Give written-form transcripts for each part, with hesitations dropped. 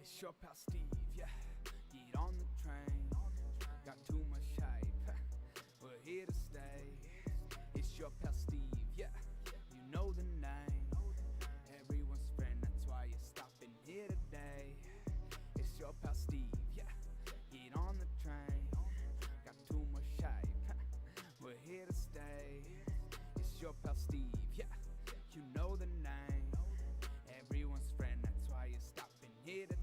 It's your pal Steve, yeah. Get on the train. Got too much hype. We're here to stay. It's your pal Steve, yeah. You know the name. Everyone's friend, that's why you're stopping here today. It's your pal Steve, yeah. Get on the train. Got too much hype. We're here to stay. It's your pal Steve, yeah. You know the name. Everyone's friend, that's why you're stopping here today.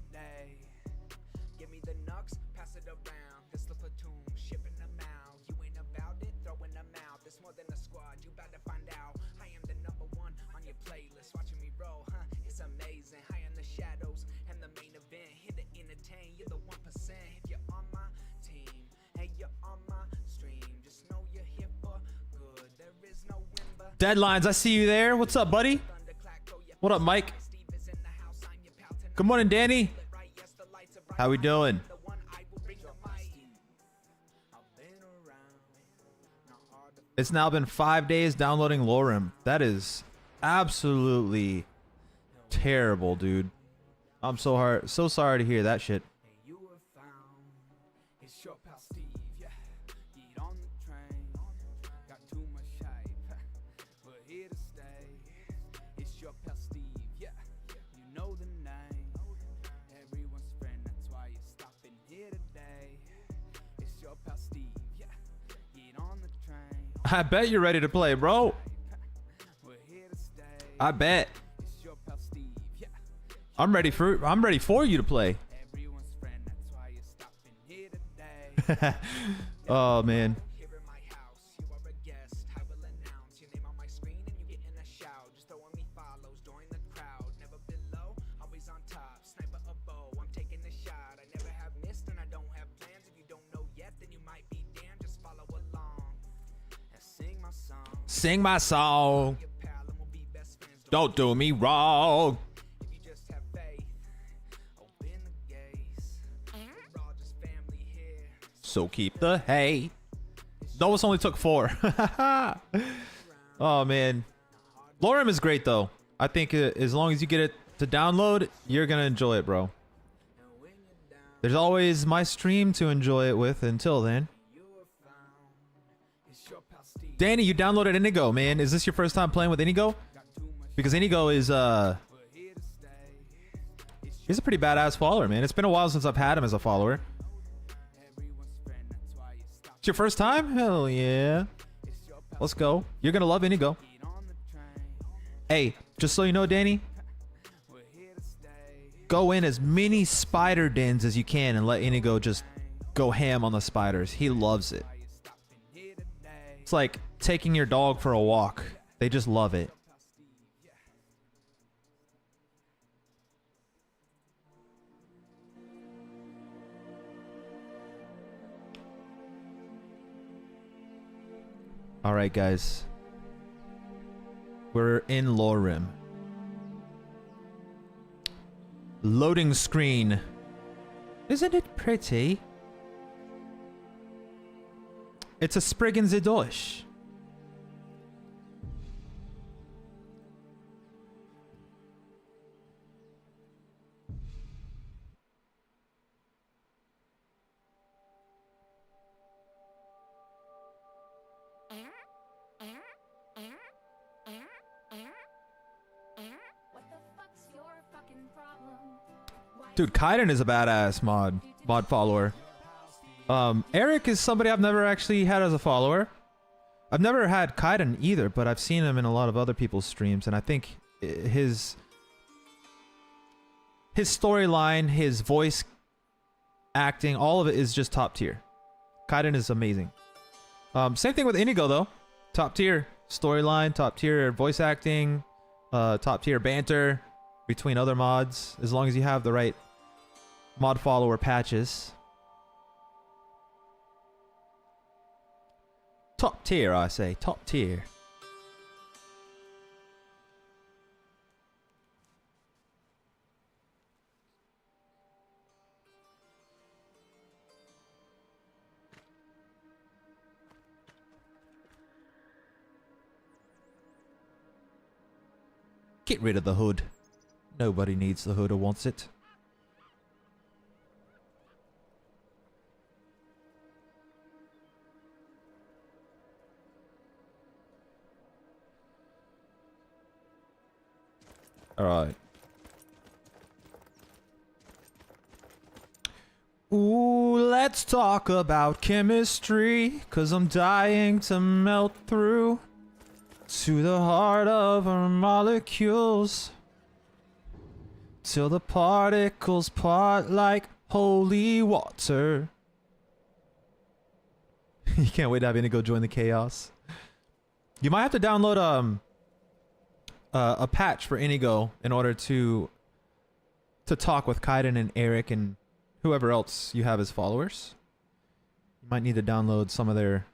Give me the knucks, pass it around. This the platoon, shipping them out. You ain't about it, throwing them out. There's more than a squad, you bout to find out. I am the #1 on your playlist. Watching me roll, huh? It's amazing. High in the shadows, and the main event. Here to entertain, you're the 1%. If you're on my team, hey, you're on my stream. Just know you're here for good. There is no win, but Deadlines, I see you there. What's up, buddy? What up, Mike? Good morning, Danny. How we doing? It's now been 5 days downloading Lorerim. That is absolutely terrible, dude. I'm so sorry to hear that shit. you were found. It's your pal Steve, yeah. Get on the train. Got too much hype. We're here to stay. It's your pal Steve, yeah. You know the name. Everyone's friend, that's why you're stopping here today. It's your pal Steve, yeah. Get on the train. I bet you're ready to play, bro. We're here to stay. I bet. It's your pal Steve, yeah. I'm ready for you to play. Everyone's friend, that's why you're stopping here today. Oh man. Here in my house, you are a guest. I will announce your name on my screen and you get in a shout. Just throwing me follows, join the crowd. Never below, always on top. Sniper a bow, I'm taking a shot. I never have missed and I don't have plans. If you don't know yet, then you might be damned. Just follow along and sing my song. Sing my song. Your pal and we'll be best friends. Don't do me wrong. If you just have faith, open the gates. We're all just family here. So keep the hay. Those only took 4. Oh man. Lorerim is great though. I think as long as you get it to download, you're gonna enjoy it, bro. There's always my stream to enjoy it with until then. Danny, you downloaded Inigo, man. Is this your first time playing with Inigo? Because Inigo is he's a pretty badass follower, man. It's been a while since I've had him as a follower. It's your first time? Hell yeah. Let's go. You're gonna love Inigo. Hey, just so you know, Danny, go in as many spider dens as you can and let Inigo just go ham on the spiders. He loves it. It's like taking your dog for a walk. They just love it. All right, guys. We're in Lorerim. Loading screen. Isn't it pretty? It's a Spriggan Zidosh. What the fuck's your fucking problem? Dude, Kaiden is a badass mod follower. Eric is somebody I've never actually had as a follower. I've never had Kaiden either, but I've seen him in a lot of other people's streams, and I think his storyline, his voice acting, all of it is just top tier. Kaiden is amazing. Same thing with Inigo though. Top tier storyline, top tier voice acting, top tier banter between other mods, as long as you have the right mod follower patches. Top tier, I say. Top tier. Get rid of the hood. Nobody needs the hood or wants it. All right. Ooh, let's talk about chemistry, 'cause I'm dying to melt through to the heart of our molecules, till the particles part like holy water. You can't wait to have Indigo join the chaos. You might have to download a patch for Indigo in order to talk with Kaiden and Eric and whoever else you have as followers. You might need to download some of their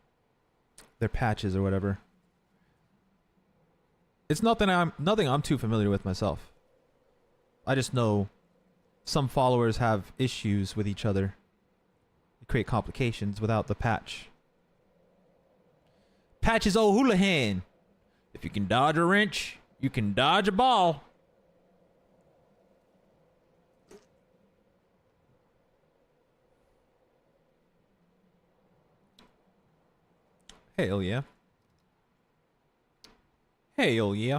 patches or whatever. It's nothing I'm too familiar with myself. I just know some followers have issues with each other. They create complications without the patch. Patch is O'Houlihan. If you can dodge a wrench, you can dodge a ball. Hell yeah. Hell yeah.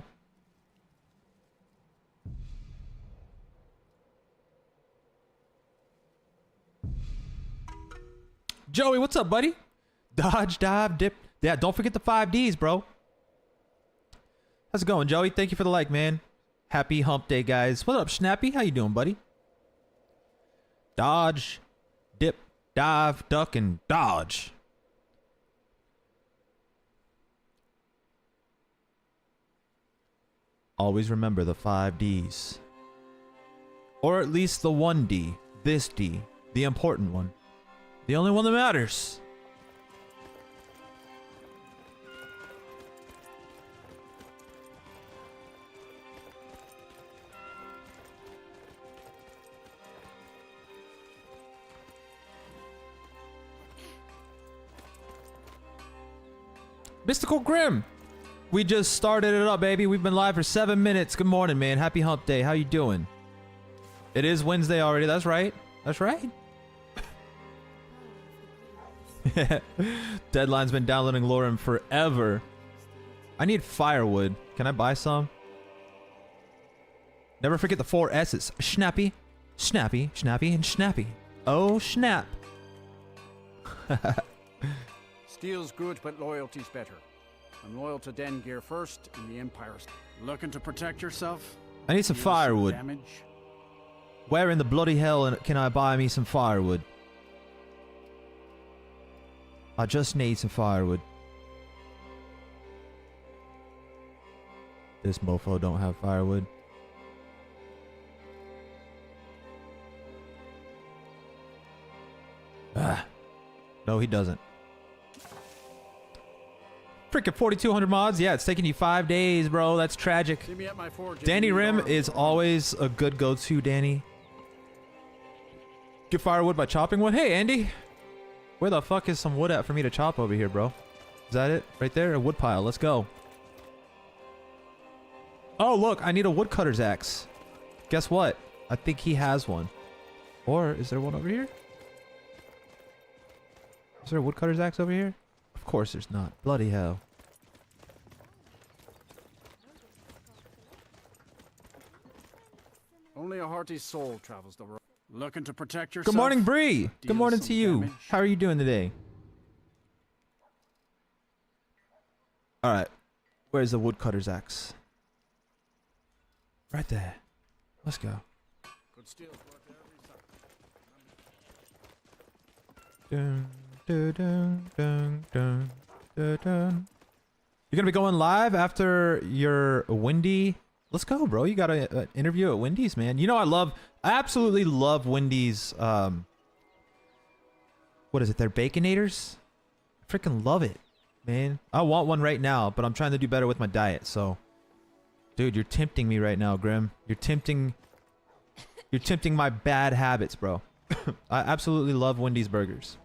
Joey, what's up, buddy? Dodge, dive, dip. Yeah, don't forget the 5 Ds, bro. How's it going, Joey? Thank you for the like, man. Happy hump day, guys. What up, Snappy? How you doing, buddy? Dodge, dip, dive, duck, and dodge. Always remember the 5 Ds. Or at least the 1 D. This D. The important one. The only one that matters. Mystical Grim. We just started it up, baby. We've been live for 7 minutes. Good morning, man. Happy hump day. How you doing? It is Wednesday already. That's right. That's right. Deadline's been downloading Lorerim forever. I need firewood. Can I buy some? Never forget the 4 S's. Snappy, snappy, snappy, and snappy. Oh, snap. Steel's good, but loyalty's better. I'm loyal to Den Gear first, and the Empire's. Looking to protect yourself? I need some Deal firewood. Damage? Where in the bloody hell can I buy me some firewood? I just need some firewood. This mofo don't have firewood. Ah. No, he doesn't. Freaking 4,200 mods. Yeah, it's taking you 5 days, bro. That's tragic. See me at my forge. Danny Rim is always a good go-to, Danny. Get firewood by chopping one. Hey, Andy. Where the fuck is some wood at for me to chop over here, bro? Is that it? Right there? A wood pile. Let's go. Oh, look. I need a woodcutter's axe. Guess what? I think he has one. Or is there one over here? Is there a woodcutter's axe over here? Of course there's not. Bloody hell. Only a hearty soul travels the road. Looking to protect yourself? Good morning, Bree. Good Deal morning some to you. damage. How are you doing today? All right. Where's the woodcutter's axe? Right there. Let's go. Good steel's worth every second. Dun, dun, dun, dun, dun, dun. You're gonna be going live after your Wendy. Let's go, bro. You got an interview at Wendy's, man. You know I absolutely love Wendy's. What is it? Their Baconators. I freaking love it, man. I want one right now, but I'm trying to do better with my diet. So, dude, you're tempting me right now, Grim. You're tempting my bad habits, bro. I absolutely love Wendy's burgers.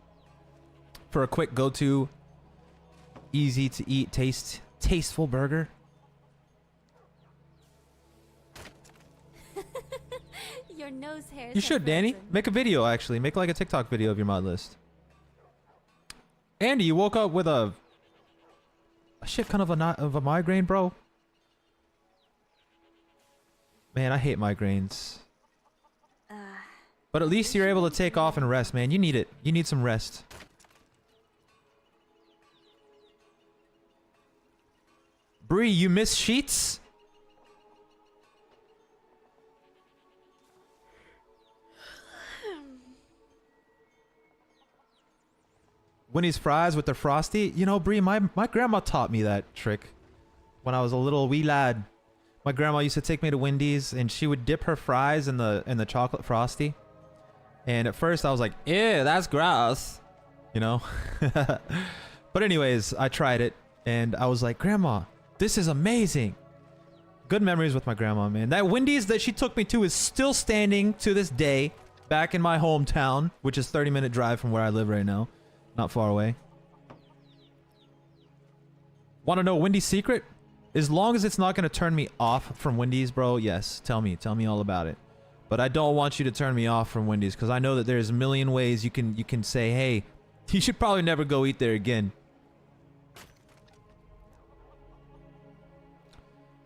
For a quick go-to, easy to eat, tasteful burger. Your nose hairs. You should, Danny. Make a video, actually. Make like a TikTok video of your mod list. Andy, you woke up with a shit kind of a migraine, bro. Man, I hate migraines. But at least you're able to take off and rest, man. You need it. You need some rest. Bree, you miss sheets? Winnie's fries with the frosty. You know, Bree, my grandma taught me that trick when I was a little wee lad. My grandma used to take me to Wendy's and she would dip her fries in the chocolate frosty. And at first I was like, ew, that's gross. You know? But anyways, I tried it and I was like, Grandma, this is amazing. Good memories with my grandma, man. That Wendy's that she took me to is still standing to this day back in my hometown, which is 30-minute drive from where I live right now. Not far away. Want to know Wendy's secret? As long as it's not going to turn me off from Wendy's, bro, yes. Tell me all about it. But I don't want you to turn me off from Wendy's because I know that there's a million ways you can say, hey, you should probably never go eat there again.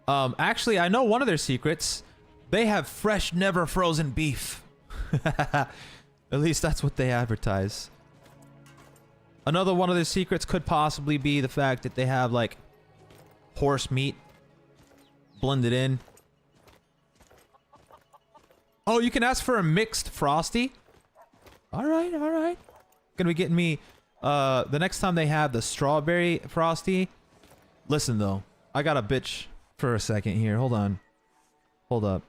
Actually, I know one of their secrets. They have fresh, never frozen beef. At least that's what they advertise. Another one of their secrets could possibly be the fact that they have like horse meat blended in. Oh, you can ask for a mixed frosty. All right. Gonna be getting me the next time they have the strawberry frosty. Listen though, I got a bitch for a second here. Hold on. Hold up.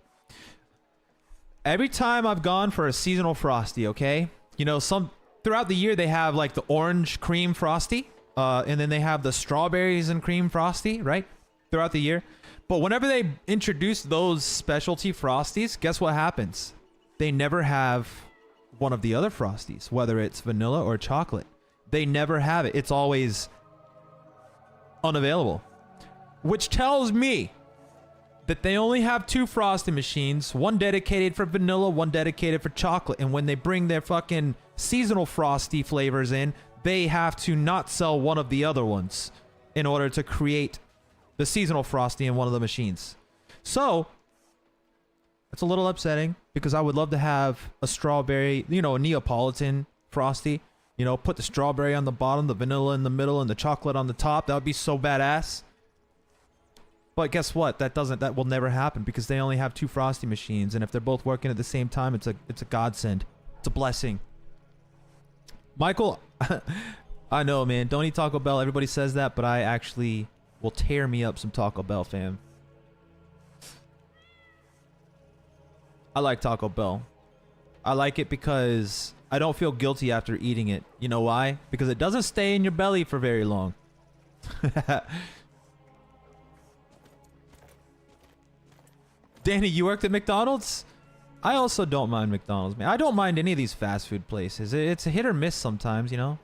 Every time I've gone for a seasonal frosty, okay? You know, throughout the year they have like the orange cream frosty, and then they have the strawberries and cream frosty, right? Throughout the year. But whenever they introduce those specialty frosties, guess what happens? They never have one of the other frosties, whether it's vanilla or chocolate. They never have it. It's always unavailable. Which tells me that they only have two frosty machines, one dedicated for vanilla, one dedicated for chocolate. And when they bring their fucking seasonal frosty flavors in, they have to not sell one of the other ones in order to create the seasonal frosty in one of the machines. So it's a little upsetting because I would love to have a strawberry, you know, a Neapolitan frosty, you know, put the strawberry on the bottom, the vanilla in the middle, and the chocolate on the top. That would be so badass. But guess what? That will never happen because they only have two frosty machines, and if they're both working at the same time, it's a godsend. It's a blessing. Michael, I know, man. Don't eat Taco Bell. Everybody says that, but I actually will tear me up some Taco Bell, fam. I like Taco Bell. I like it because I don't feel guilty after eating it. You know why? Because it doesn't stay in your belly for very long. Danny, you worked at McDonald's? I also don't mind McDonald's, man. I don't mind any of these fast food places. It's a hit or miss sometimes, you know?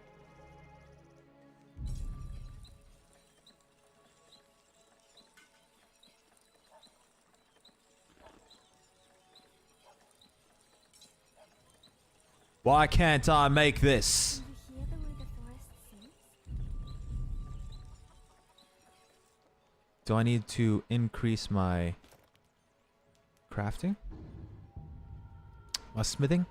Why can't I make this? You hear the way the forest sings? Do I need to increase my crafting? My smithing?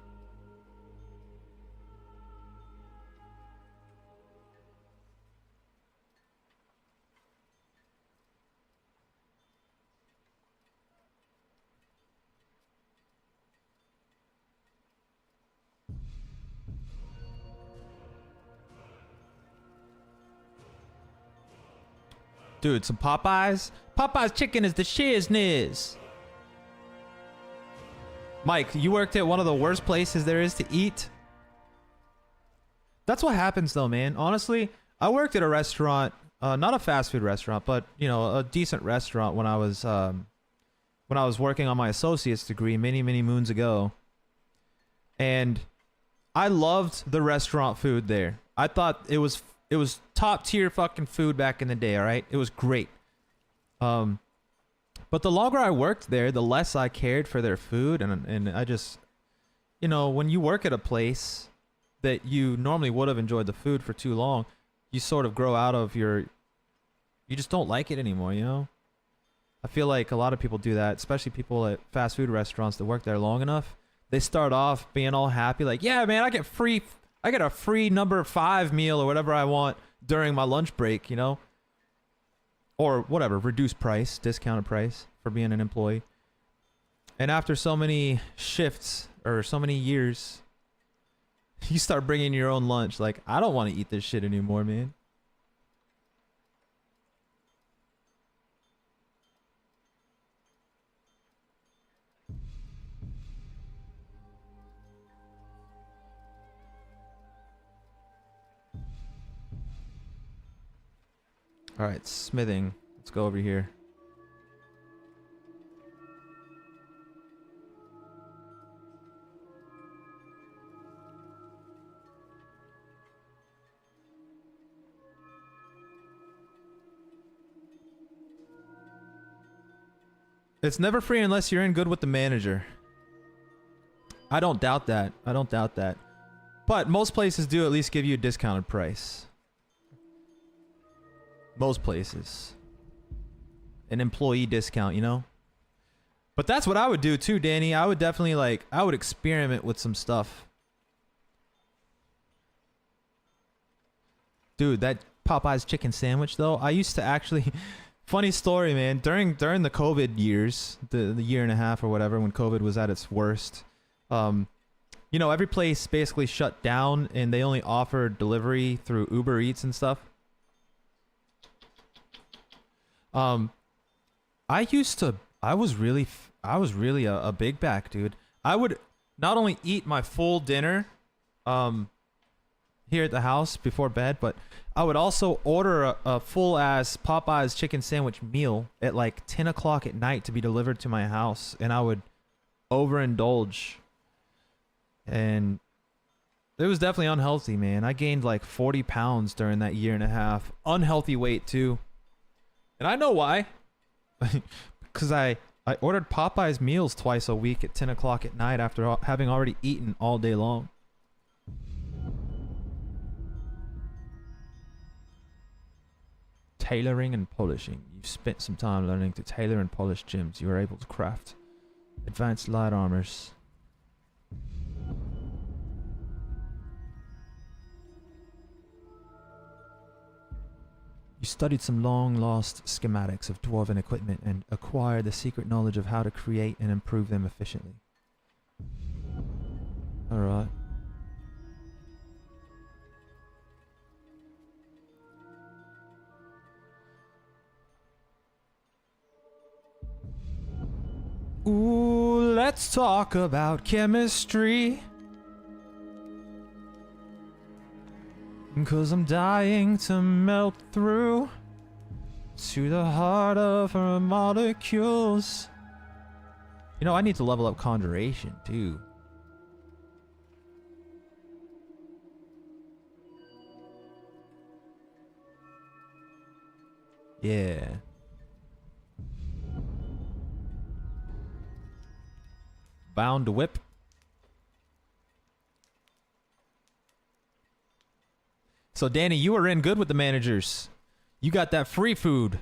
Dude, some Popeyes? Popeyes chicken is the shizness. Mike, you worked at one of the worst places there is to eat. That's what happens though, man. Honestly, I worked at a restaurant, not a fast food restaurant, but you know, a decent restaurant when I was working on my associate's degree many moons ago. And I loved the restaurant food there. I thought it was top tier fucking food back in the day, all right? It was great. But the longer I worked there, the less I cared for their food. And I just, you know, when you work at a place that you normally would have enjoyed the food for too long, you sort of grow out of you just don't like it anymore, you know? I feel like a lot of people do that, especially people at fast food restaurants that work there long enough. They start off being all happy, like, yeah, man, I get a free number 5 meal or whatever I want during my lunch break, you know? Or whatever, reduced price, discounted price for being an employee. And after so many shifts or so many years, you start bringing your own lunch. Like, I don't want to eat this shit anymore, man. All right, smithing. Let's go over here. It's never free unless you're in good with the manager. I don't doubt that. I don't doubt that. But most places do at least give you a discounted price. Most places. An employee discount, you know? But that's what I would do too, Danny. I would definitely I would experiment with some stuff. Dude, that Popeye's chicken sandwich though, I used to actually... Funny story, man. During the COVID years, the year and a half or whatever, when COVID was at its worst, you know, every place basically shut down and they only offered delivery through Uber Eats and stuff. I was really a big back, dude. I would not only eat my full dinner, here at the house before bed, but I would also order a full ass Popeye's chicken sandwich meal at like 10 o'clock at night to be delivered to my house, and I would overindulge. And it was definitely unhealthy, man. I gained like 40 pounds during that year and a half. Unhealthy weight too. And I know why. Because I ordered Popeye's meals twice a week at 10 o'clock at night after having already eaten all day long. Tailoring and polishing. You spent some time learning to tailor and polish gems. You are able to craft advanced light armors. You studied some long-lost schematics of dwarven equipment and acquired the secret knowledge of how to create and improve them efficiently. Alright. Ooh, let's talk about chemistry. 'Cause I'm dying to melt through to the heart of her molecules. You know, I need to level up conjuration too. Yeah. Bound to whip. So Danny, you were in good with the managers. You got that free food.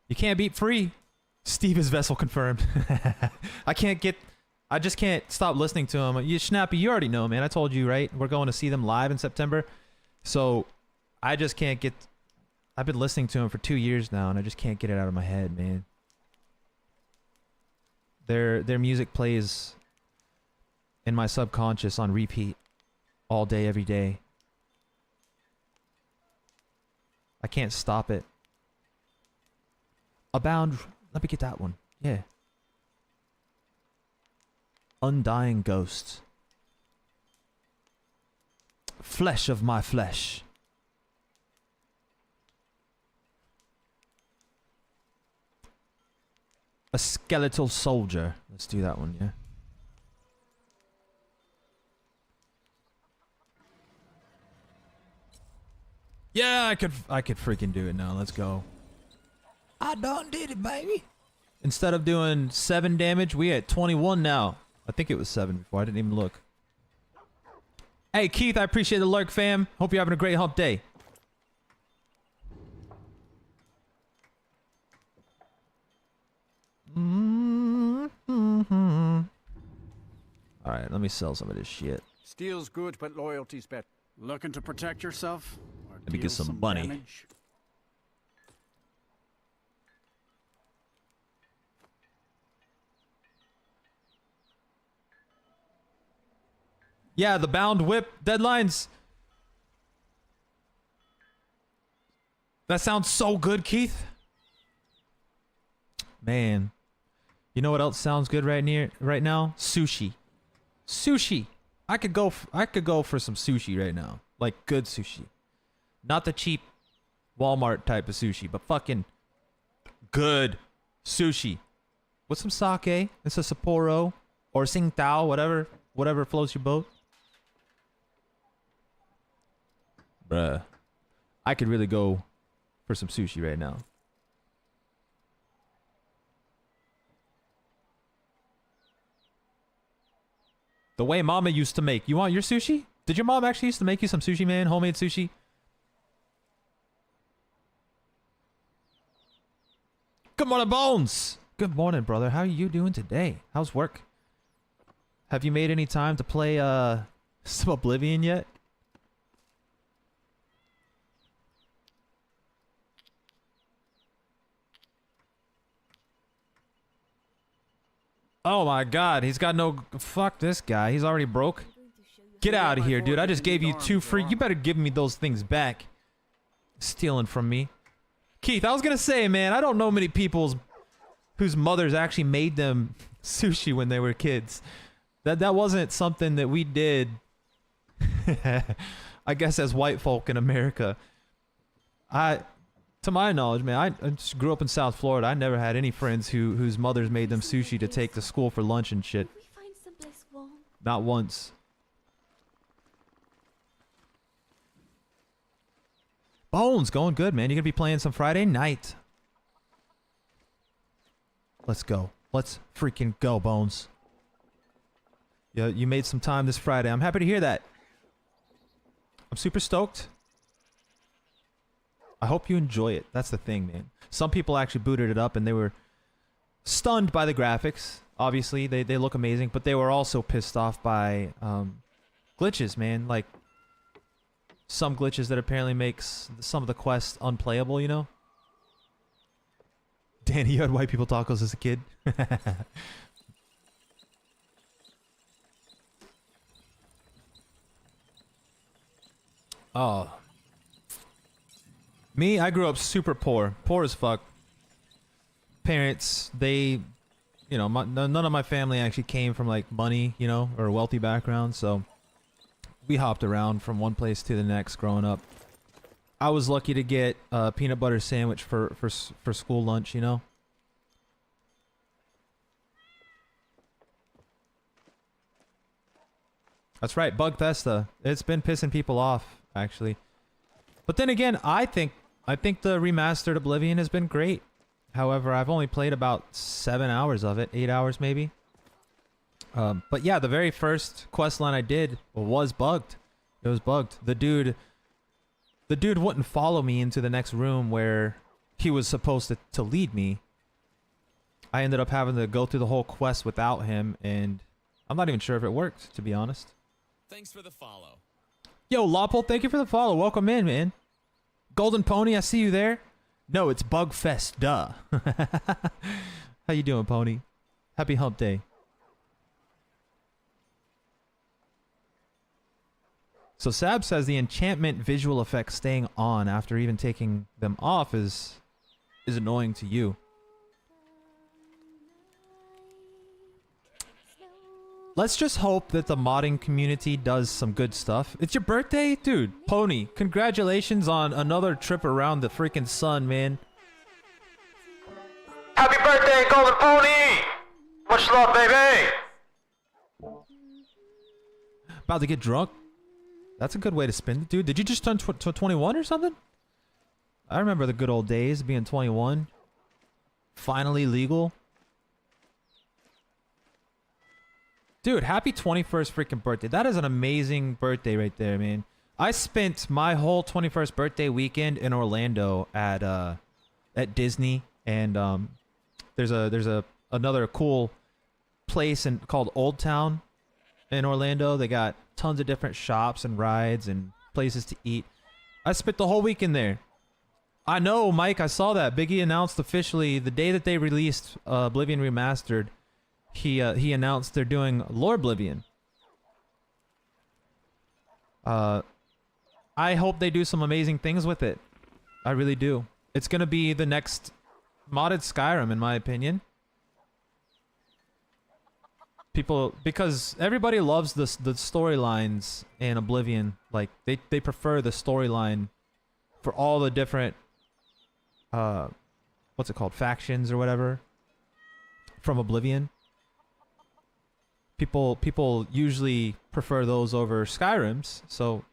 You can't beat free. Steve is vessel confirmed. I just can't stop listening to him. You Snappy, you already know, man. I told you, right? We're going to see them live in September. So I just can't get... I've been listening to him for 2 years now, and I just can't get it out of my head, man. Their music plays in my subconscious on repeat all day, every day. I can't stop it. Abound. Let me get that one. Yeah. Undying Ghost. Flesh of my flesh. A skeletal soldier. Let's do that one, yeah. Yeah, I could freaking do it now. Let's go. I done did it, baby. Instead of doing 7 damage, we at 21 now. I think it was 7 before. I didn't even look. Hey, Keith, I appreciate the lurk, fam. Hope you're having a great hump day. Let me sell some of this shit. Steel's good, but loyalty's better. Looking to protect yourself? Or Let me get deal some money. damage? Yeah, the bound whip deadlines. That sounds so good, Keith. Man. You know what else sounds good right now? Sushi. Sushi. I could go for some sushi right now. Like good sushi. Not the cheap Walmart type of sushi, but fucking good sushi. With some sake, it's a Sapporo or Tsingtao, whatever floats your boat. Bruh. I could really go for some sushi right now. The way mama used to make. You want your sushi? Did your mom actually used to make you some sushi, man? Homemade sushi? Good morning, Bones! Good morning, brother. How are you doing today? How's work? Have you made any time to play some Oblivion yet? Oh my god, he's got no... Fuck this guy. He's already broke. Get out of here, dude. I just gave you 2 free... You better give me those things back. Stealing from me. Keith, I was gonna say, man, I don't know many people whose mothers actually made them sushi when they were kids. That wasn't something that we did, I guess, as white folk in America. To my knowledge, man, I just grew up in South Florida. I never had any friends whose mothers made them sushi to take to school for lunch and shit. We find someplace warm. Not once. Bones, going good, man. You're gonna be playing some Friday night. Let's go. Let's freaking go, Bones. Yeah, you made some time this Friday. I'm happy to hear that. I'm super stoked. I hope you enjoy it. That's the thing, man. Some people actually booted it up and they were stunned by the graphics. Obviously, they look amazing, but they were also pissed off by glitches, man. Like, some glitches that apparently makes some of the quests unplayable, you know? Danny, you had white people tacos as a kid? Oh. Me, I grew up super poor. Poor as fuck. Parents, they... You know, none of my family actually came from, like, money, you know, or a wealthy background, so... We hopped around from one place to the next growing up. I was lucky to get a peanut butter sandwich for school lunch, you know? That's right, Bugfesta. It's been pissing people off, actually. But then again, I think the remastered Oblivion has been great. However, I've only played about 7 hours of it, 8 hours maybe. But yeah, the very first quest line I did was bugged. It was bugged. The dude wouldn't follow me into the next room where he was supposed to lead me. I ended up having to go through the whole quest without him, and I'm not even sure if it worked, to be honest. Thanks for the follow. Yo, Lopple, thank you for the follow. Welcome in, man. Golden Pony, I see you there. No, it's Bugfest, duh. How you doing, Pony? Happy hump day. So Sab says the enchantment visual effects staying on after even taking them off is annoying to you. Let's just hope that the modding community does some good stuff. It's your birthday? Dude, Pony, congratulations on another trip around the freaking sun, man. Happy birthday, Golden Pony! Much love, baby! About to get drunk? That's a good way to spend it, dude. Did you just turn 21 or something? I remember the good old days, being 21. Finally legal. Dude, happy 21st freaking birthday. That is an amazing birthday right there, man. I spent my whole 21st birthday weekend in Orlando at Disney, and there's another cool place called Old Town in Orlando. They got tons of different shops and rides and places to eat. I spent the whole weekend there. I know, Mike, I saw that. Biggie announced officially the day that they released Oblivion Remastered. He announced they're doing Lore Oblivion. I hope they do some amazing things with it. I really do. It's gonna be the next modded Skyrim, in my opinion. People, because everybody loves the storylines in Oblivion. Like they prefer the storyline for all the different what's it called, factions or whatever from Oblivion. People usually prefer those over Skyrim's. So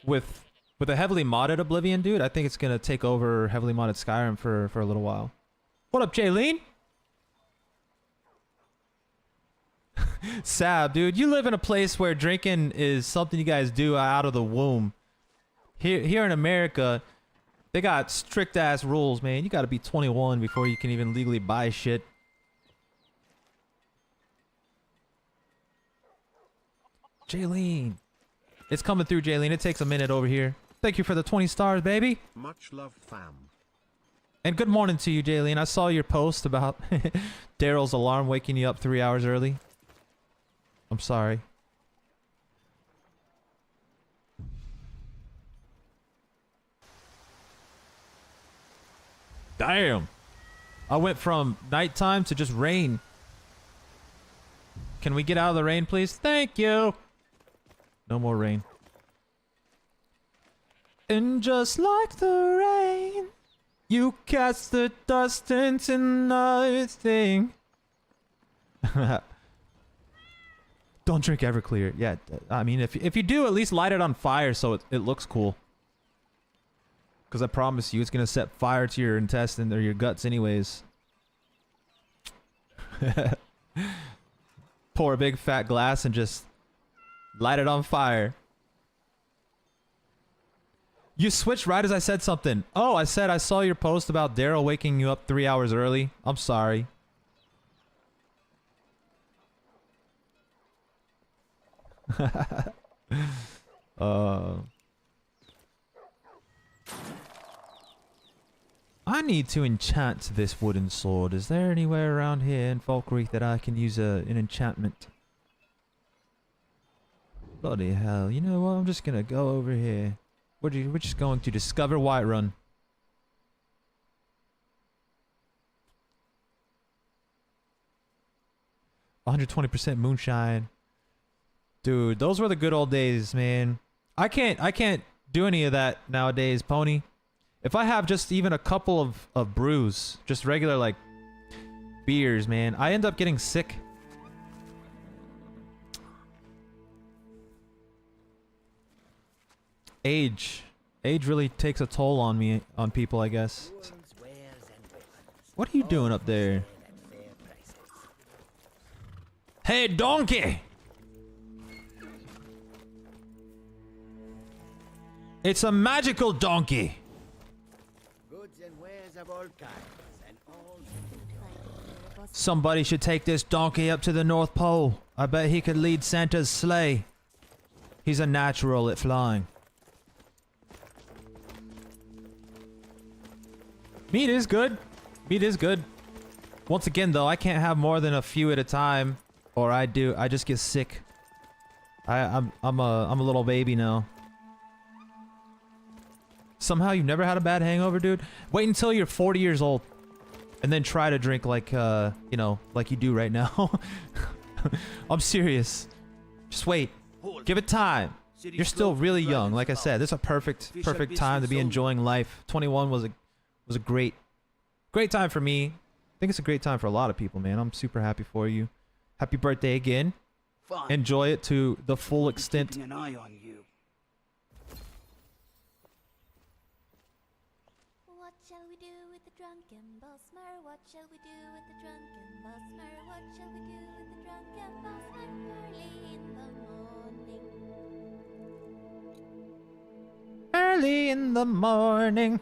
with a heavily modded Oblivion, dude, I think it's gonna take over heavily modded Skyrim for a little while. What up, Jaylene? Sab, dude, you live in a place where drinking is something you guys do out of the womb. Here in America, they got strict ass rules, man. You gotta be 21 before you can even legally buy shit. Jaylene. It's coming through, Jaylene. It takes a minute over here. Thank you for the 20 stars, baby. Much love, fam. And good morning to you, Jaylene. I saw your post about Daryl's alarm waking you up 3 hours early. I'm sorry. Damn. I went from nighttime to just rain. Can we get out of the rain, please? Thank you. No more rain. And just like the rain, you cast the dust into nothing. Don't drink Everclear. Yeah, I mean, if you do, at least light it on fire so it looks cool. Because I promise you, it's going to set fire to your intestine or your guts anyways. Pour a big fat glass and just light it on fire. You switched right as I said something. Oh, I said I saw your post about Daryl waking you up 3 hours early. I'm sorry. I need to enchant this wooden sword. Is there anywhere around here in Fall Creek that I can use an enchantment? Bloody hell. You know what? I'm just gonna go over here. We're just going to discover Whiterun. %120 moonshine. Dude, those were the good old days, man. I can't do any of that nowadays, Pony. If I have just even a couple of brews, just regular like beers, man, I end up getting sick. Age really takes a toll on me, on people, I guess. What are you doing up there? Hey, donkey! It's a magical donkey! Somebody should take this donkey up to the North Pole. I bet he could lead Santa's sleigh. He's a natural at flying. Meat is good. Meat is good. Once again, though, I can't have more than a few at a time, or I just get sick. I'm a little baby now. Somehow you've never had a bad hangover, dude? Wait until you're 40 years old, and then try to drink like you know, like you do right now. I'm serious. Just wait. Give it time. You're still really young. Like I said, this is a perfect time to be enjoying life. 21 was a great time for me. I think it's a great time for a lot of people, man. I'm super happy for you. Happy birthday again. Fine. Enjoy it to the full extent. Keeping an eye on you. What shall we do with the drunken bossmer? What shall we do with the drunken bossmer? What shall we do with the drunken bossmer? Early in the morning.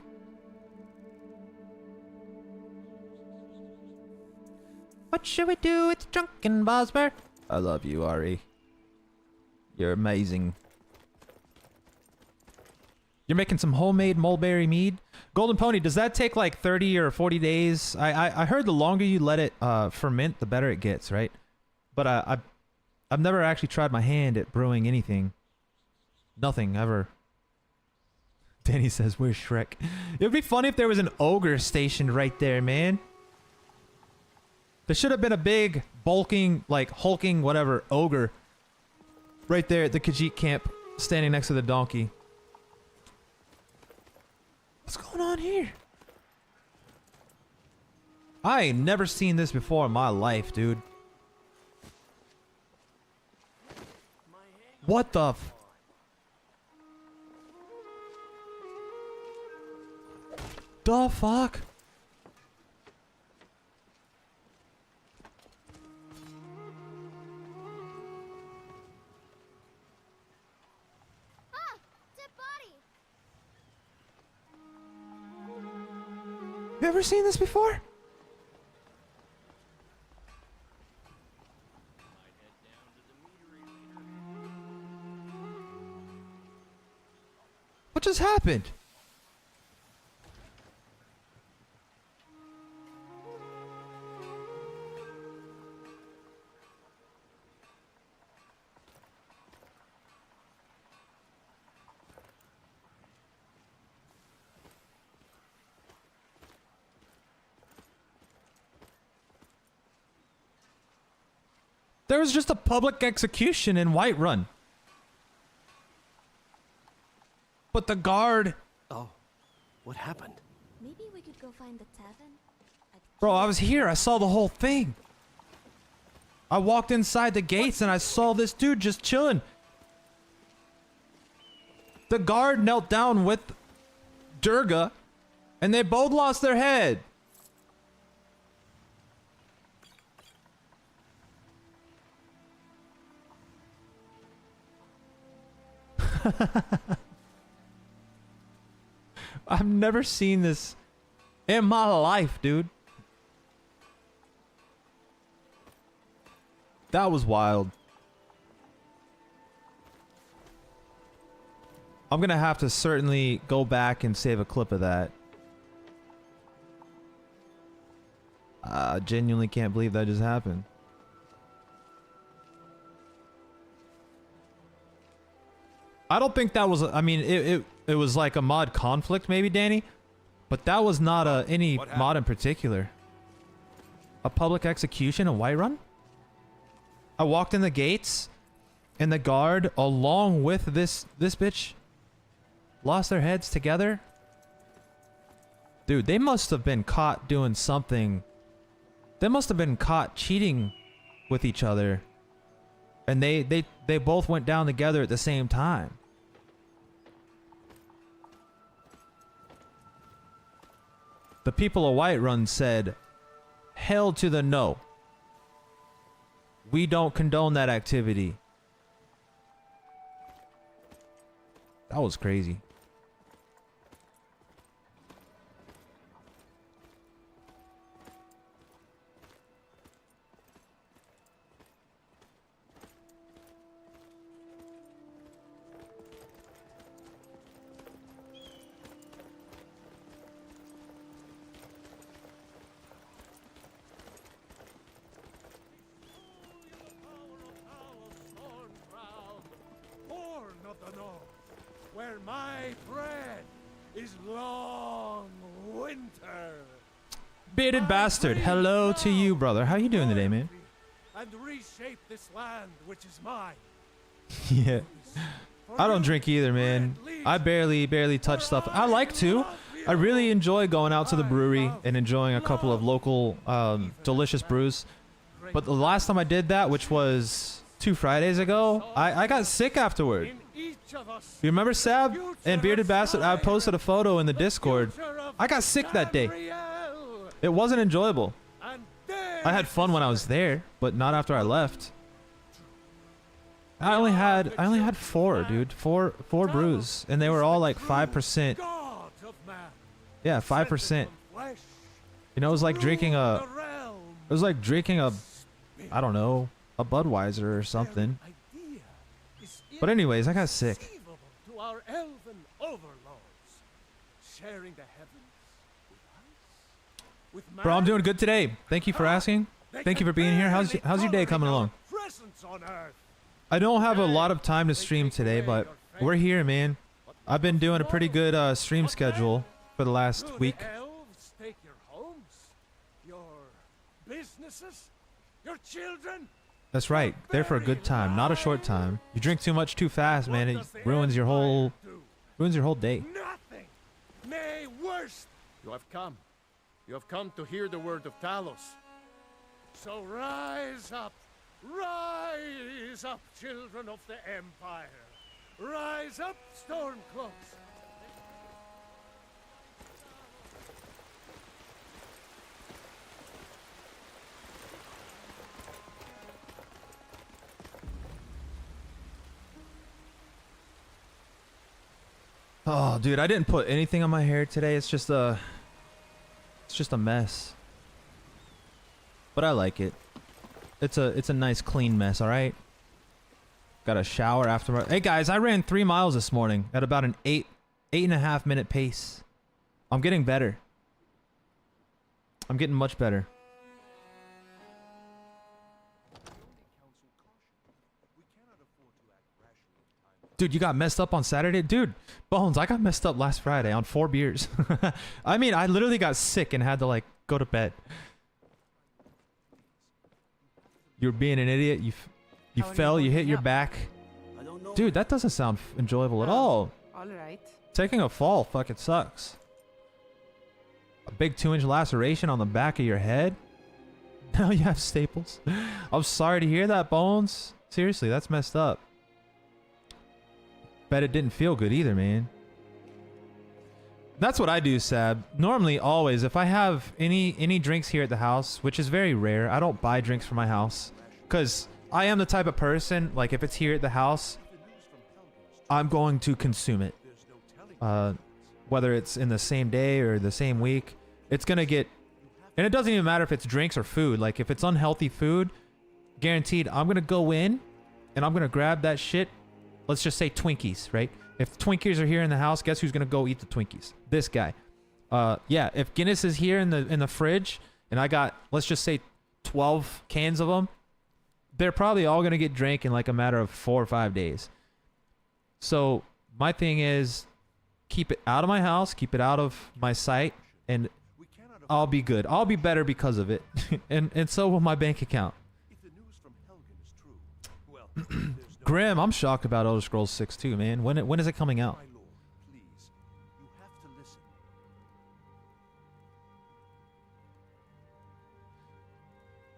What should we do with the drunken Bosmer? I love you, Ari. You're amazing. You're making some homemade mulberry mead? Golden Pony, does that take like 30 or 40 days? I heard the longer you let it ferment, the better it gets, right? But I've never actually tried my hand at brewing anything. Nothing, ever. Danny says, where's Shrek? It would be funny if there was an ogre stationed right there, man. There should have been a big, bulking, like, hulking, whatever, ogre right there at the Khajiit camp, standing next to the donkey. What's going on here? I ain't never seen this before in my life, dude. What the f... The fuck? Ah! Dead body! You ever seen this before? What just happened? There was just a public execution in Whiterun. But the guard... Oh, what happened? Maybe we could go find the tavern? Bro, I was here. I saw the whole thing. I walked inside the gates and I saw this dude just chilling. The guard knelt down with Durga and they both lost their head. I've never seen this in my life, dude. That was wild. I'm gonna have to certainly go back and save a clip of that. I genuinely can't believe that just happened. I don't think that was, I mean, it was like a mod conflict maybe, Danny, but that was not any mod in particular. A public execution in Whiterun? I walked in the gates and the guard along with this bitch lost their heads together. Dude, they must have been caught doing something. They must have been caught cheating with each other. And they both went down together at the same time. The people of Whiterun said, hell to the no. We don't condone that activity. That was crazy. Where my bread is long winter. Bearded bastard, hello to you, brother. How you doing today, man? And reshape this land which is mine. Yeah. I don't drink either, man. I barely touch stuff. I like to. I really enjoy going out to the brewery and enjoying a couple of local delicious brews. But the last time I did that, which was 2 Fridays ago, I got sick afterward. You remember Sab and Bearded Bastard? I posted a photo in the Discord. I got sick that day. It wasn't enjoyable. I had fun when I was there, but not after I left. I only had 4, dude. Four brews, and they were all like 5%. Yeah, 5%. You know, it was like drinking a. It was like drinking a, I don't know, a Budweiser or something. But anyways, I got sick. Conceivable to our elven overlords, sharing the heavens with us. With Bro, I'm man, doing good today. Thank you for asking. they Thank you can for being here. barely How's your day coming tolerate along? our presence on Earth. I don't have a lot of time to stream today, but we're here, man. I've been doing a pretty good stream schedule for the last Do week. the elves take your homes, your businesses, your children? That's right. There for a good time, not a short time. You drink too much too fast, man. It What does the ruins your whole Empire do? day. Nothing. Nay, worse. You have come. You have come to hear the word of Talos. So rise up, children of the Empire. Rise up, Stormcloaks. Oh, dude, I didn't put anything on my hair today. It's just a mess. But I like it. It's a nice clean mess, all right? Got a shower after my... Hey guys, I ran 3 miles this morning at about an 8.5 minute pace. I'm getting better. I'm getting much better. Dude, you got messed up on Saturday? Dude, Bones, I got messed up last Friday on 4 beers. I mean, I literally got sick and had to, like, go to bed. You're being an idiot. You fell, you hit your back. Dude, that doesn't sound enjoyable at all. All right. Taking a fall fucking sucks. A big 2-inch laceration on the back of your head? Now you have staples. I'm sorry to hear that, Bones. Seriously, that's messed up. Bet it didn't feel good either, man. That's what I do, Sab. Normally, always, if I have any drinks here at the house, which is very rare, I don't buy drinks for my house. Because I am the type of person, like, if it's here at the house, I'm going to consume it. Whether it's in the same day or the same week, it's going to get... And it doesn't even matter if it's drinks or food. Like, if it's unhealthy food, guaranteed, I'm going to go in and I'm going to grab that shit. Let's just say Twinkies, right? If Twinkies are here in the house, guess who's gonna go eat the Twinkies? This guy. Yeah, if Guinness is here in the fridge, and I got, let's just say 12 cans of them, they're probably all gonna get drank in like a matter of 4 or 5 days. So my thing is, keep it out of my house, keep it out of my sight, and I'll be good. I'll be better because of it, and so will my bank account. If the news from Helgen is true, well, there's no Grim, I'm shocked about Elder Scrolls 6 too, man. When is it coming out? My lord, please, you have to listen.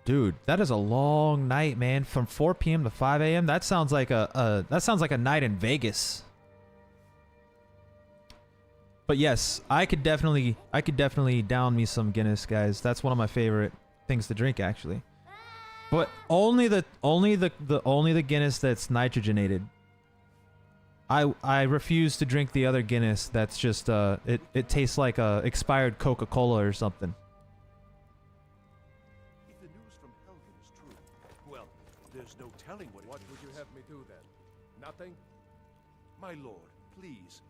Dude, that is a long night, man. From 4 p.m. to 5 a.m. That sounds like a night in Vegas. But yes, I could definitely down me some Guinness, guys. That's one of my favorite things to drink, actually. But only the Guinness that's nitrogenated. I refuse to drink the other Guinness that's just it tastes like a expired Coca-Cola or something. If the news from Helgen is true, well, there's no telling what What would you have me do then? Nothing? My lord, please.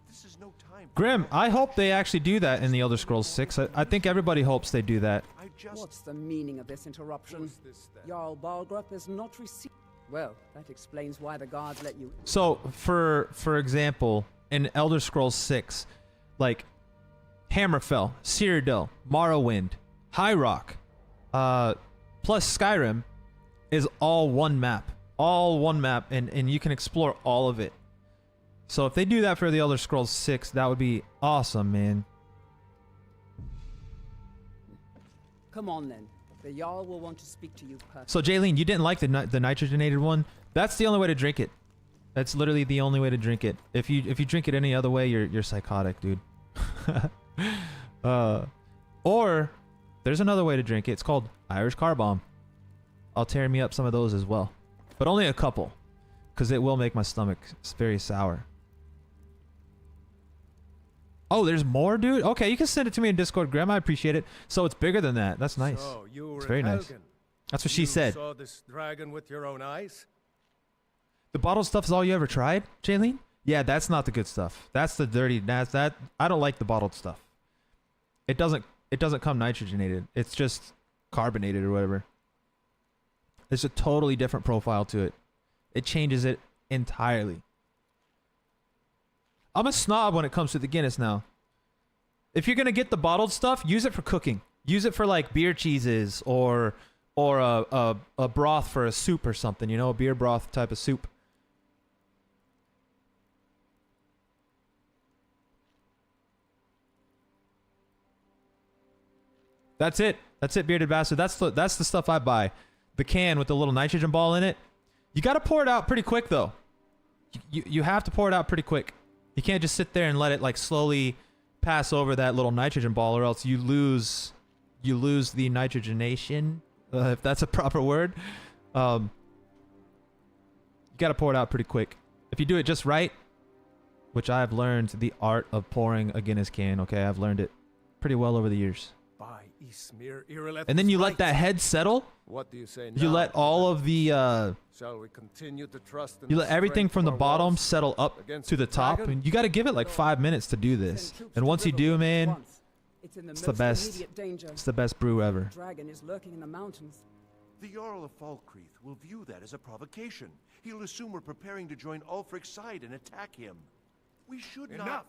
This is no time. for Grim, that. I hope they actually do that in the Elder Scrolls 6. I think everybody hopes they do that. I just What's the meaning of this interruption? Who's this then? Jarl Balgrup is not received. Well, that explains why the guards let you. So, for example, in Elder Scrolls 6, like Hammerfell, Cyrodiil, Morrowind, High Rock, plus Skyrim is all one map. All one map, and you can explore all of it. So if they do that for the Elder Scrolls 6, that would be awesome, man. Come on then. The Jarl will want to speak to you personally. So Jaylene, you didn't like the nitrogenated one? That's the only way to drink it. That's literally the only way to drink it. If you drink it any other way, you're psychotic, dude. Or there's another way to drink it. It's called Irish Car Bomb. I'll tear me up some of those as well, but only a couple, because it will make my stomach very sour. Oh, there's more, dude? Okay, you can send it to me in Discord, Graham. I appreciate it. So it's bigger than that. That's nice. So you were It's in very nice. Helgen. That's what she You said. saw this dragon with your own eyes? The bottled stuff is all you ever tried, Jaylene? Yeah, that's not the good stuff. That's the dirty. That I don't like the bottled stuff. It doesn't come nitrogenated. It's just carbonated or whatever. There's a totally different profile to it. It changes it entirely. I'm a snob when it comes to the Guinness now. If you're gonna get the bottled stuff, use it for cooking. Use it for like beer cheeses or a broth for a soup or something. You know, a beer broth type of soup. That's it. That's it, Bearded Bastard. That's the stuff I buy. The can with the little nitrogen ball in it. You got to pour it out pretty quick, though. You have to pour it out pretty quick. You can't just sit there and let it like slowly pass over that little nitrogen ball, or else you lose the nitrogenation, if that's a proper word. You got to pour it out pretty quick. If you do it just right, which I've learned the art of pouring a Guinness can. Okay, I've learned it pretty well over the years. And then you let that head settle. What do you say You now? let all of the Shall we continue to trust in you the let everything strength from the of our bottom walls settle up against to the top, dragon? and you got to give it like 5 minutes to do this. Send troops And to once you do, Riverwood at man, once. It's in the it's the most best. immediate danger. It's the best brew ever. The dragon is lurking in the mountains. The Jarl of Falkreath will view that as a provocation. He'll assume we're preparing to join Ulfric's side and attack him. We should Enough! not.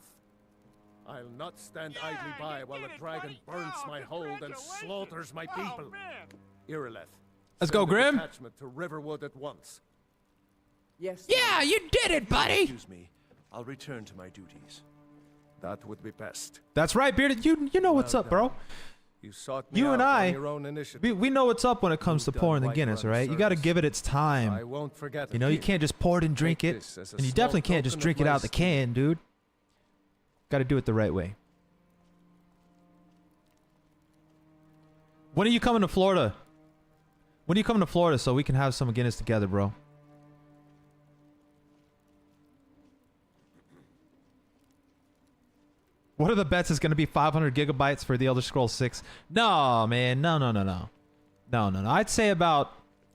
I'll not stand idly by while the dragon burns my hold and slaughters my people. Irileth, Let's go, send a Grim. detachment to Riverwood at once. Yes. Yeah, you did it, buddy. Excuse me. I'll return to my duties. That would be best. That's right, Bearded. You know what's up, bro. You sought me You out and I, on your own initiative. we know what's up when it comes to You've done pouring the White Guinness, Run right? You got to service. give it its I time. won't forget it. You know, you can't just pour it and drink Take it, this as a and you small definitely can't just token of drink it my out the esteem. can, dude. Got to do it the right way. When are you coming to Florida? When are you coming to Florida so we can have some Guinness together, bro? What are the bets? Is going to be 500 gigabytes for the Elder Scrolls 6? No, man. No. I'd say about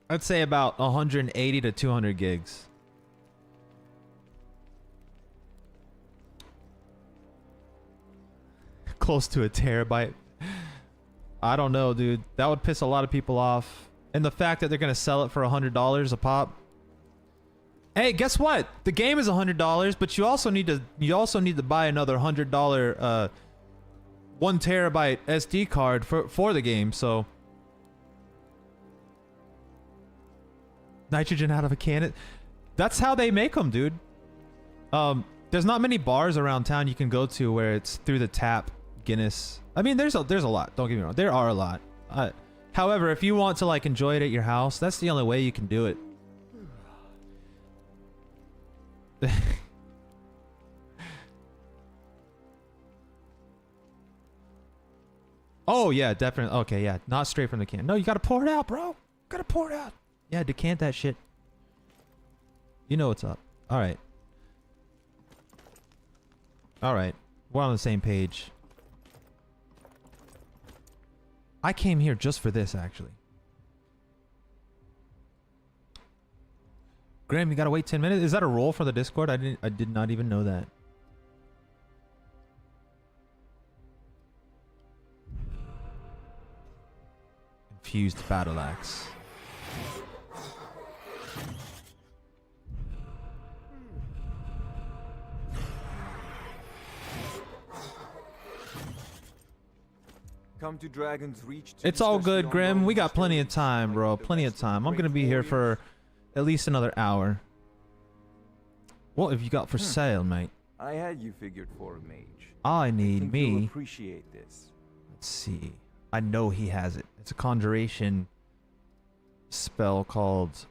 180 to 200 gigs. Close to a terabyte. I don't know, dude. That would piss a lot of people off. And the fact that they're going to sell it for $100 a pop. Hey, guess what? The game is $100, but you also need to buy another $100 1 terabyte SD card for the game. So nitrogen out of a can. That's how they make them, dude. There's not many bars around town you can go to where it's through the tap Guinness. I mean, there's a lot. Don't get me wrong. There are a lot. However, if you want to like enjoy it at your house, that's the only way you can do it. Oh yeah, definitely. Okay, yeah, not straight from the can. No, you gotta pour it out, bro. Gotta pour it out. Yeah, decant that shit. You know what's up. All right. All right, we're on the same page. I came here just for this, actually. Graham, you gotta wait 10 minutes. Is that a roll for the Discord? I did not even know that. Infused battle axe. Come to Dragon's Reach to It's all discuss the good, Grim. ongoing We got plenty of stories. time, bro. Find the Plenty of best time. I'm great gonna be here for warriors. at least another hour. What have you got for sale, mate? I had you figured for a mage. I I need think you'll me. appreciate this. Let's see. I know he has it. It's a conjuration spell called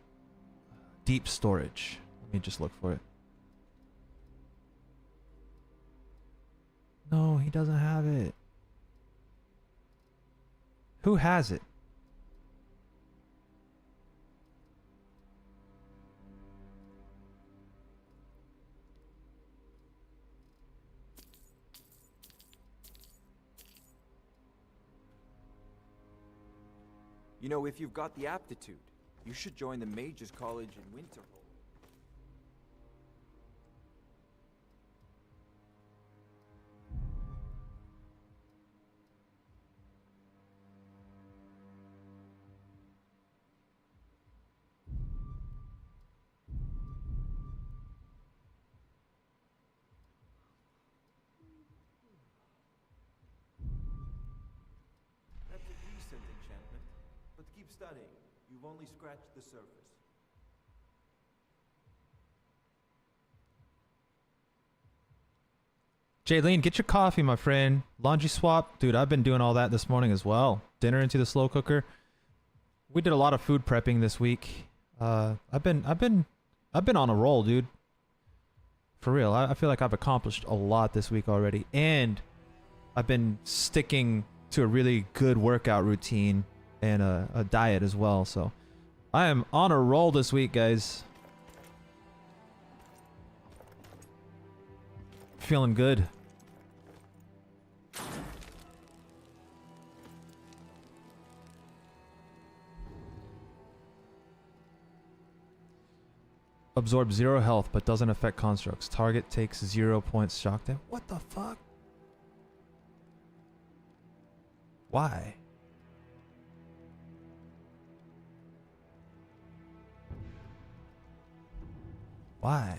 Deep Storage. Let me just look for it. No, he doesn't have it. Who has it? You know, if you've got the aptitude, you should join the Mages College in Winterhold. stunning. You've only scratched the surface. Jaylene, get your coffee, my friend. Laundry swap, dude. I've been doing all that this morning as well. Dinner into the slow cooker. We did a lot of food prepping this week. I've been on a roll, dude. For real, I feel like I've accomplished a lot this week already, and I've been sticking to a really good workout routine and a diet as well. So I am on a roll this week, guys. Feeling good. Absorbs 0 health but doesn't affect constructs. Target takes 0 points shock damage. What the fuck? Why? Why?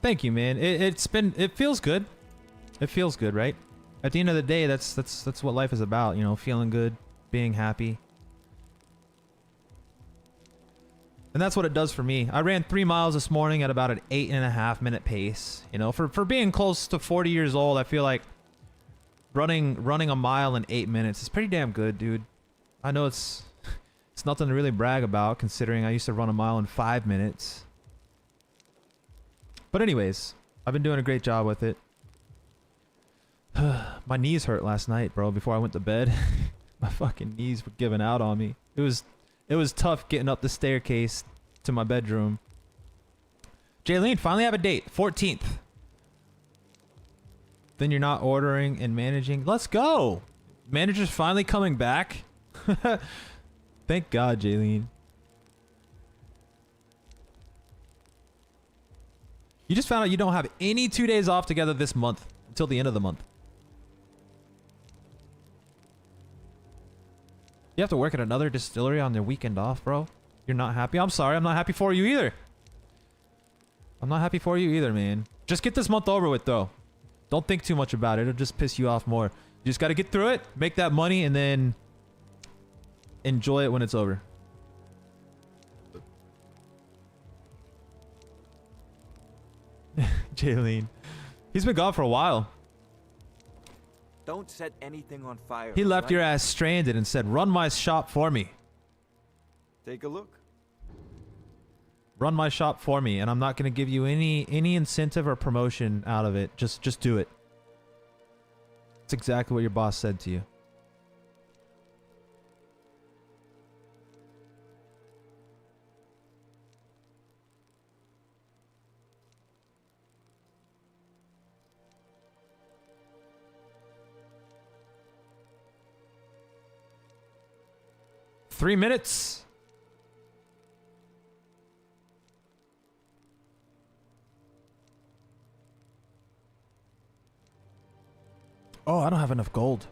Thank you, man. It feels good. It feels good, right? At the end of the day, that's what life is about, you know, feeling good, being happy. And that's what it does for me. I ran 3 miles this morning at about an 8.5 minute pace. You know, for being close to 40 years old, I feel like running a mile in 8 minutes is pretty damn good, dude. I know it's nothing to really brag about, considering I used to run a mile in 5 minutes. But anyways, I've been doing a great job with it. My knees hurt last night, bro, before I went to bed. My fucking knees were giving out on me. It was tough getting up the staircase to my bedroom. Jaylene, finally have a date. 14th. Then you're not ordering and managing. Let's go. Manager's finally coming back. Thank God, Jaylene. You just found out you don't have any 2 days off together this month until the end of the month. You have to work at another distillery on their weekend off, bro. You're not happy? I'm sorry. I'm not happy for you either. I'm not happy for you either, man. Just get this month over with, though. Don't think too much about it. It'll just piss you off more. You just got to get through it, make that money, and then enjoy it when it's over. Jaylene. He's been gone for a while. Don't set anything on fire. He left right? your ass stranded and said, run my shop for me. Take a look. Run my shop for me, and I'm not going to give you any incentive or promotion out of it. Just do it. That's exactly what your boss said to you. Three minutes. Oh, I don't have enough gold.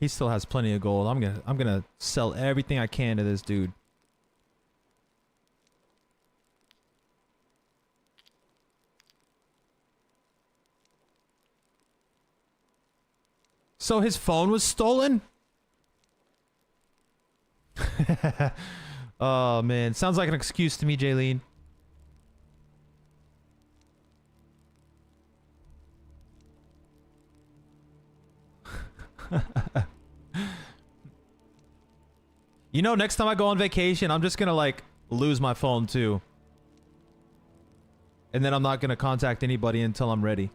He still has plenty of gold. I'm gonna sell everything I can to this dude. So his phone was stolen? Oh man, sounds like an excuse to me, Jaylene. You know, next time I go on vacation, I'm just gonna like lose my phone too. And then I'm not gonna contact anybody until I'm ready.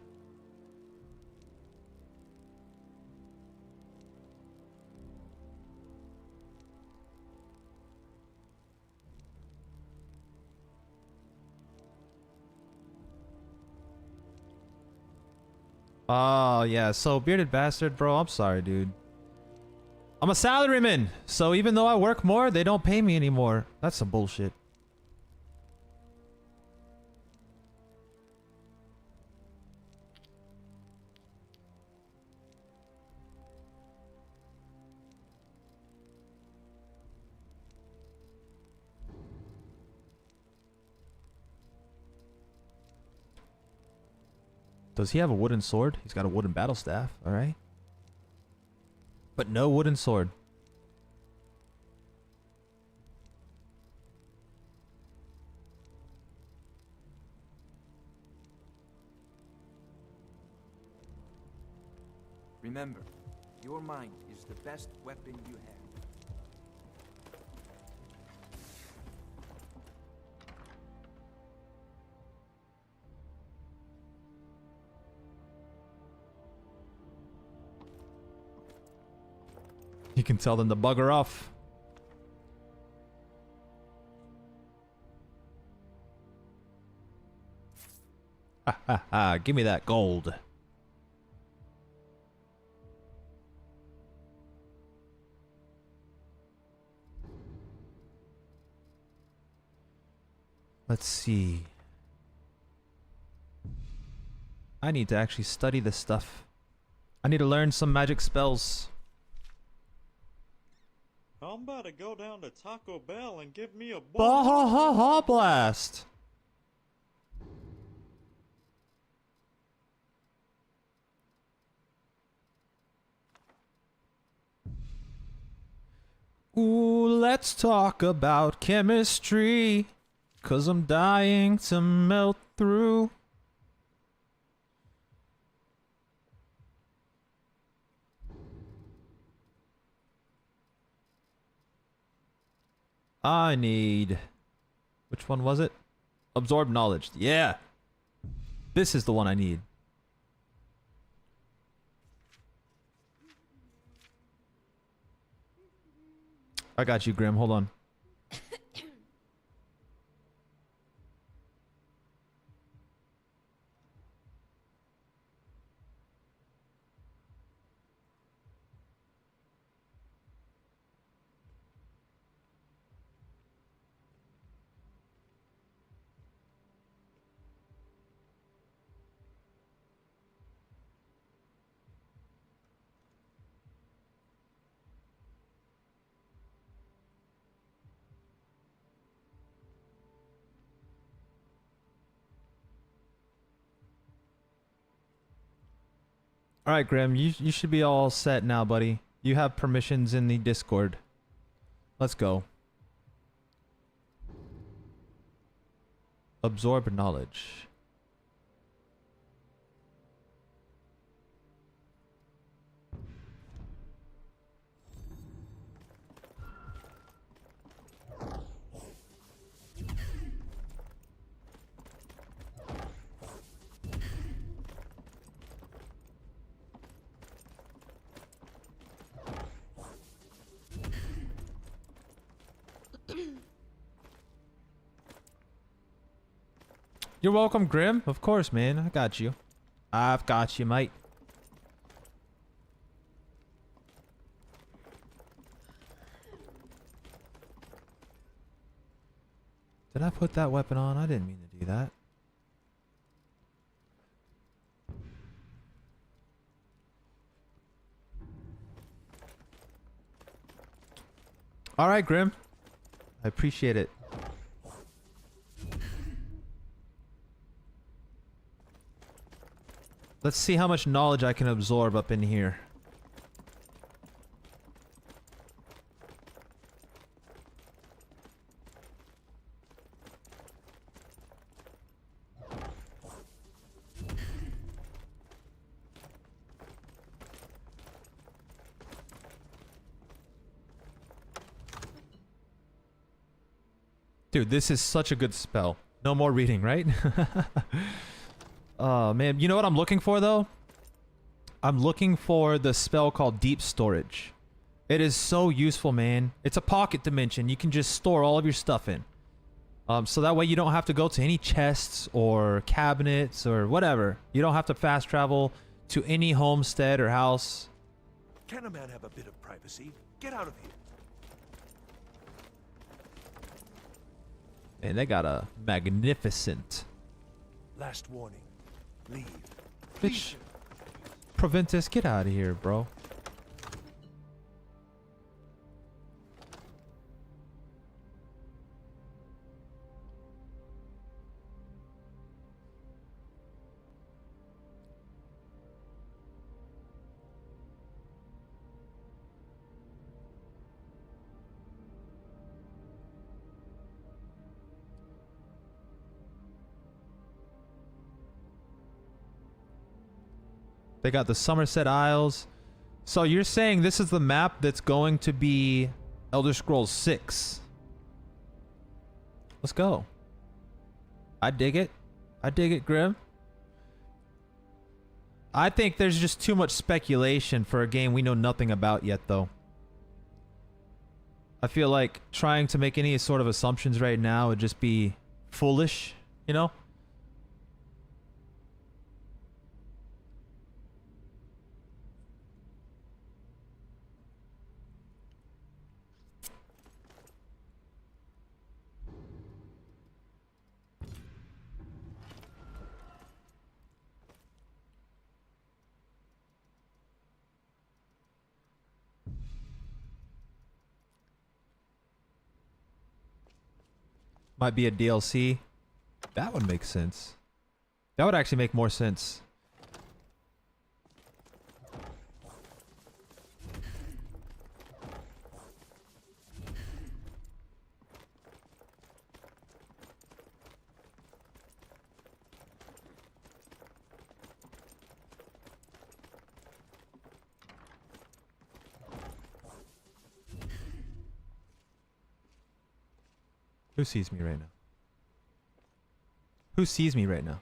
Oh, yeah. So, bearded bastard, bro. I'm sorry, dude. I'm a salaryman. So, even though I work more, they don't pay me anymore. That's some bullshit. Does he have a wooden sword? He's got a wooden battle staff, alright. But no wooden sword. Remember, your mind is the best weapon you have. You can tell them to bugger off. Ha ha ha, give me that gold. Let's see. I need to actually study this stuff. I need to learn some magic spells. I'm about to go down to Taco Bell and give me a Bahaha blast. Ooh, let's talk about chemistry. 'Cause I'm dying to melt through. I need... Which one was it? Absorb knowledge. Yeah. This is the one I need. I got you, Grim. Hold on. All right, Grim, you should be all set now, buddy. You have permissions in the Discord. Let's go. Absorb knowledge. You're welcome, Grim. Of course, man. I got you. I've got you, mate. Did I put that weapon on? I didn't mean to do that. All right, Grim. I appreciate it. Let's see how much knowledge I can absorb up in here. Dude, this is such a good spell. No more reading, right? Oh, man. You know what I'm looking for, though? I'm looking for the spell called Deep Storage. It is so useful, man. It's a pocket dimension. You can just store all of your stuff in. So that way you don't have to go to any chests or cabinets or whatever. You don't have to fast travel to any homestead or house. Can a man have a bit of privacy? Get out of here. And they got a magnificent. Last warning. Leave. Bitch. Proventus, get out of here, bro. They got the Somerset Isles. So you're saying this is the map that's going to be Elder Scrolls 6. Let's go. I dig it. I dig it, Grim. I think there's just too much speculation for a game we know nothing about yet, though. I feel like trying to make any sort of assumptions right now would just be foolish, you know? Might be a DLC. That would make sense. That would actually make more sense. Who sees me right now? Who sees me right now?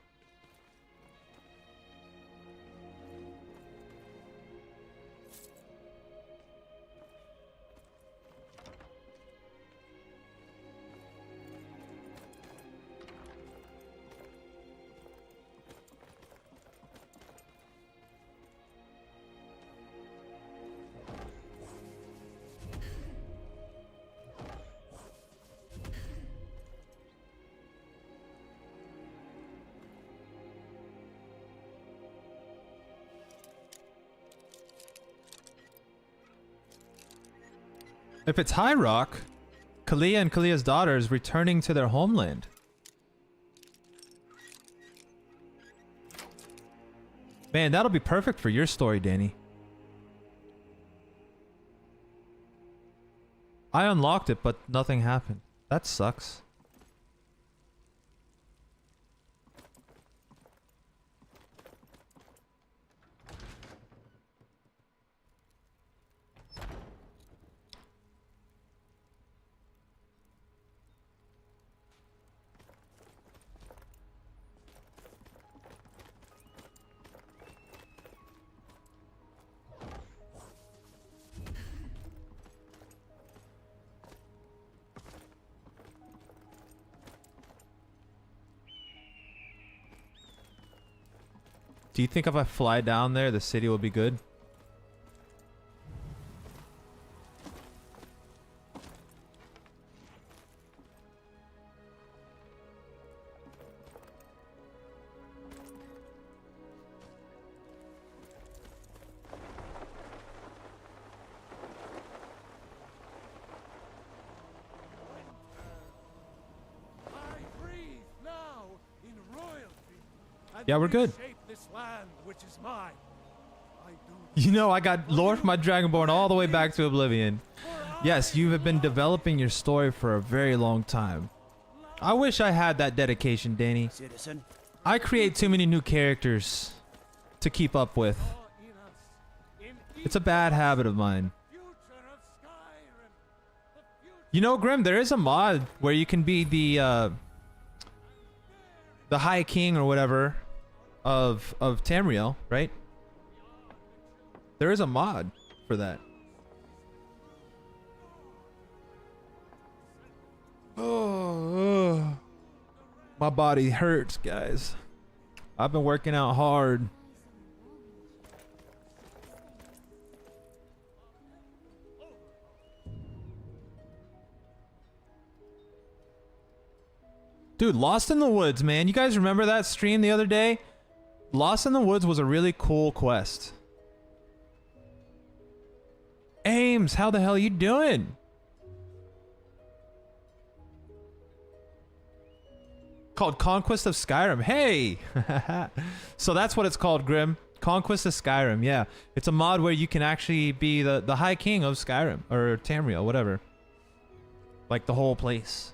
If it's High Rock, Kalia and Kalia's daughters returning to their homeland. Man, that'll be perfect for your story, Danny. I unlocked it, but nothing happened. That sucks. Do you think if I fly down there, the city will be good? Yeah, we're good. You know, I got lore from my Dragonborn all the way back to Oblivion. Yes, you have been developing your story for a very long time. I wish I had that dedication, Danny. Citizen. I create too many new characters to keep up with. It's a bad habit of mine. You know, Grim, there is a mod where you can be the High King or whatever of Tamriel, right? There is a mod for that. Oh, my body hurts, guys. I've been working out hard. Dude, Lost in the Woods, man. You guys remember that stream the other day? Lost in the Woods was a really cool quest. Ames, how the hell you doing? Called Conquest of Skyrim. Hey! So that's what it's called, Grim. Conquest of Skyrim, yeah. It's a mod where you can actually be the High King of Skyrim. Or Tamriel, whatever. Like the whole place.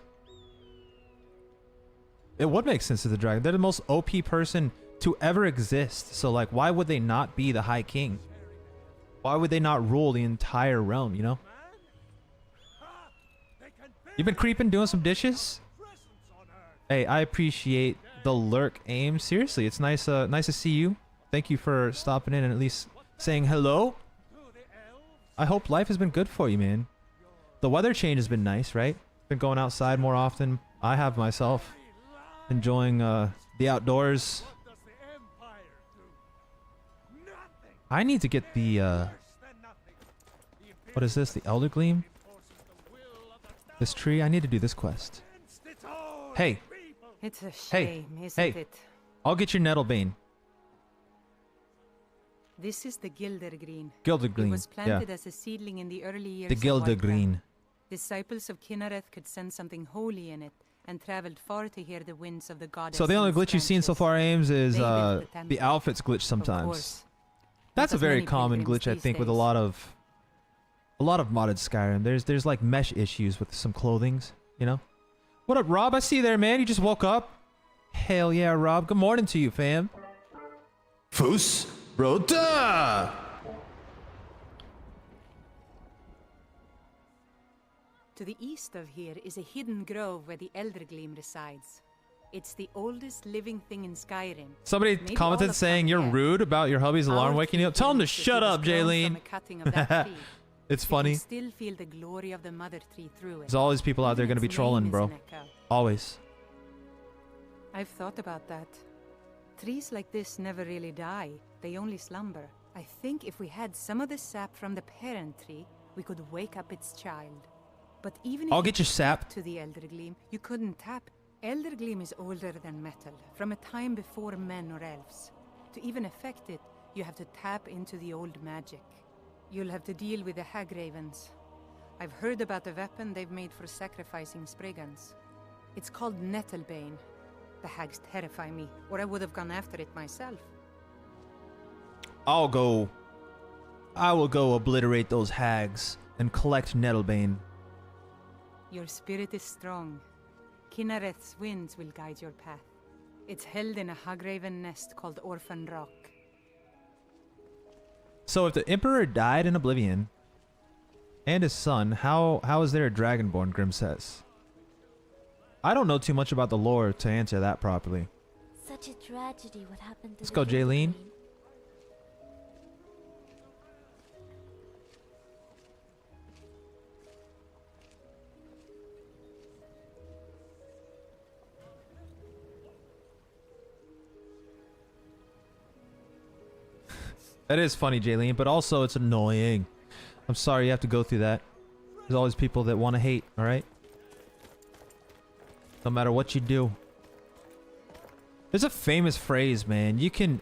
It would make sense to the dragon. They're the most OP person to ever exist. So like, why would they not be the High King? Why would they not rule the entire realm, you know? You've been creeping, doing some dishes? Hey, I appreciate the lurk, Aim. Seriously, it's nice nice to see you. Thank you for stopping in and at least saying hello. I hope life has been good for you, man. The weather change has been nice, right? Been going outside more often. I have myself. Enjoying the outdoors. I need to get the what is this? The Elder Gleam? This tree? I need to do this quest. Hey. It's a shame, isn't it? I'll get your Nettlebane. This is the Gildergreen. Gildergreen, It was planted as a seedling in the early years The of Gildergreen. Disciples of Kinnereth could sense something holy in it and traveled far to hear the winds of the goddess. So the only glitch you've seen so far, Ames, is They built the the temple. outfits glitch sometimes. course. That's Not a as very many common pilgrims glitch, I these think, with a days. lot of modded Skyrim. There's like mesh issues with some clothings, you know. What up, Rob? I see you there, man. You just woke up. Hell yeah, Rob. Good morning to you, fam. Foos, bro, duh. To the east of here is a hidden grove where the Eldergleam resides. It's the oldest living thing in Skyrim. Somebody Maybe all commented of saying you're Pangea. rude about your hubby's alarm Our waking you up. Tell him to tree shut was up, grown from Jaylene. a cutting of that tree. It's You funny. can still feel the glory of the mother tree through it. There's all these people out there Even gonna be its trolling, name is bro. an echo. Always. I've thought about that. Trees like this never really die. They only slumber. I think if we had some of the sap from the parent tree, we could wake up its child. But even if I'll you get your could sap. tap to the Eldergleam, you couldn't tap. Eldergleam is older than metal, from a time before men or elves. To even affect it, you have to tap into the old magic. You'll have to deal with the Hagravens. I've heard about the weapon they've made for sacrificing Spriggans. It's called Nettlebane. The hags terrify me, or I would have gone after it myself. I will go obliterate those hags and collect Nettlebane. Your spirit is strong. Kinnereth's winds will guide your path. It's held in a Hagraven nest called Orphan Rock. So if the Emperor died in Oblivion and his son, how is there a Dragonborn, Grim says? I don't know too much about the lore to answer that properly. Such a tragedy what happened to Let's the go, Jaylene. Gildergreen. That is funny, Jaylene, but also it's annoying. I'm sorry you have to go through that. There's always people that want to hate, alright? No matter what you do. There's a famous phrase, man. You can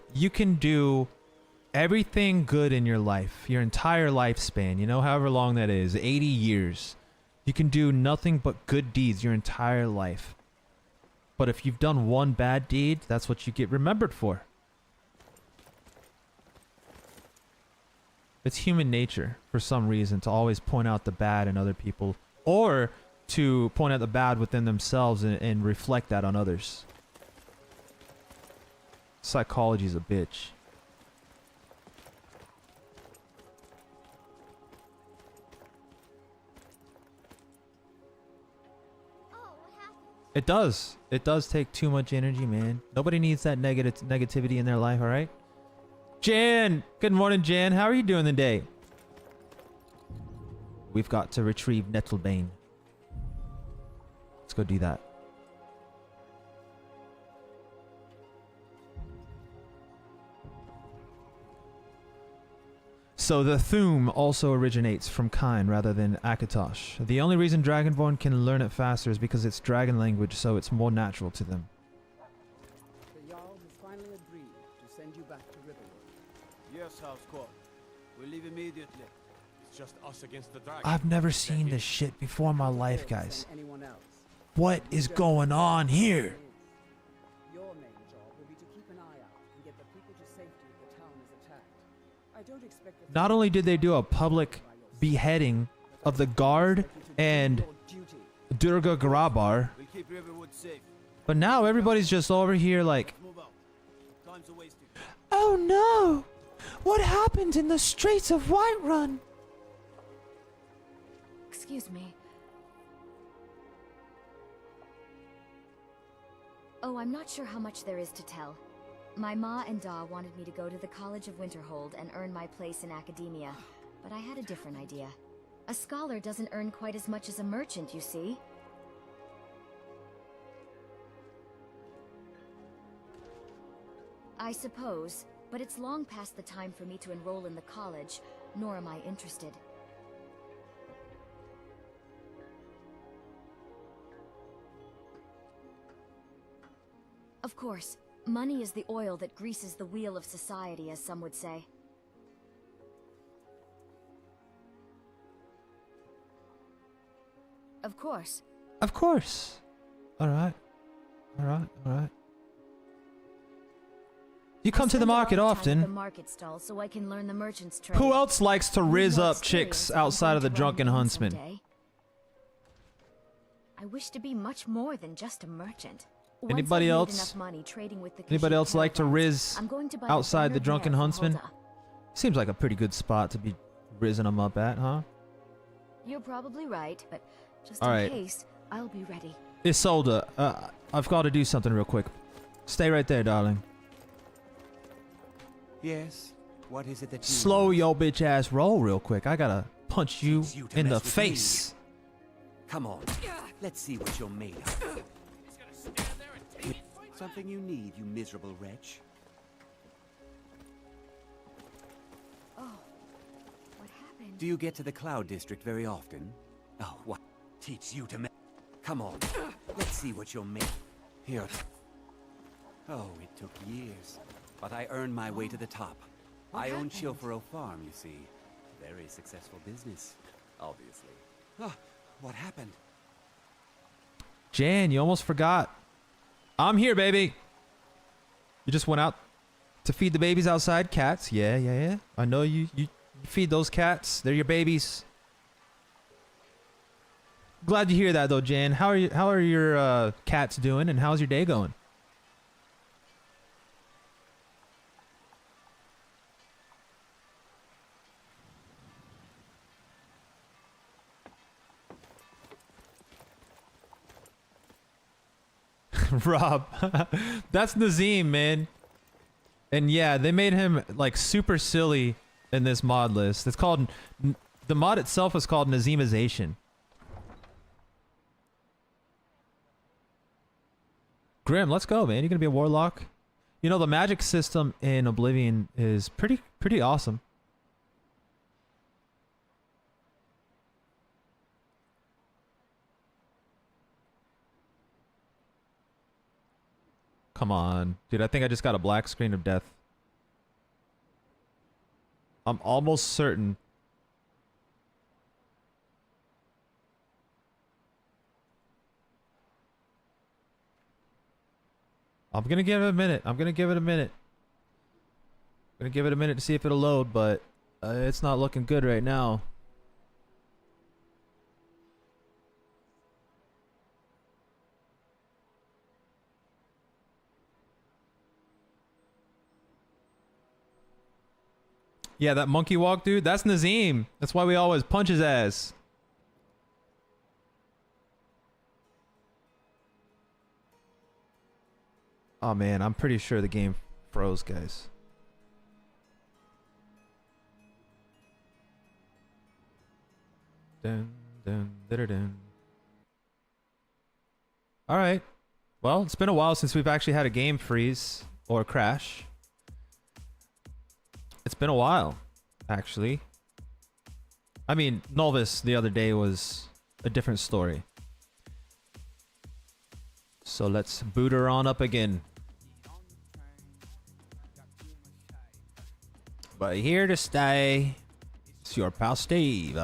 do everything good in your life, your entire lifespan, you know, however long that is, 80 years. You can do nothing but good deeds your entire life. But if you've done one bad deed, that's what you get remembered for. It's human nature, for some reason, to always point out the bad in other people, or to point out the bad within themselves and reflect that on others. Psychology's a bitch. It does. It does take too much energy, man. Nobody needs that negativity in their life, alright? Jan! Good morning, Jan. How are you doing today? We've got to retrieve Nettlebane. Let's go do that. So the Thum also originates from Kine rather than Akatosh. The only reason Dragonborn can learn it faster is because it's dragon language, so it's more natural to them. The Jarl has finally agreed to send you back to Riverwood. Yes, House Court. We leave immediately. It's just us against the dragon. I've never seen this shit before in my life, guys. Anyone else? What is going on here? Your main job will be to keep an eye out and get the people to safety if the town is attacked. I don't expect that. Not only did they do a public beheading of the guard and Durga Garabar, We'll keep Riverwood safe. but now everybody's just over here like, Move out. Time's a wasting. oh no! What happened in the streets of Whiterun? Excuse me. Oh, I'm not sure how much there is to tell. My ma and Da wanted me to go to the College of Winterhold and earn my place in academia, but I had a different idea. A scholar doesn't earn quite as much as a merchant, you see. I suppose, but it's long past the time for me to enroll in the college, nor am I interested. Of course, money is the oil that greases the wheel of society, as some would say. Of course. Of course. Alright. Alright, alright. You come to the market often. The market stall so I can learn the merchant's trade. Who else likes to riz up chicks outside of the Drunken Huntsman? I wish to be much more than just a merchant. Anybody else? Anybody else like to riz outside the Drunken Huntsman? Seems like a pretty good spot to be rizzing them up at, huh? You're probably right, but just All in right. case, I'll be ready. Isolde, I've got to do something real quick. Stay right there, darling. Yes. What is it that you Slow want? your bitch ass roll real quick. I gotta punch you Teach you to in the mess with face. Come on. Let's see what you're made of. Something you need, you miserable wretch. Oh, what happened? Do you get to the Cloud District very often? Oh, what? Teach you to Come on. Let's see what you're made. Here. Oh, it took years. But I earned my way to the top. I own Chilfaro Farm, you see. Very successful business, obviously. Oh, what happened? Jan, you almost forgot. I'm here, baby. You just went out to feed the babies outside. Cats. Yeah. I know you feed those cats. They're your babies. Glad to hear that though, Jan. How are your cats doing and how's your day going? Rob, that's Nazim, man. And yeah, they made him like super silly in this mod list. It's called, the mod itself is called Nazimization. Grim, let's go, man. You're gonna be a warlock. You know, the magic system in Oblivion is pretty awesome. Come on. Dude, I think I just got a black screen of death. I'm almost certain. I'm gonna give it a minute. I'm gonna give it a minute to see if it'll load, but it's not looking good right now. Yeah, that monkey walk, dude, that's Nazim. That's why we always punch his ass. Oh man, I'm pretty sure the game froze, guys. Dun, dun, dun, dun. All right. Well, it's been a while since we've actually had a game freeze or crash. It's been a while. actually. I mean, Novice the other day was a different story. So let's boot her on up again. But here to stay, it's your pal Steve.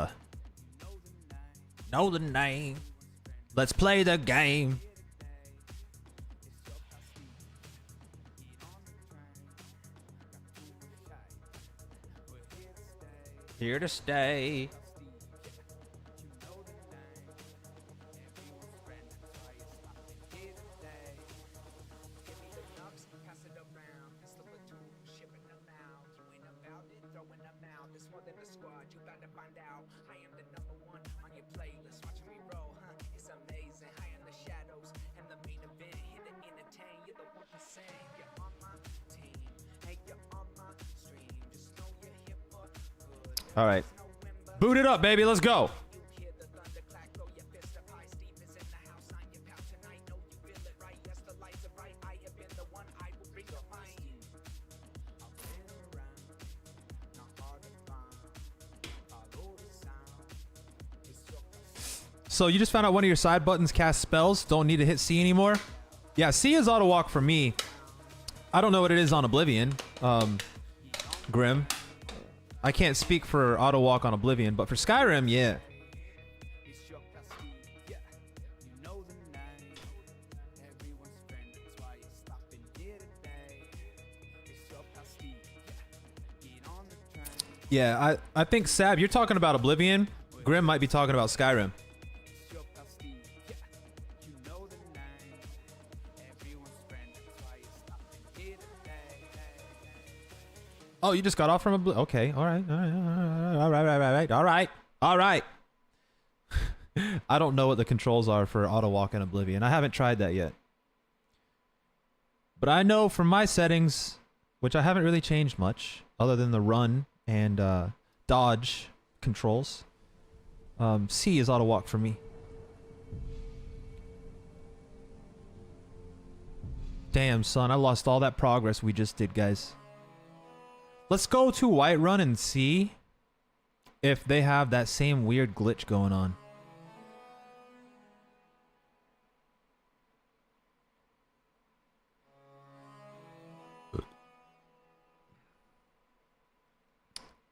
Know the name. Let's play the game. Here to stay. All right. Boot it up, baby. Let's go. So you just found out one of your side buttons cast spells. Don't need to hit C anymore. Yeah, C is auto walk for me. I don't know what it is on Oblivion. Grim. I can't speak for auto walk on Oblivion, but for Skyrim, yeah. Yeah, I think Sab, you're talking about Oblivion. Grim might be talking about Skyrim. Oh, you just got off from a... Okay, all right. All right. I don't know what the controls are for auto walk in Oblivion. I haven't tried that yet. But I know from my settings, which I haven't really changed much, other than the run and dodge controls, C is auto walk for me. Damn, son, I lost all that progress we just did, guys. Let's go to Whiterun and see if they have that same weird glitch going on.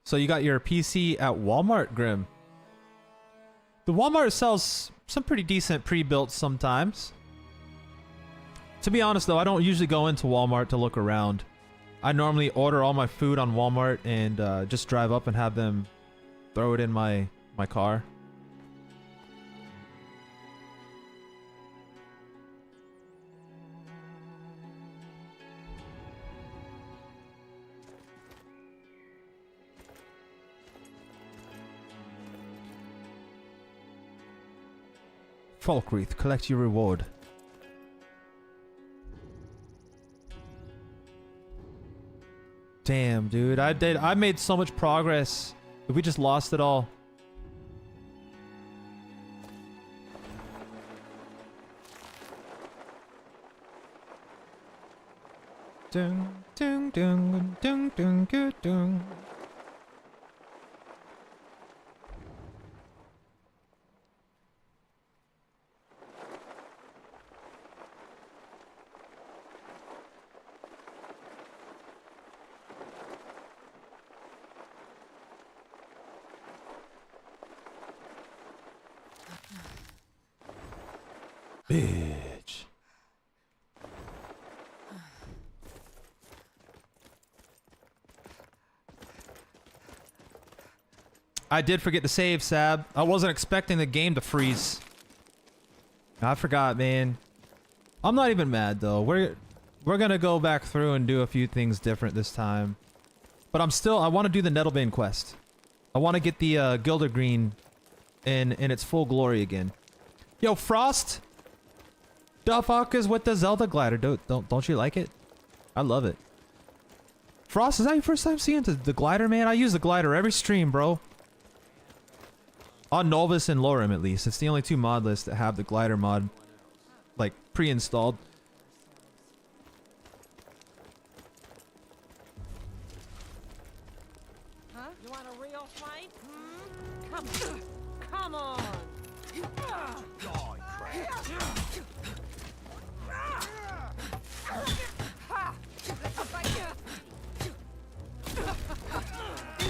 So you got your PC at Walmart, Grim. The Walmart sells some pretty decent pre-built sometimes. To be honest though, I don't usually go into Walmart to look around. I normally order all my food on Walmart and just drive up and have them throw it in my car. Falkreath, collect your reward. Damn, dude. I made so much progress. We just lost it all. Dung, dung, dung, dung, dung, dung, dung. Bitch. I did forget to save, Sab. I wasn't expecting the game to freeze. I forgot, man. I'm not even mad though. We're gonna go back through and do a few things different this time. But I want to do the Nettlebane quest. I want to get the Gilder Green in its full glory again. Yo, Frost! The fuck is with the Zelda glider? Don't you like it? I love it. Frost, is that your first time seeing the glider, man? I use the glider every stream, bro. On Novice and Lorerim, at least. It's the only two mod lists that have the glider mod, like, pre-installed. Huh? You wanna Come on! You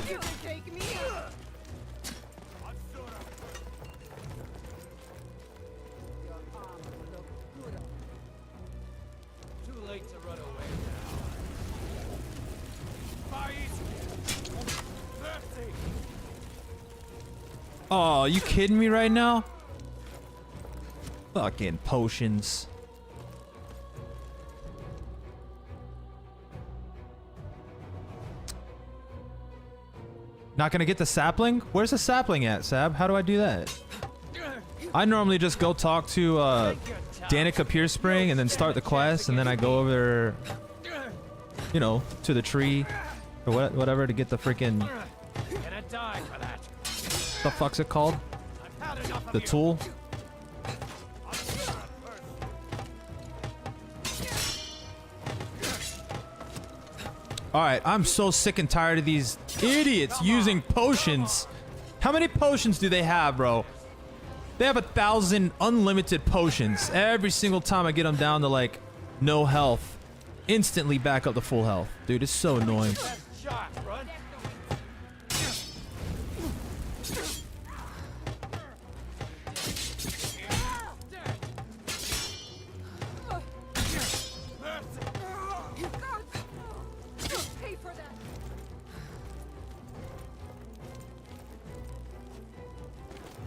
can take me out! Your armor will look good. Too late to run away now. Mercy! Oh, you kidding me right now? Fucking potions. Not gonna get the sapling? Where's the sapling at, Sab? How do I do that? I normally just go talk to Danica Pierspring and then start the quest, and then I go over, you know, to the tree or whatever to get the freaking. Gonna die for that. The fuck's it called? The tool. Alright, I'm so sick and tired of these idiots using potions. How many potions do they have, bro? They have 1,000 unlimited potions. Every single time I get them down to, like, no health, instantly back up to full health. Dude, it's so annoying.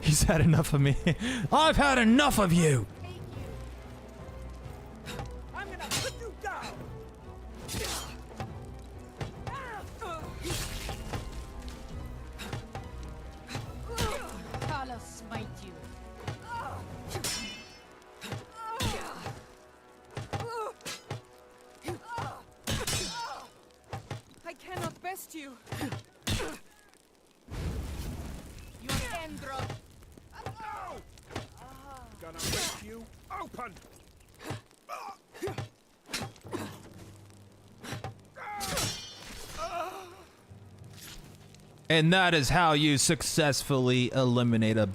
He's had enough of me. I've had enough of you. I'm gonna put you down. I'll smite you. I cannot best you. Your end drop. Gonna rip you open! And that is how you successfully eliminate a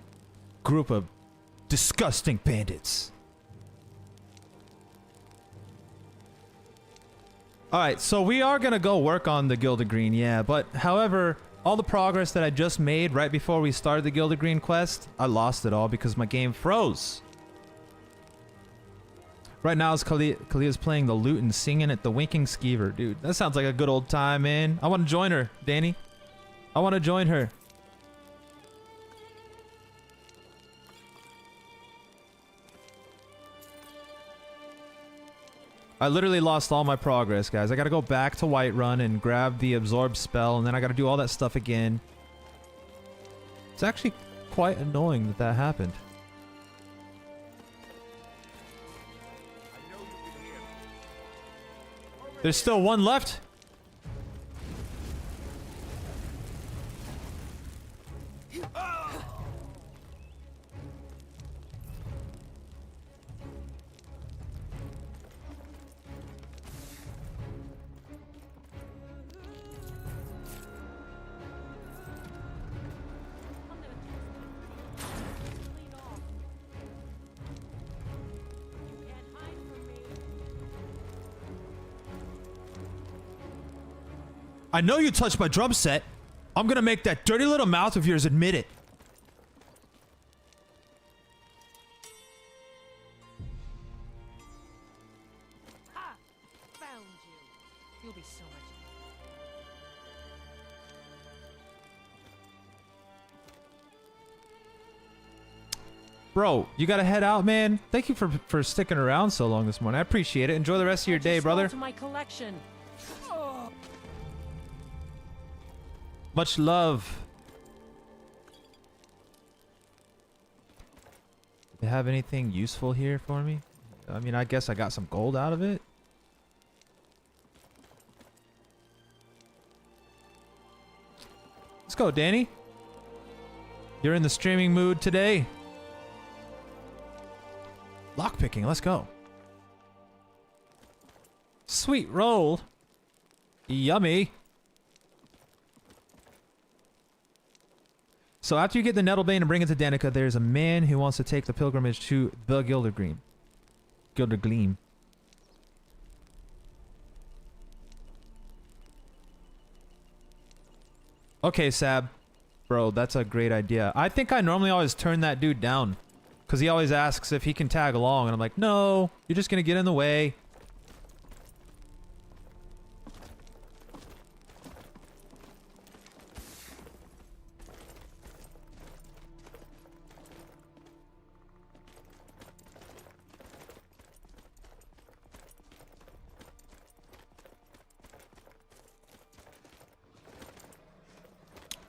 group of disgusting bandits. Alright, so we are gonna go work on the Gilded Green, yeah, but however, all the progress that I just made right before we started the Gilded Green quest, I lost it all because my game froze. Right now, Kalia's playing the lute and singing at the Winking Skeever. Dude, that sounds like a good old time, man. I want to join her, Danny. I want to join her. I literally lost all my progress, guys. I gotta go back to Whiterun and grab the Absorb spell, and then I gotta do all that stuff again. It's actually quite annoying that that happened. There's still one left. I know you touched my drum set. I'm gonna make that dirty little mouth of yours admit it. Ha! Found you. You'll be so much. Bro, you gotta head out, man. Thank you for sticking around so long this morning. I appreciate it. Enjoy the rest of your day, brother. To my collection. Much love. Do they have anything useful here for me? I mean, I guess I got some gold out of it. Let's go, Danny. You're in the streaming mood today. Lockpicking, let's go. Sweet roll. Yummy. So after you get the Nettlebane and bring it to Danica, there's a man who wants to take the pilgrimage to the Gildergleam. Gildergleam. Okay, Sab. Bro, that's a great idea. I think I normally always turn that dude down. Because he always asks if he can tag along. And I'm like, no, you're just going to get in the way.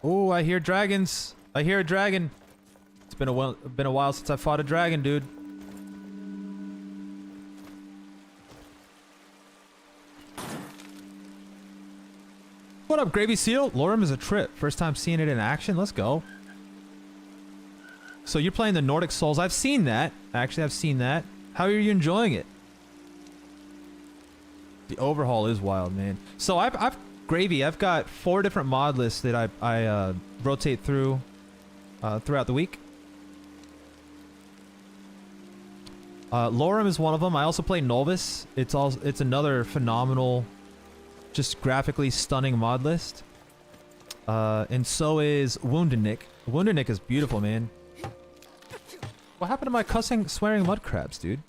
Oh, I hear dragons. I hear a dragon. It's been a while since I fought a dragon, dude. What up, Gravy Seal? Lorerim is a trip. First time seeing it in action. Let's go. So you're playing the Nordic Souls. I've seen that. Actually, I've seen that. How are you enjoying it? The overhaul is wild, man. So I've Gravy, I've got 4 different mod lists that I rotate through throughout the week. Lorerim is one of them. I also play Novus. It's another phenomenal, just graphically stunning mod list. And so is Wounded Nick. Wounded Nick is beautiful, man. What happened to my cussing, swearing mud crabs, dude?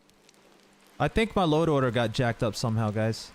I think my load order got jacked up somehow, guys.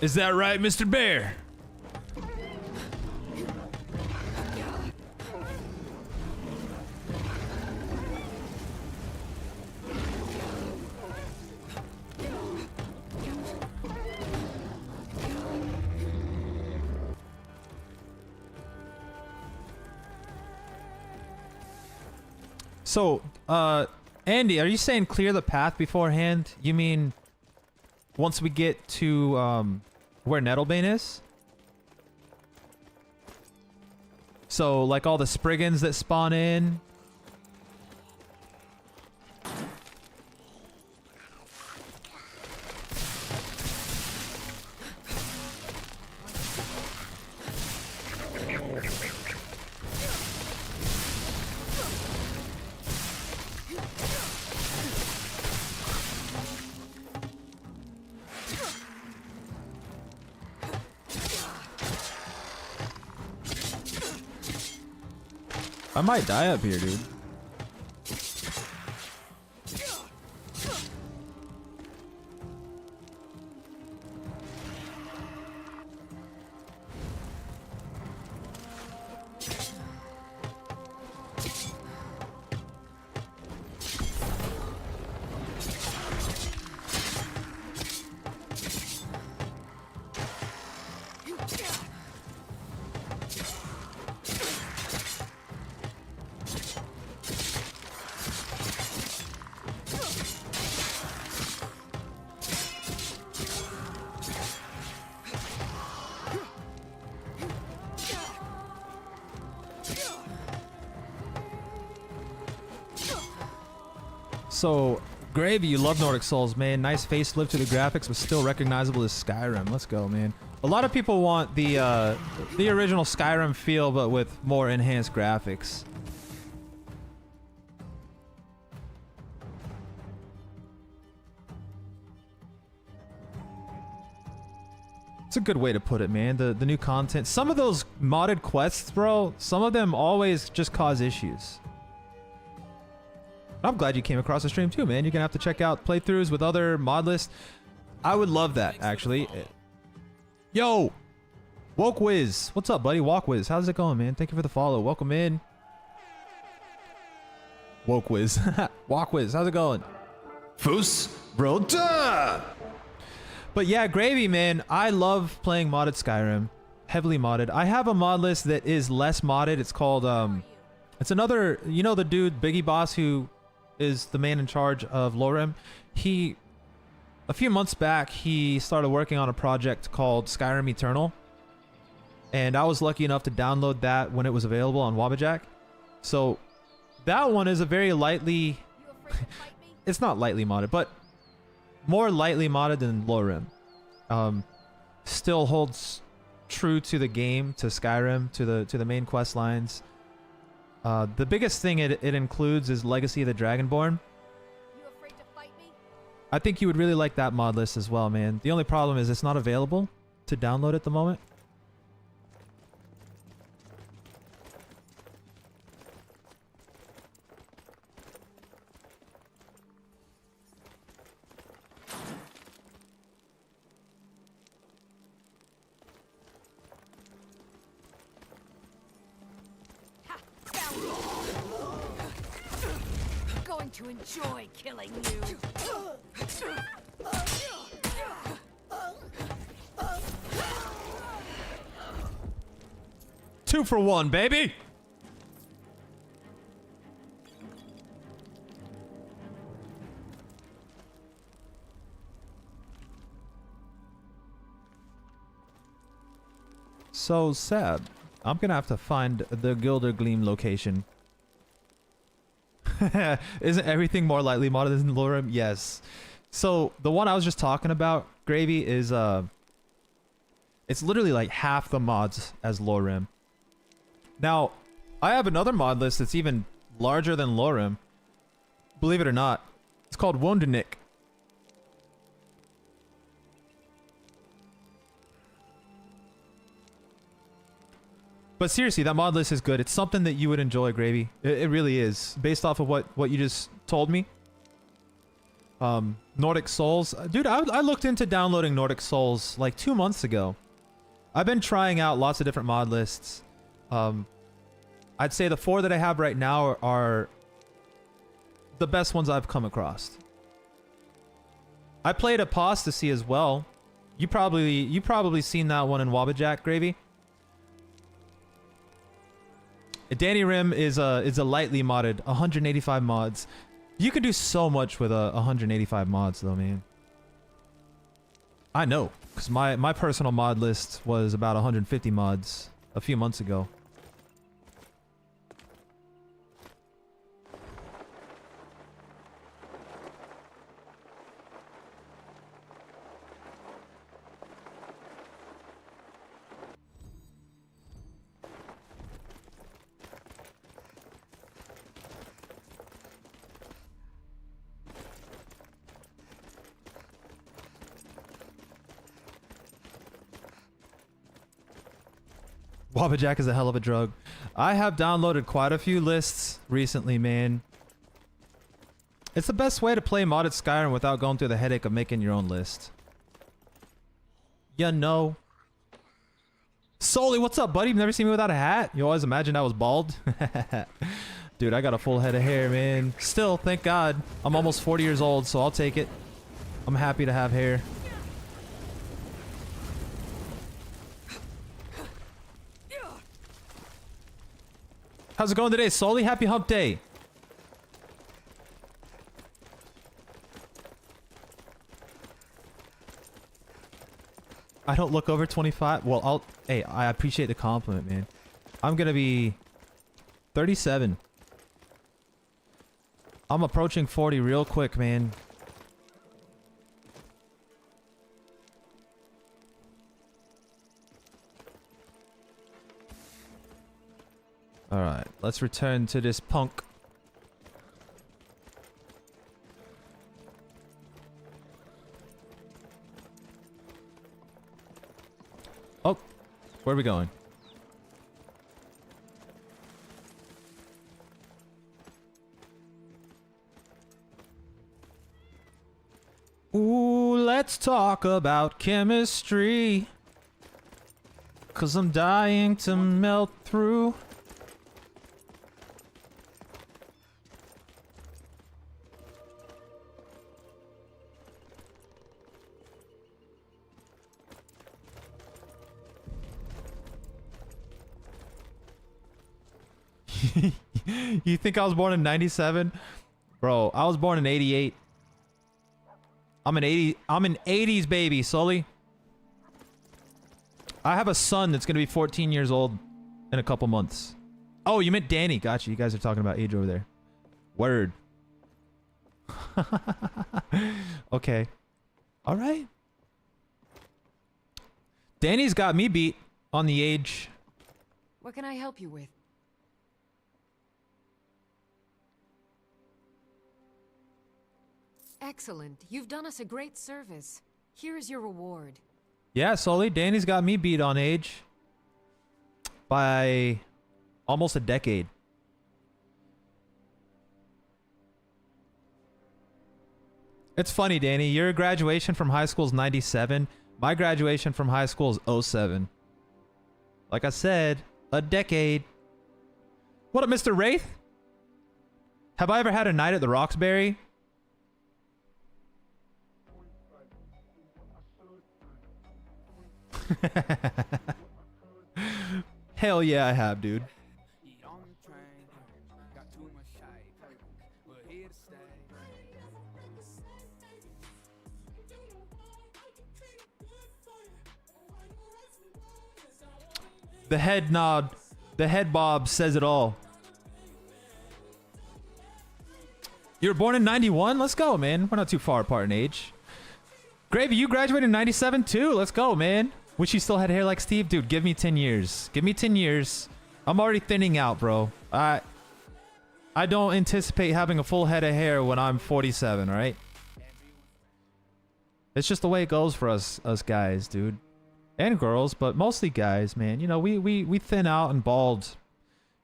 Is that right, Mr. Bear? So, Andy, are you saying clear the path beforehand? You mean once we get to where Nettlebane is? So, like all the Spriggans that spawn in. I might die up here, dude. So, Gravy, you love Nordic Souls, man. Nice facelift to the graphics, but still recognizable as Skyrim. Let's go, man. A lot of people want the original Skyrim feel, but with more enhanced graphics. It's a good way to put it, man. The new content. Some of those modded quests, bro, some of them always just cause issues. I'm glad you came across the stream too, man. You're gonna have to check out playthroughs with other mod lists. I would love that, actually. Yo! Woke Wiz. What's up, buddy? Walk Wiz. How's it going, man? Thank you for the follow. Welcome in. Woke Wiz. Walk Wiz. How's it going? Foos. Bro, duh! But yeah, Gravy, man. I love playing modded Skyrim. Heavily modded. I have a mod list that is less modded. It's called, it's another, you know the dude, Biggie Boss, who is the man in charge of Lorerim. A few months back, he started working on a project called Skyrim Eternal. And I was lucky enough to download that when it was available on Wabbajack. So that one is a very lightly... it's not lightly modded, but more lightly modded than Lorerim. Still holds true to the game, to Skyrim, to the main quest lines. The biggest thing it includes is Legacy of the Dragonborn. I think you would really like that mod list as well, man. The only problem is it's not available to download at the moment. Going to enjoy killing you. 2 for 1, baby! So sad. I'm gonna have to find the Gildergleam location. Isn't everything more lightly modded than Lorerim? Yes. So the one I was just talking about, Gravy, is it's literally like half the mods as Lorerim. Now, I have another mod list that's even larger than Lorerim. Believe it or not. It's called Wundernick. But seriously, that mod list is good. It's something that you would enjoy, Gravy. It really is. Based off of what you just told me. Nordic Souls. Dude, I looked into downloading Nordic Souls like 2 months ago. I've been trying out lots of different mod lists. I'd say the 4 that I have right now are the best ones I've come across. I played Apostasy as well. You probably seen that one in Wabbajack, Gravy. Danny Rim is a lightly modded 185 mods. You can do so much with 185 mods though, man. I know, because my personal mod list was about 150 mods a few months ago. Wabbajack is a hell of a drug. I have downloaded quite a few lists recently, man. It's the best way to play modded Skyrim without going through the headache of making your own list. You know. Sully, what's up, buddy? You've never seen me without a hat? You always imagined I was bald? Dude, I got a full head of hair, man. Still, thank God. I'm almost 40 years old, so I'll take it. I'm happy to have hair. How's it going today, Sully? Happy hump day. I don't look over 25. Well, hey, I appreciate the compliment, man. I'm gonna be 37. I'm approaching 40 real quick, man. Alright, let's return to this punk. Oh, where are we going? Ooh, let's talk about chemistry. 'Cause I'm dying to melt through. You think I was born in 97? Bro, I was born in 88. I'm an 80s baby, Sully. I have a son that's gonna be 14 years old in a couple months. Oh, you meant Danny. Gotcha. You guys are talking about age over there. Word. Okay. All right. Danny's got me beat on the age. What can I help you with? Excellent. You've done us a great service. Here is your reward. Yeah, Sully. Danny's got me beat on age. By almost a decade. It's funny, Danny. Your graduation from high school is 97. My graduation from high school is 07. Like I said, a decade. What up, Mr. Wraith? Have I ever had a night at the Roxbury? Hell yeah, I have, dude. The head nod, the head bob says it all. You were born in 91? Let's go, man. We're not too far apart in age. Gravy, you graduated in 97 too. Let's go, man. Wish you still had hair like Steve. Dude, give me 10 years. Give me 10 years. I'm already thinning out, bro. I don't anticipate having a full head of hair when I'm 47, all right? It's just the way it goes for us guys, dude. And girls, but mostly guys, man. You know, we thin out and bald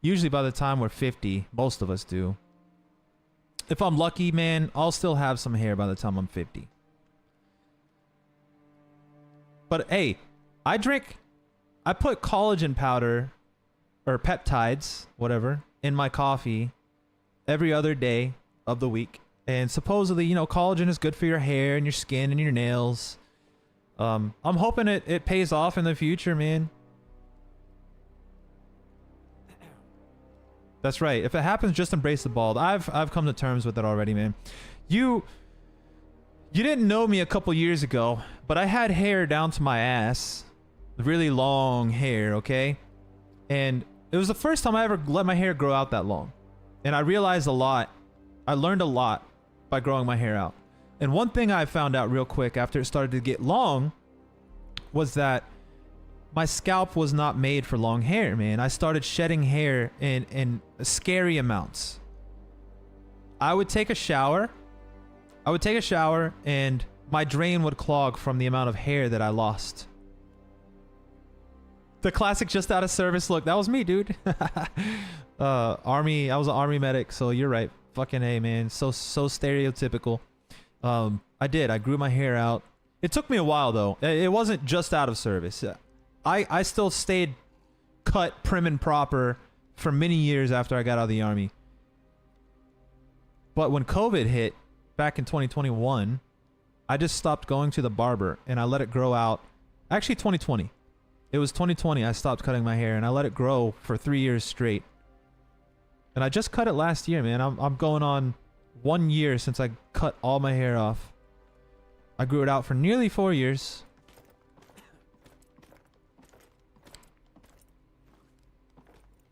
usually by the time we're 50. Most of us do. If I'm lucky, man, I'll still have some hair by the time I'm 50. But hey, I put collagen powder or peptides, whatever, in my coffee every other day of the week. And supposedly, you know, collagen is good for your hair and your skin and your nails. I'm hoping it pays off in the future, man. That's right. If it happens, just embrace the bald. I've come to terms with it already, man. You didn't know me a couple years ago, but I had hair down to my ass. Really long hair, okay? And it was the first time I ever let my hair grow out that long. And I realized a lot. I learned a lot by growing my hair out. And one thing I found out real quick after it started to get long was that my scalp was not made for long hair, man. I started shedding hair in scary amounts. I would take a shower and my drain would clog from the amount of hair that I lost. The classic just out of service look. That was me, dude. Army. I was an army medic, so you're right. Fucking A, man. So stereotypical. I grew my hair out. It took me a while though. It wasn't just out of service. I still stayed cut prim and proper for many years after I got out of the army. But when COVID hit back in 2021, I just stopped going to the barber and I let it grow out. Actually 2020. It was 2020 I stopped cutting my hair and I let it grow for 3 years straight. And I just cut it last year, man. I'm going on 1 year since I cut all my hair off. I grew it out for nearly 4 years.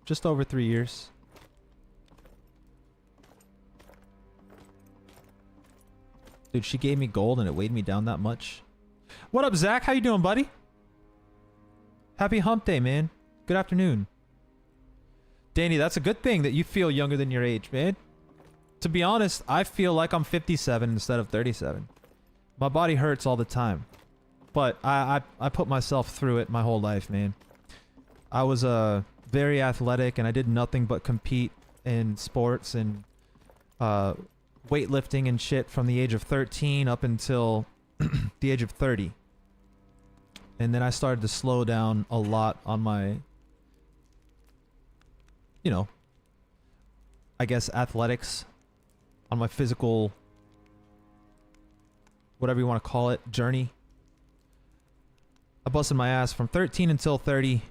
Just over 3 years. Dude, she gave me gold and it weighed me down that much. What up, Zach? How you doing, buddy? Happy hump day, man. Good afternoon. Danny, that's a good thing that you feel younger than your age, man. To be honest, I feel like I'm 57 instead of 37. My body hurts all the time. But I put myself through it my whole life, man. I was very athletic and I did nothing but compete in sports and weightlifting and shit from the age of 13 up until the age of 30. And then I started to slow down a lot on my, you know, I guess athletics, on my physical, whatever you want to call it, journey. I busted my ass from 13 until 30.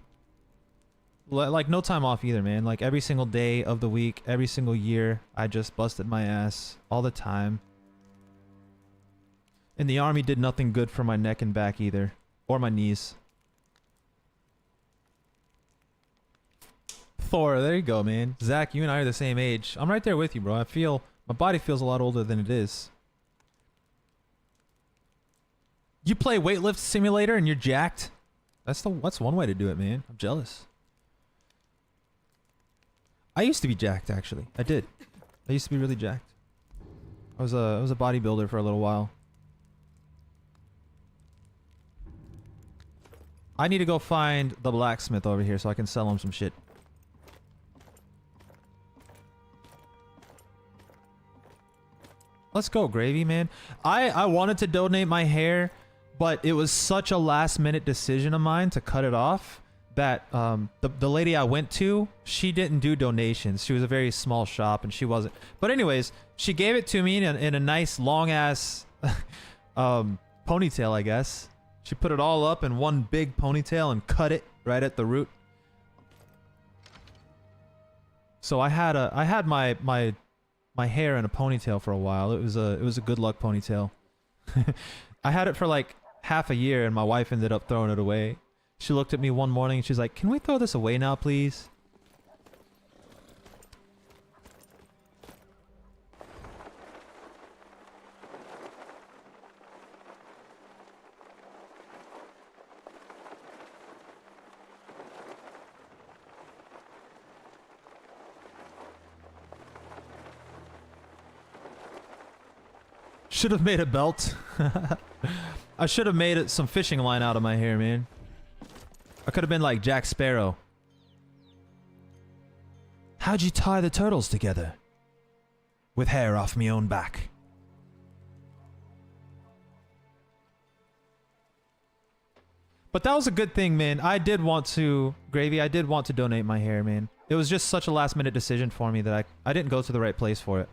Like no time off either, man. Like every single day of the week, every single year, I just busted my ass all the time. And the army did nothing good for my neck and back either, or my knees. Thor, there you go, man. Zach, you and I are the same age. I'm right there with you, bro. I feel my body feels a lot older than it is. You play Weightlift Simulator and you're jacked? That's one way to do it, man. I'm jealous. I used to be jacked, actually. I did. I used to be really jacked. I was a bodybuilder for a little while. I need to go find the blacksmith over here so I can sell him some shit. Let's go, Gravy, man. I wanted to donate my hair, but it was such a last minute decision of mine to cut it off that the lady I went to, she didn't do donations. She was a very small shop and she wasn't. But anyways, she gave it to me in a nice long ass ponytail, I guess. She put it all up in one big ponytail and cut it right at the root. So I had my hair in a ponytail for a while. It was a good luck ponytail. I had it for like half a year and my wife ended up throwing it away. She looked at me one morning and she's like, "Can we throw this away now, please?" Should have made a belt. I should have made some fishing line out of my hair, man. I could have been like Jack Sparrow. How'd you tie the turtles together? With hair off me own back. But that was a good thing, man. I did want to, Gravy, I did want to donate my hair, man. It was just such a last minute decision for me that I didn't go to the right place for it.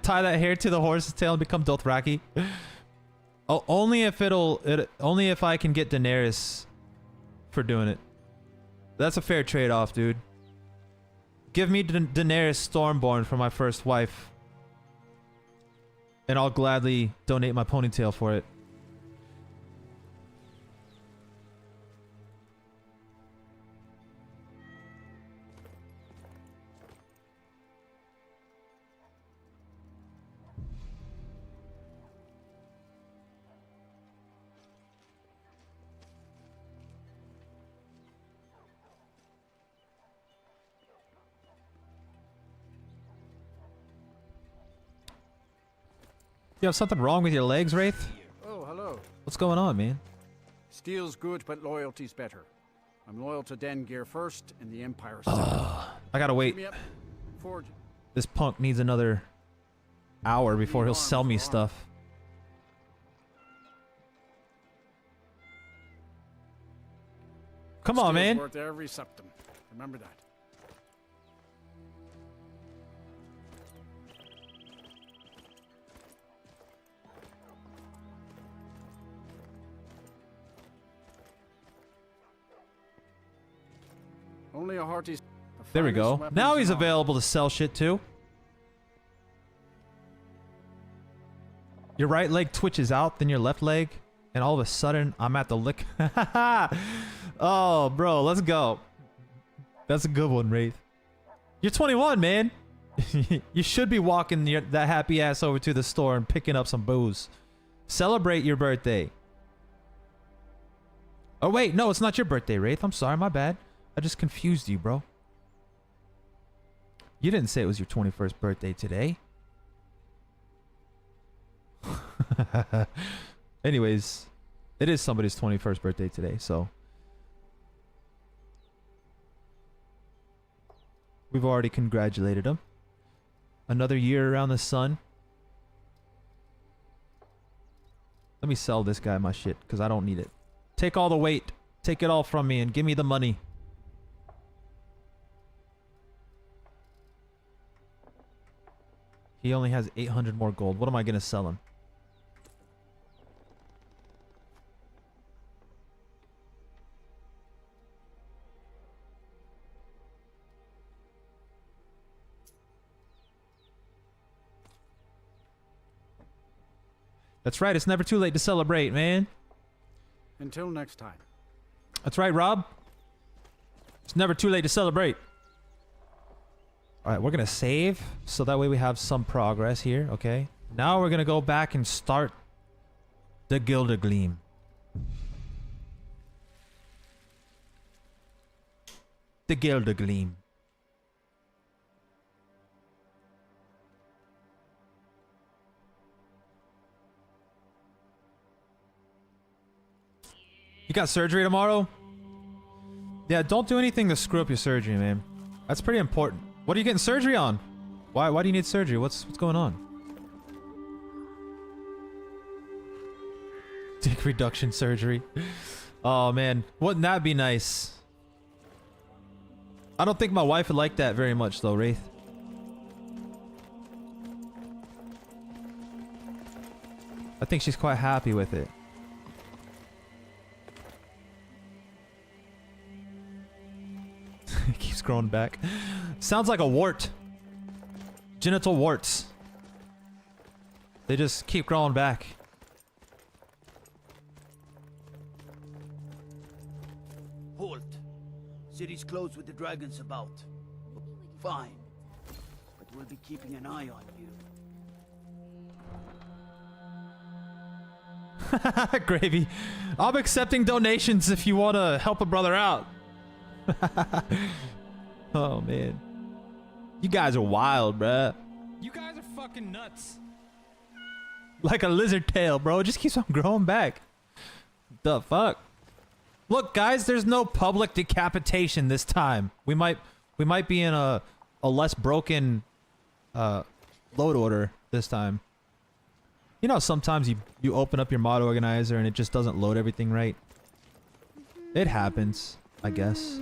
Tie that hair to the horse's tail and become Dothraki. Oh, only if I can get Daenerys for doing it. That's a fair trade-off, dude. Give me Daenerys Stormborn for my first wife. And I'll gladly donate my ponytail for it. You have something wrong with your legs, Wraith? Oh, hello. What's going on, man? Steel's good, but loyalty's better. I'm loyal to Dengeir first, and the Empire second. I gotta wait. Forge. This punk needs another hour before he'll sell me stuff. Come on, man. Worth every septum. Remember that. Only a hearty. There we go. Now he's available to sell shit too. Your right leg twitches out, then your left leg, and all of a sudden I'm at the lick. Oh, bro, let's go. That's a good one, Wraith. You're 21, man. You should be walking that happy ass over to the store and picking up some booze. Celebrate your birthday. Oh, wait, no, it's not your birthday, Wraith. I'm sorry, my bad. I just confused you, bro. You didn't say it was your 21st birthday today. Anyways, it is somebody's 21st birthday today, so we've already congratulated him. Another year around the sun. Let me sell this guy my shit, because I don't need it. Take all the weight. Take it all from me and give me the money. He only has 800 more gold. What am I going to sell him? That's right. It's never too late to celebrate, man. Until next time. That's right, Rob. It's never too late to celebrate. All right, we're going to save so that way we have some progress here, okay? Now we're going to go back and start the Gildergleam. The Gildergleam. You got surgery tomorrow? Yeah, don't do anything to screw up your surgery, man. That's pretty important. What are you getting surgery on? Why do you need surgery? What's going on? Dick reduction surgery. Oh man, wouldn't that be nice? I don't think my wife would like that very much though, Wraith. I think she's quite happy with it. It keeps growing back. Sounds like a wart. Genital warts. They just keep growing back. Halt. City's closed with the dragons about. Fine. But we'll be keeping an eye on you. Gravy. I'm accepting donations if you want to help a brother out. Oh man. You guys are wild, bruh. You guys are fucking nuts. Like a lizard tail, bro. It just keeps on growing back. The fuck? Look, guys, there's no public decapitation this time. We might be in a less broken load order this time. You know, sometimes you open up your mod organizer and it just doesn't load everything right. It happens, I guess.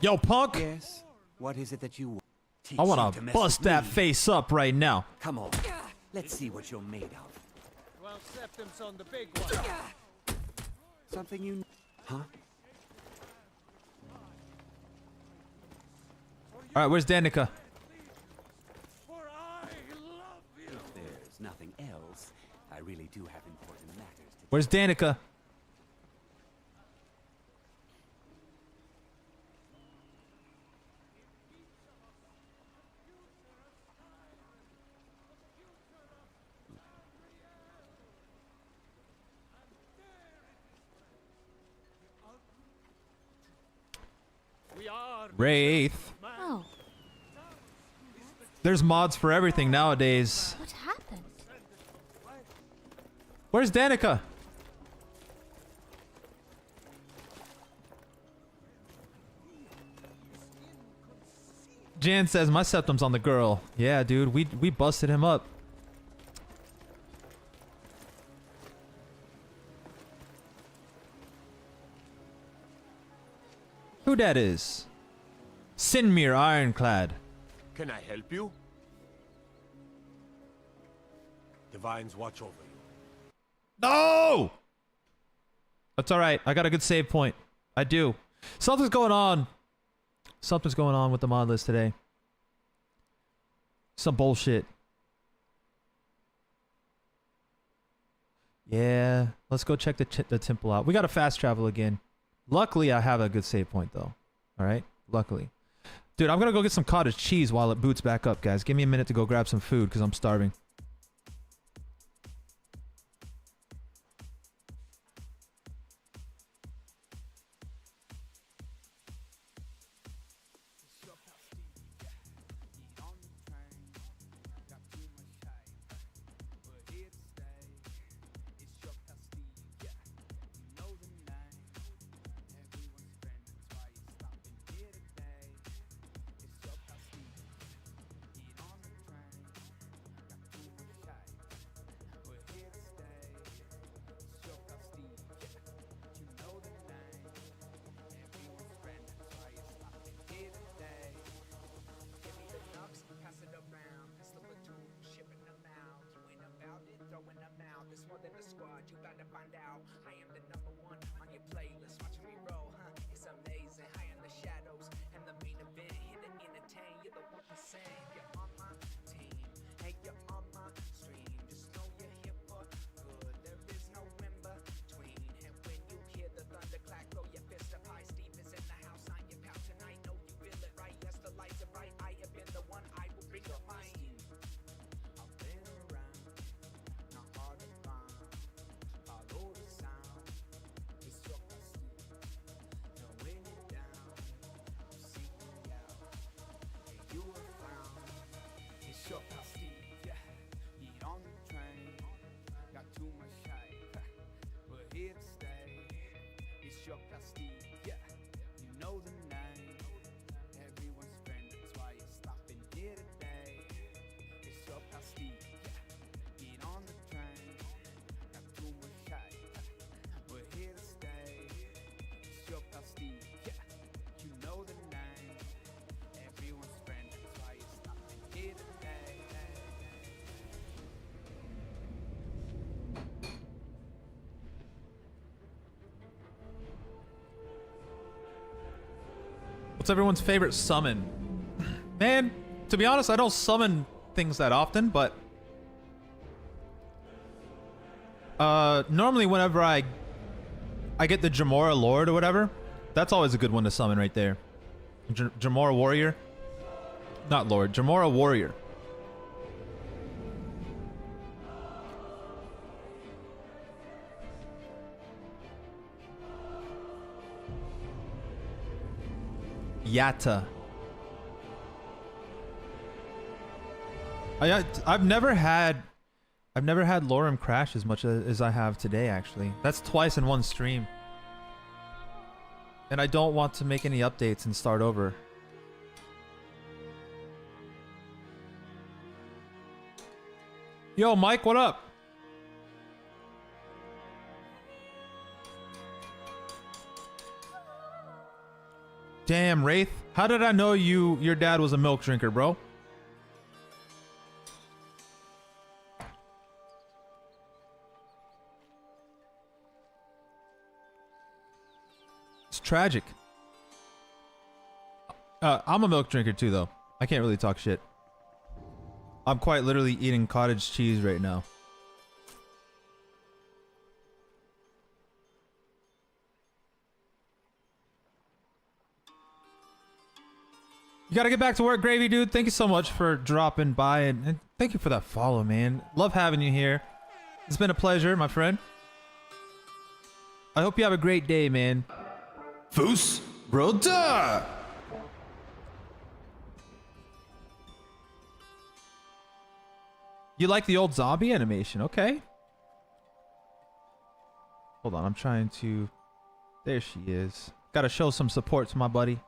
Yo, punk! Yes? What is it that you want? I want to bust that face up right now. Come on. Let's see what you're made of. 12 septums on the big one. Something you... Huh? Alright, where's Danica? If there's nothing else, I really do have important matters to... Where's Danica? Wraith. Oh. There's mods for everything nowadays. What happened? Where's Danica? Jan says my septum's on the girl. Yeah, dude, we busted him up. Who that is? Sinmir Ironclad. Can I help you? Divines watch over you. No! That's alright. I got a good save point. I do. Something's going on. Something's going on with the mod list today. Some bullshit. Yeah. Let's go check the temple out. We got to fast travel again. Luckily, I have a good save point, though. Alright? Luckily. Dude, I'm gonna go get some cottage cheese while it boots back up, guys. Give me a minute to go grab some food, because I'm starving. find out I am the #1 on your playlist. Watching me roll, huh? It's amazing. High in the shadows and the main event. Here to entertain. You're the 1%. You're on my team. Hey, you're on my stream. Just know you're here for good. There is no in between. And when you hear the thunderclap, throw your fist up high. Steve is in the house. I'm your pal tonight. Know you feel it right. Yes, the lights are bright. I have been the one. I will bring your mind. I've been around. Not hard to find. Follow the sound. It's your Steve. Know when you're down. You seek me out. And you are found. It's your pal Steve. Yeah. Get on the train. Got too much hype. We're here to stay. It's your pal Steve. Yeah. You know the name. Everyone's friend. That's why you're stopping here today. It's your pal Steve. Yeah. Get on the train. Got too much hype. We're here to stay. It's your pal Steve. Yeah. You know the name. Everyone's friend. That's why you're stopping here today. What's everyone's favorite summon? Man, to be honest, I don't summon things that often, but normally whenever I get the Jamora Lord or whatever, that's always a good one to summon right there. Jamora Warrior. Not Lord, Jamora Warrior. Yatta. I've never had Lorerim crash as much as I have today, actually. That's twice in one stream. And I don't want to make any updates and start over. Yo, Mike, what up? Damn, Wraith. How did I know your dad was a milk drinker, bro? It's tragic. I'm a milk drinker too, though. I can't really talk shit. I'm quite literally eating cottage cheese right now. You gotta get back to work, Gravy Dude. Thank you so much for dropping by, and thank you for that follow, man. Love having you here. It's been a pleasure, my friend. I hope you have a great day, man. Foos, brother! You like the old zombie animation? Okay. Hold on, I'm trying to... There she is. Gotta show some support to my buddy.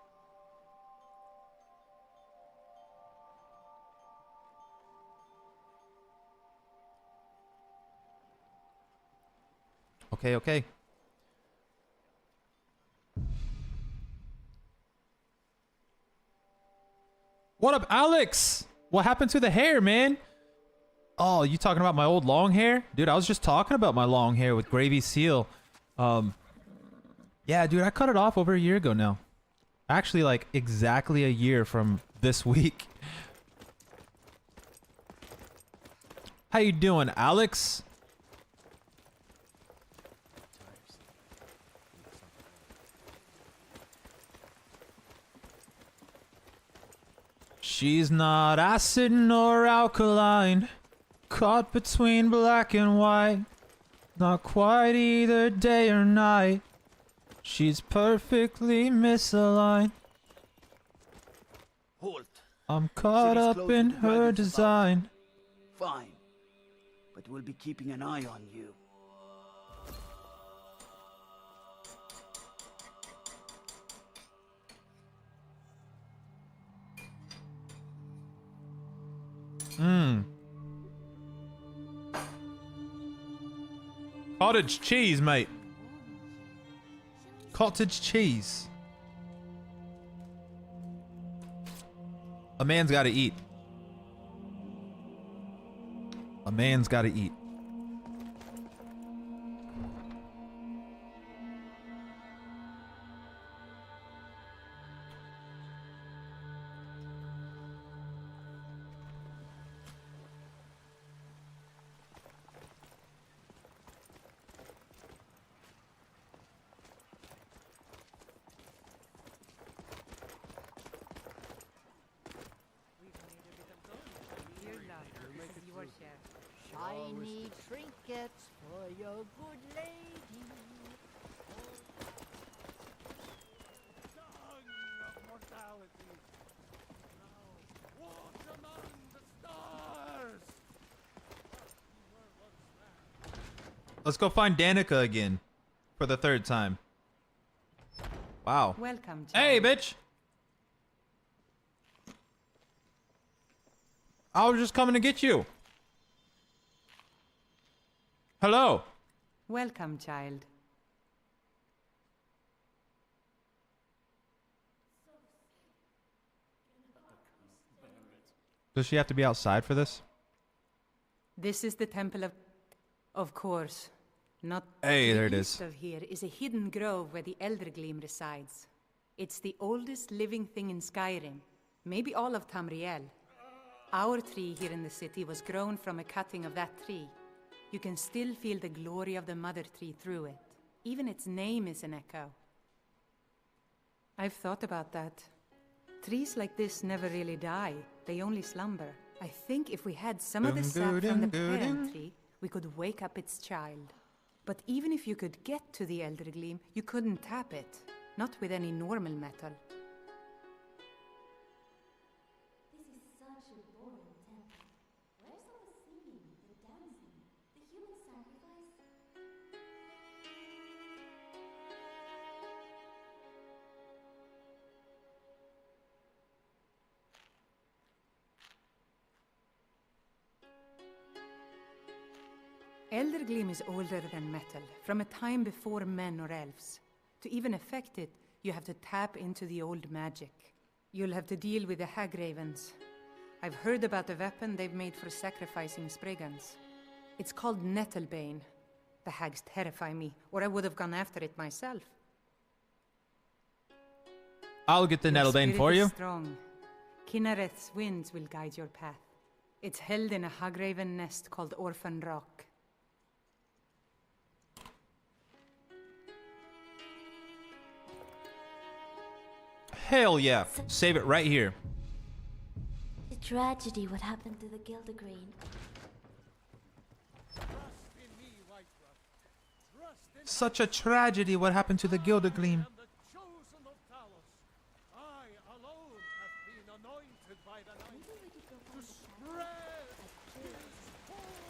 Okay, okay. What up, Alex? What happened to the hair, man? Oh, you talking about my old long hair? Dude, I was just talking about my long hair with Gravy Seal. Yeah, dude, I cut it off over a year ago now. Actually, like, exactly a year from this week. How you doing, Alex? She's not acid nor alkaline, caught between black and white, not quite either day or night. She's perfectly misaligned. Halt. I'm caught City's up closed in with her dragons design. about. Fine. But we'll be keeping an eye on you. Cottage cheese, mate. Cottage cheese. A man's gotta eat. A man's gotta eat. Shiny trinkets for your good lady. Song of mortality. Now, walk among the stars. Let's go find Danica again for the third time. Wow. Welcome, Hey, bitch. I was just coming to get you. Hello. Welcome, child. Does she have to be outside for this? This is the temple of course. Not Hey, to the there it east is. of here is a hidden grove where the Elder Gleam resides. It's the oldest living thing in Skyrim, maybe all of Tamriel. Our tree here in the city was grown from a cutting of that tree. You can still feel the glory of the mother tree through it. Even its name is an echo. I've thought about that. Trees like this never really die. They only slumber. I think if we had some of the sap from the parent tree, we could wake up its child. But even if you could get to the Elder Gleam, you couldn't tap it. Not with any normal metal. This is such a boring temple. Where's all the singing, the dancing, the human sacrifice? Elder Gleam is older than metal, from a time before men or elves. To even affect it, you have to tap into the old magic. You'll have to deal with the Hagravens. I've heard about the weapon they've made for sacrificing Spriggans. It's called Nettlebane. The hags terrify me, or I would have gone after it myself. I'll get the Your Nettlebane spirit for is you. Strong. Kinnereth's winds will guide your path. It's held in a Hagraven nest called Orphan Rock. Hell yeah. Save it right here. The tragedy what happened to the Gildegreen. Such a tragedy what happened to the Gilded Gleam. I alone have been anointed by the night to spread his holy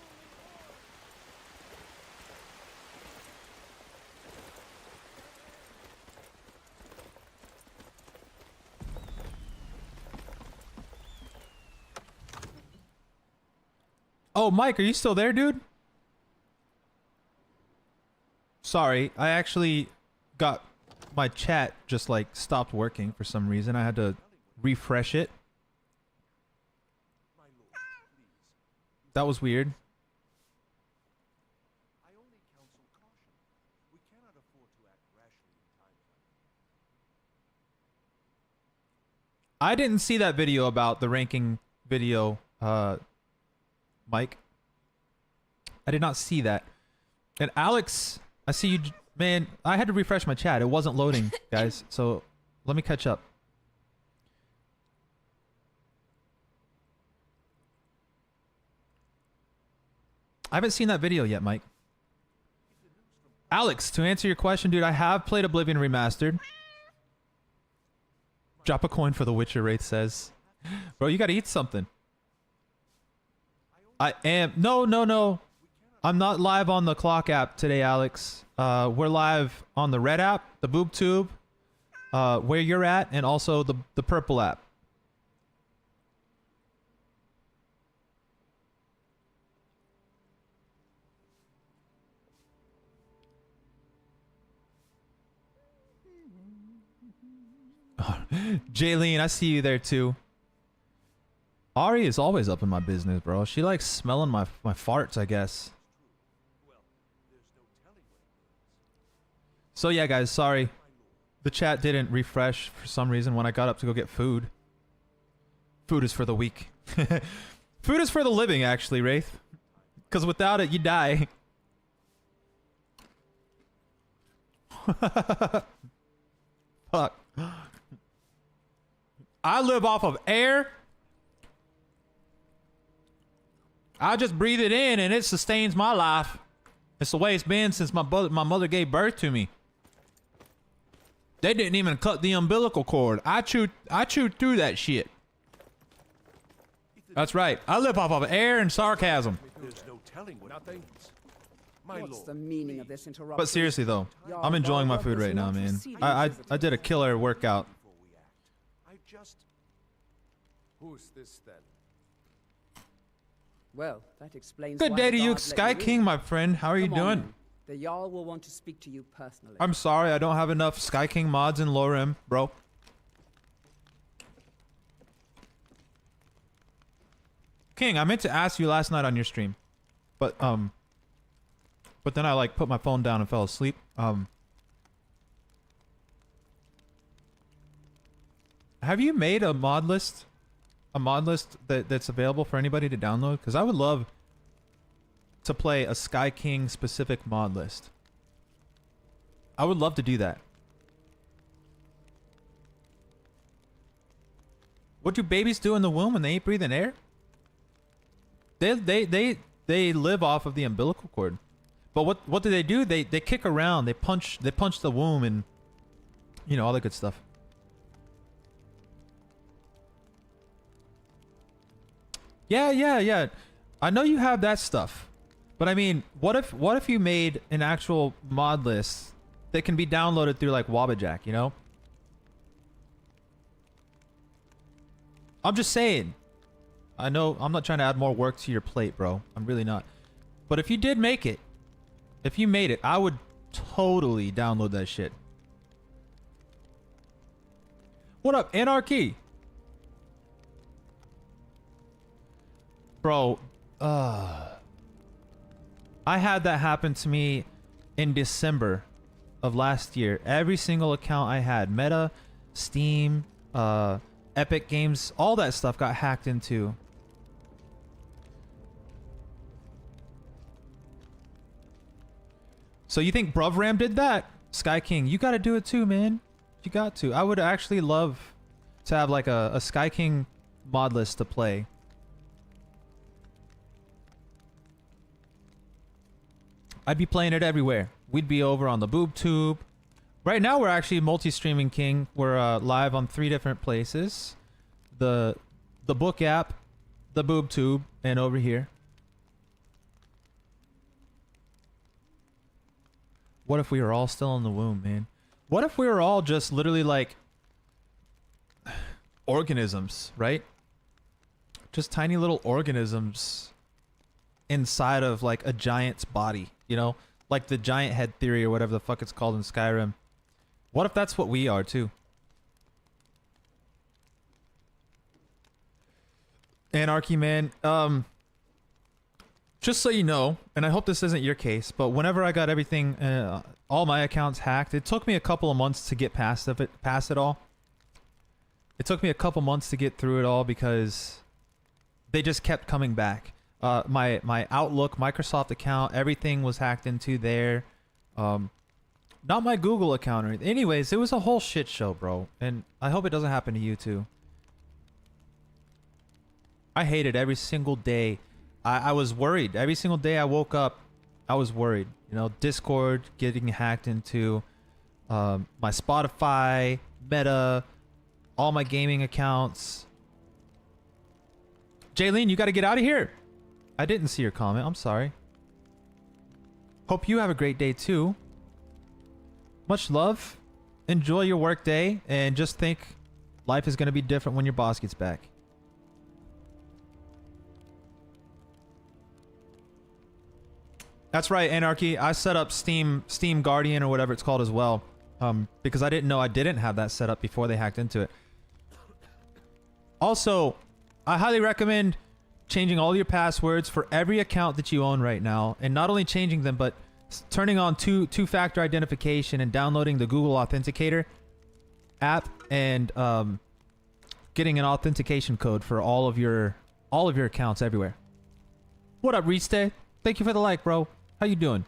Oh, Mike, are you still there, dude? Sorry, I actually got my chat just like stopped working for some reason. I had to refresh it. That was weird. I didn't see that video about the ranking video, Mike. I did not see that. And Alex, I see you, man. I had to refresh my chat. It wasn't loading, guys. So let me catch up. I haven't seen that video yet, Mike. Alex, to answer your question, dude, I have played Oblivion Remastered. Drop a coin for The Witcher, Wraith says. Bro, you gotta eat something. I am. No. I'm not live on the Clock app today, Alex. We're live on the Red app, the Boob Tube, where you're at, and also the Purple app. Jaylene, I see you there too. Ari is always up in my business, bro. She likes smelling my farts, I guess. So yeah, guys, sorry. The chat didn't refresh for some reason when I got up to go get food. Food is for the weak. Food is for the living, actually, Wraith. Because without it, you die. Fuck. I live off of air I just breathe it in and it sustains my life. It's the way it's been since my mother gave birth to me. They didn't even cut the umbilical cord. I chewed through that shit. That's right. I live off of air and sarcasm. There's no telling what nothing. My What's lord. the meaning of this interruption? But seriously though, I'm enjoying my food right now, man. I did a killer workout. I just. Who's this then? Well, that explains Good why day the to you, guard let Sky in. King, my friend. How are you Come on, doing? then. The Jarl will want to speak to you personally. I'm sorry, I don't have enough Sky King mods in Lorerim, bro. King, I meant to ask you last night on your stream, but then I like put my phone down and fell asleep. Have you made a mod list? A mod list that's available for anybody to download? Because I would love to play a Sky King specific mod list. I would love to do that. What do babies do in the womb when they ain't breathing air? They live off of the umbilical cord. But what do? They kick around. They punch the womb and you know all that good stuff. Yeah. I know you have that stuff. But I mean, what if you made an actual mod list that can be downloaded through like Wabbajack, you know? I'm just saying. I know I'm not trying to add more work to your plate, bro. I'm really not. But if you did make it, if you made it, I would totally download that shit. What up, Anarchy? Bro, I had that happen to me in December of last year. Every single account I had, Meta, Steam, Epic Games, all that stuff got hacked into. So you think Bruvram did that? Sky King, you gotta do it too, man. You got to. I would actually love to have like a Sky King mod list to play. I'd be playing it everywhere. We'd be over on the boob tube. Right now we're actually multi-streaming, King. We're live on 3 different places. The book app, the boob tube, and over here. What if we were all still in the womb, man? What if we were all just literally like organisms, right? Just tiny little organisms inside of like a giant's body, you know? Like the giant head theory or whatever the fuck it's called in Skyrim. What if that's what we are too? Anarchy, man. Just so you know, and I hope this isn't your case, but whenever I got everything, all my accounts hacked, it took me a couple of months to get past it all. It took me a couple months to get through it all because they just kept coming back. My Outlook, Microsoft account, everything was hacked into there. Not my Google account or anything. Anyways, it was a whole shit show, bro. And I hope it doesn't happen to you too. I hated every single day. I was worried. Every single day I woke up, I was worried. You know, Discord getting hacked into, my Spotify, Meta, all my gaming accounts. Jaylene, you got to get out of here. I didn't see your comment. I'm sorry. Hope you have a great day too. Much love. Enjoy your work day. And just think life is going to be different when your boss gets back. That's right, Anarchy. I set up Steam Guardian or whatever it's called as well. Because I didn't know I didn't have that set up before they hacked into it. Also, I highly recommend changing all your passwords for every account that you own right now. And not only changing them, but turning on two-factor identification and downloading the Google Authenticator app and getting an authentication code for all of your accounts everywhere. What up, Restay? Thank you for the like, bro. How you doing?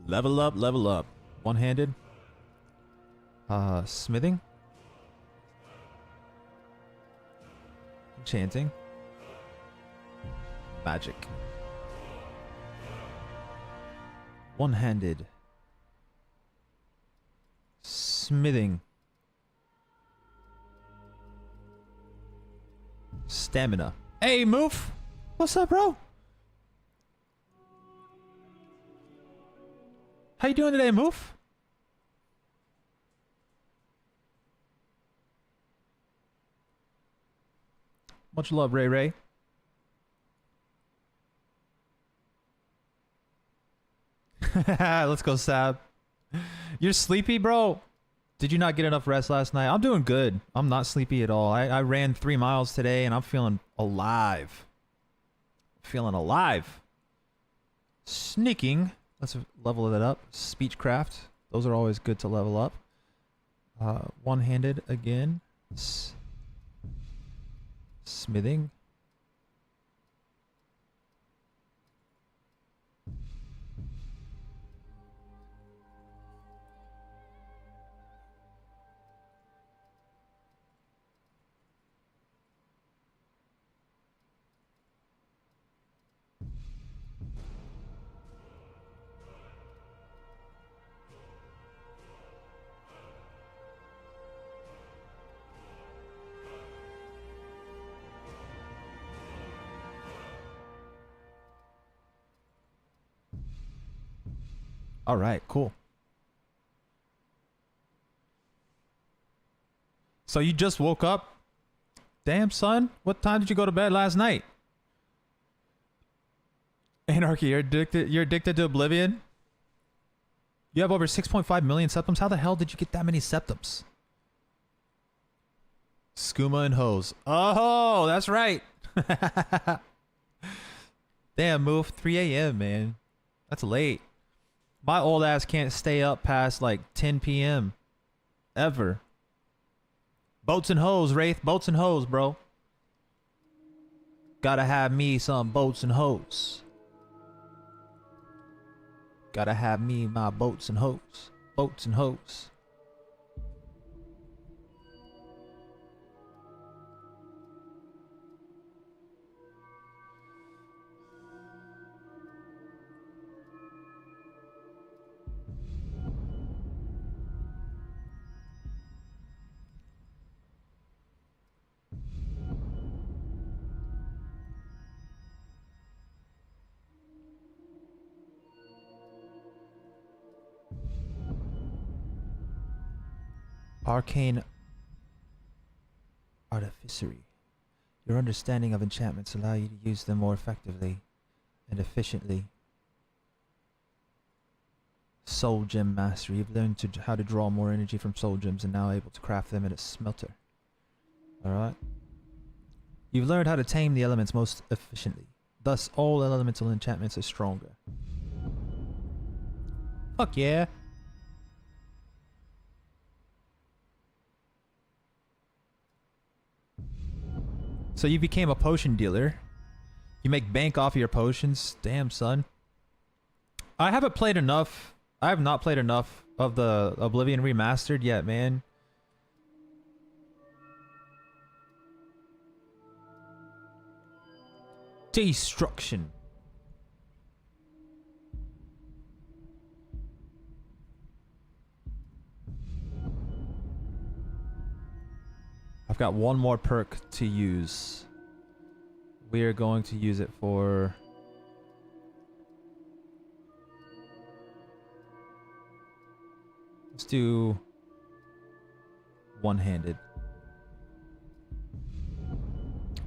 Level up, level up. One-handed. Smithing. Enchanting. Magic. One-handed. Smithing. Stamina. Hey, Moof! What's up, bro? How you doing today, Moof? Much love, Ray Ray. Let's go, Sab. You're sleepy, bro? Did you not get enough rest last night? I'm doing good. I'm not sleepy at all. I ran 3 miles today and I'm feeling alive. Feeling alive. Sneaking. Let's level that up. Speechcraft. Those are always good to level up. One-handed again. Smithing. All right, cool. So you just woke up? Damn, son. What time did you go to bed last night? Anarchy, you're addicted to Oblivion? You have over 6.5 million septums? How the hell did you get that many septums? Skooma and hose. Oh, that's right. Damn, move 3 a.m., man. That's late. My old ass can't stay up past like 10 p.m. Ever. Boats and hoes, Wraith. Boats and hoes, bro. Gotta have me some boats and hoes. Gotta have me my boats and hoes. Boats and hoes. Arcane Artificery. Your understanding of enchantments allow you to use them more effectively and efficiently. Soul Gem Mastery. You've learned how to draw more energy from soul gems and now able to craft them at a smelter. Alright. You've learned how to tame the elements most efficiently. Thus, all elemental enchantments are stronger. Fuck yeah. So you became a potion dealer. You make bank off of your potions. Damn, son. I haven't played enough. I have not played enough of the Oblivion Remastered yet, man. Destruction. I've got one more perk to use. We are going to use it for... Let's do one-handed.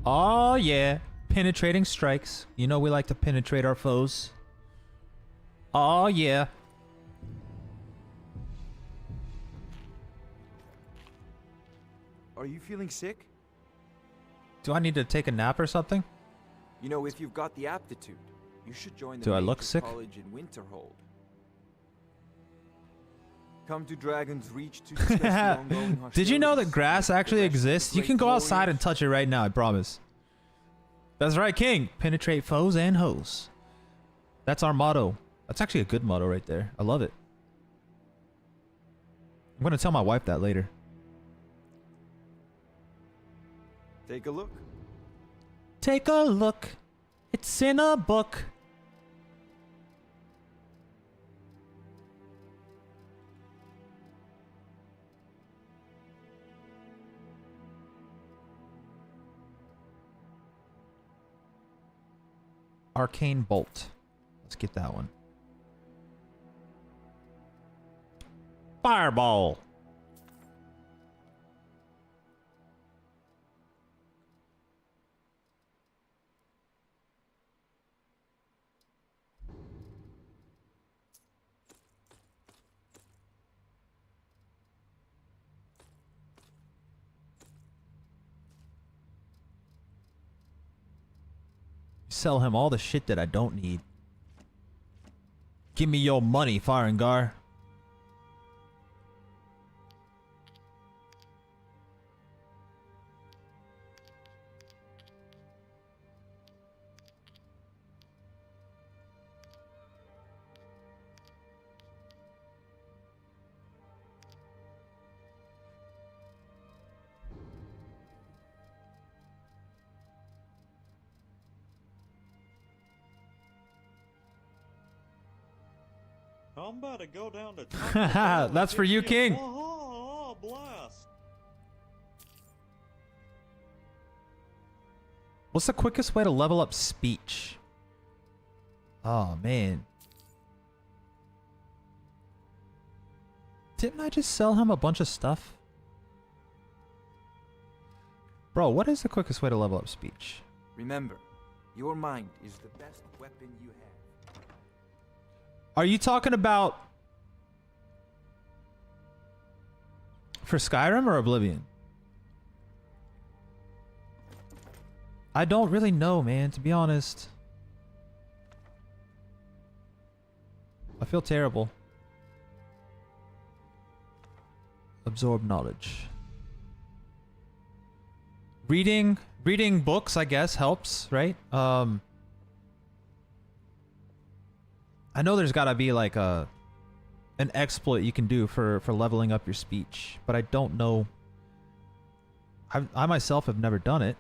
Oh yeah, penetrating strikes. You know we like to penetrate our foes. Oh yeah. Are you feeling sick? Do I need to take a nap or something? You know, if you've got the aptitude, you should join the Do I major look sick? college in Winterhold. Come to Dragon's Reach to discuss the ongoing Did you know that hostilities grass with the actually rest of the exists? You great can go outside warriors. and touch it right now, I promise. That's right, King. Penetrate foes and hoes. That's our motto. That's actually a good motto right there. I love it. I'm gonna tell my wife that later. Take a look. Take a look. It's in a book. Arcane Bolt. Let's get that one. Fireball. Sell him all the shit that I don't need. Give me your money, Farengar. I'm about to go down to Taco Bell and That's for get you, me a King. blast. What's the quickest way to level up speech? Oh, man. Didn't I just sell him a bunch of stuff? Bro, what is the quickest way to level up speech? Remember, your mind is the best weapon you have. Are you talking about for Skyrim or Oblivion? I don't really know, man, to be honest. I feel terrible. Absorb knowledge. Reading books, I guess, helps, right? I know there's got to be like an exploit you can do for leveling up your speech, but I don't know. I myself have never done it.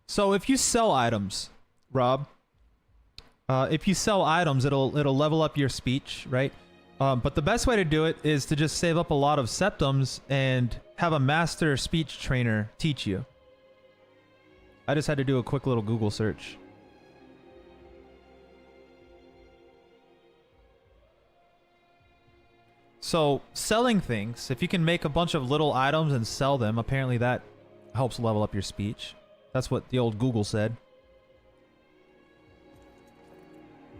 So if you sell items, Rob, if you sell items, it'll level up your speech, right? But the best way to do it is to just save up a lot of septums and have a master speech trainer teach you. I just had to do a quick little Google search. So selling things, if you can make a bunch of little items and sell them, apparently that helps level up your speech. That's what the old Google said.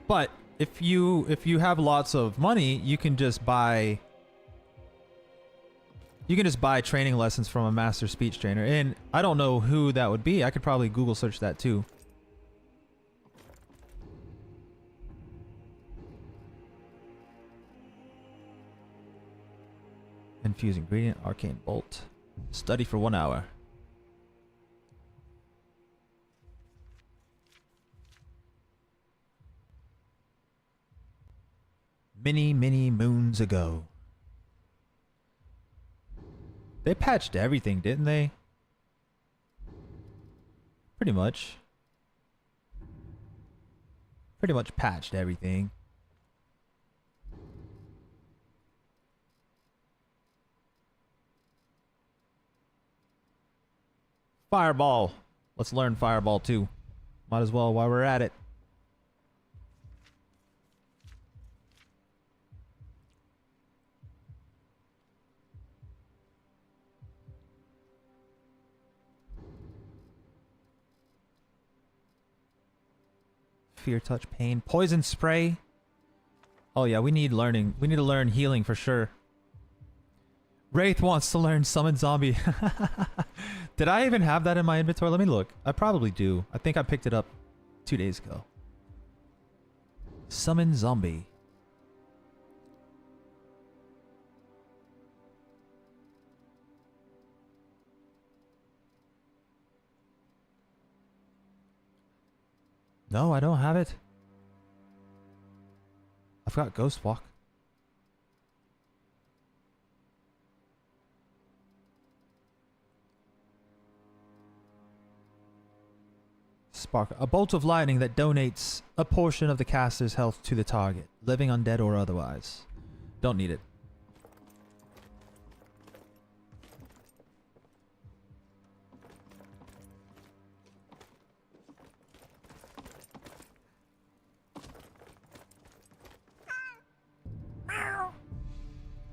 But if you have lots of money, you can just buy training lessons from a master speech trainer. And I don't know who that would be. I could probably Google search that too. Infuse ingredient, arcane bolt. Study for 1 hour. Many, many moons ago. They patched everything, didn't they? Pretty much. Pretty much patched everything. Fireball. Let's learn Fireball too. Might as well while we're at it. Fear touch pain. Poison spray. Oh yeah, we need learning. We need to learn healing for sure. Wraith wants to learn summon zombie. Did I even have that in my inventory? Let me look. I probably do. I think I picked it up 2 days ago. Summon zombie. No, I don't have it. I've got Ghost Walk. Spark. A bolt of lightning that donates a portion of the caster's health to the target, living, undead, or otherwise. Don't need it.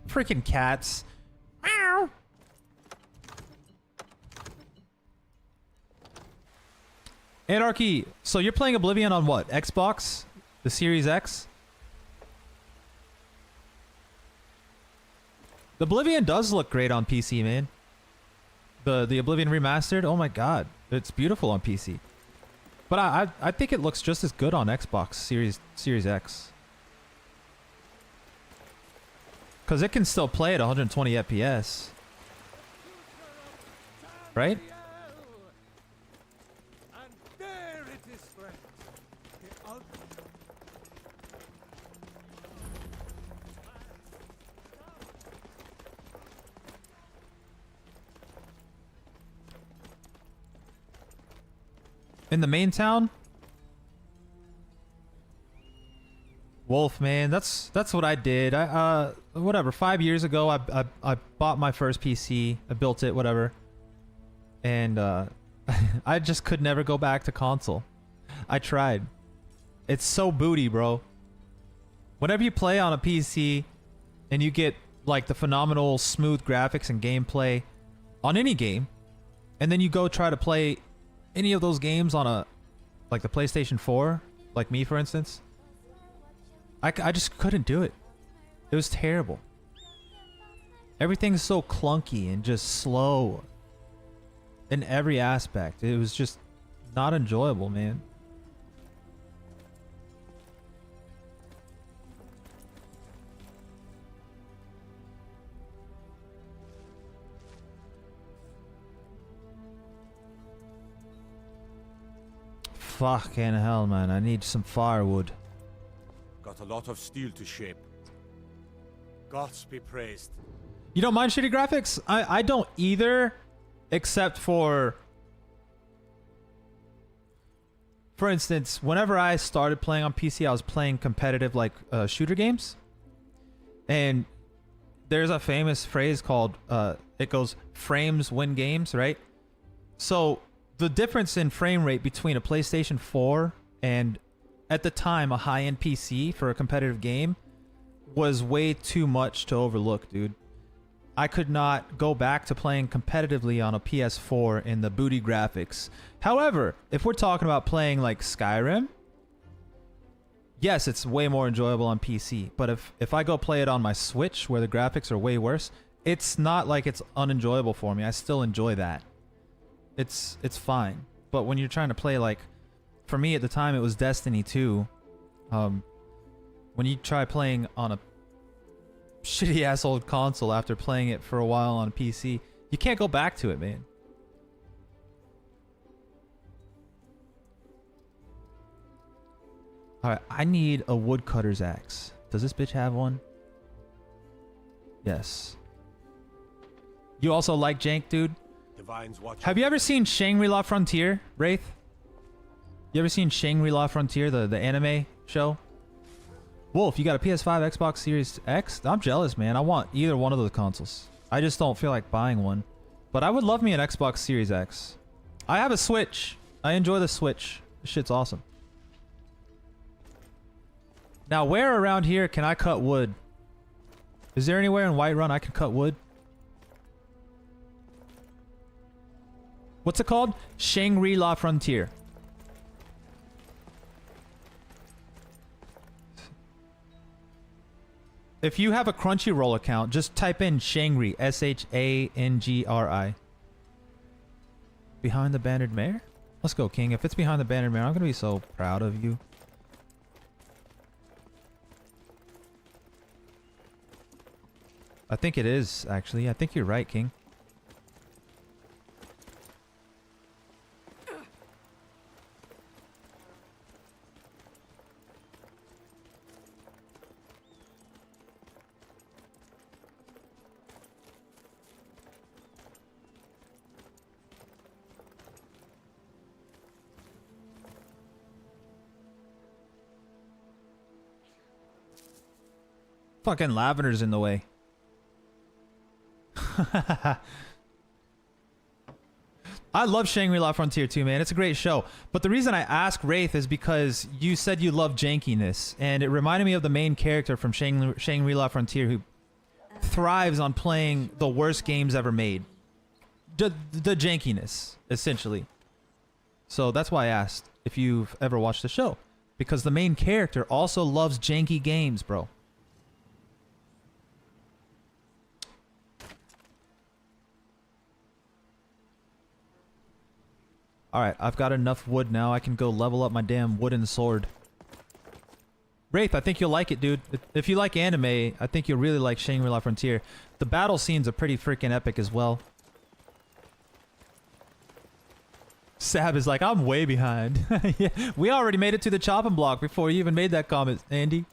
Freaking cats. Meow. Anarchy. So you're playing Oblivion on what? Xbox? The Series X? The Oblivion does look great on PC, man. The Oblivion remastered. Oh my god. It's beautiful on PC. But I think it looks just as good on Xbox Series X. Because it can still play at 120 FPS. Right? In the main town? Wolf, man, that's what I did. Whatever, 5 years ago I bought my first PC. I built it, whatever. And I just could never go back to console. I tried. It's so booty, bro. Whenever you play on a PC and you get like the phenomenal smooth graphics and gameplay on any game, and then you go try to play any of those games on a like the PlayStation 4, like me for instance, I just couldn't do it. It was terrible. Everything's so clunky and just slow in every aspect. It was just not enjoyable, man. Fucking hell, man. I need some firewood. Got a lot of steel to shape. Gods be praised. You don't mind shitty graphics? I don't either, except for instance, whenever I started playing on PC, I was playing competitive like shooter games. And there's a famous phrase called, it goes, frames win games, right? So the difference in frame rate between a PlayStation 4 and at the time a high-end PC for a competitive game was way too much to overlook, dude. I could not go back to playing competitively on a PS4 in the booty graphics. However, if we're talking about playing like Skyrim, yes, it's way more enjoyable on PC. But if I go play it on my Switch where the graphics are way worse, it's not like it's unenjoyable for me. I still enjoy that. It's fine. But when you're trying to play, like, for me at the time it was Destiny 2. When you try playing on a shitty ass old console after playing it for a while on a PC, you can't go back to it, man. Alright, I need a woodcutter's axe. Does this bitch have one? Yes. You also like jank, dude? Have you ever seen Shangri-La Frontier, Wraith? You ever seen Shangri-La Frontier, the anime show? Wolf, you got a PS5, Xbox Series X? I'm jealous, man. I want either one of those consoles. I just don't feel like buying one. But I would love me an Xbox Series X. I have a Switch. I enjoy the Switch. This shit's awesome. Now, where around here can I cut wood? Is there anywhere in Whiterun I can cut wood? What's it called? Shangri-La Frontier. if you have a Crunchyroll account, just type in Shangri, Shangri. Behind the Bannered Mare? Let's go, King. If it's Behind the Bannered Mare, I'm gonna be so proud of you. I think it is, actually. I think you're right, King. Fucking Lavender's in the way. I love Shangri-La Frontier too, man. It's a great show. But the reason I ask Wraith is because you said you love jankiness, and it reminded me of the main character from Shangri-La Frontier who thrives on playing the worst games ever made. The jankiness, essentially. So that's why I asked if you've ever watched the show. Because the main character also loves janky games, bro. Alright, I've got enough wood now. I can go level up my damn wooden sword. Wraith, I think you'll like it, dude. If you like anime, I think you'll really like Shangri-La Frontier. The battle scenes are pretty freaking epic as well. Sab is like, I'm way behind. Yeah, we already made it to the chopping block before you even made that comment, Andy.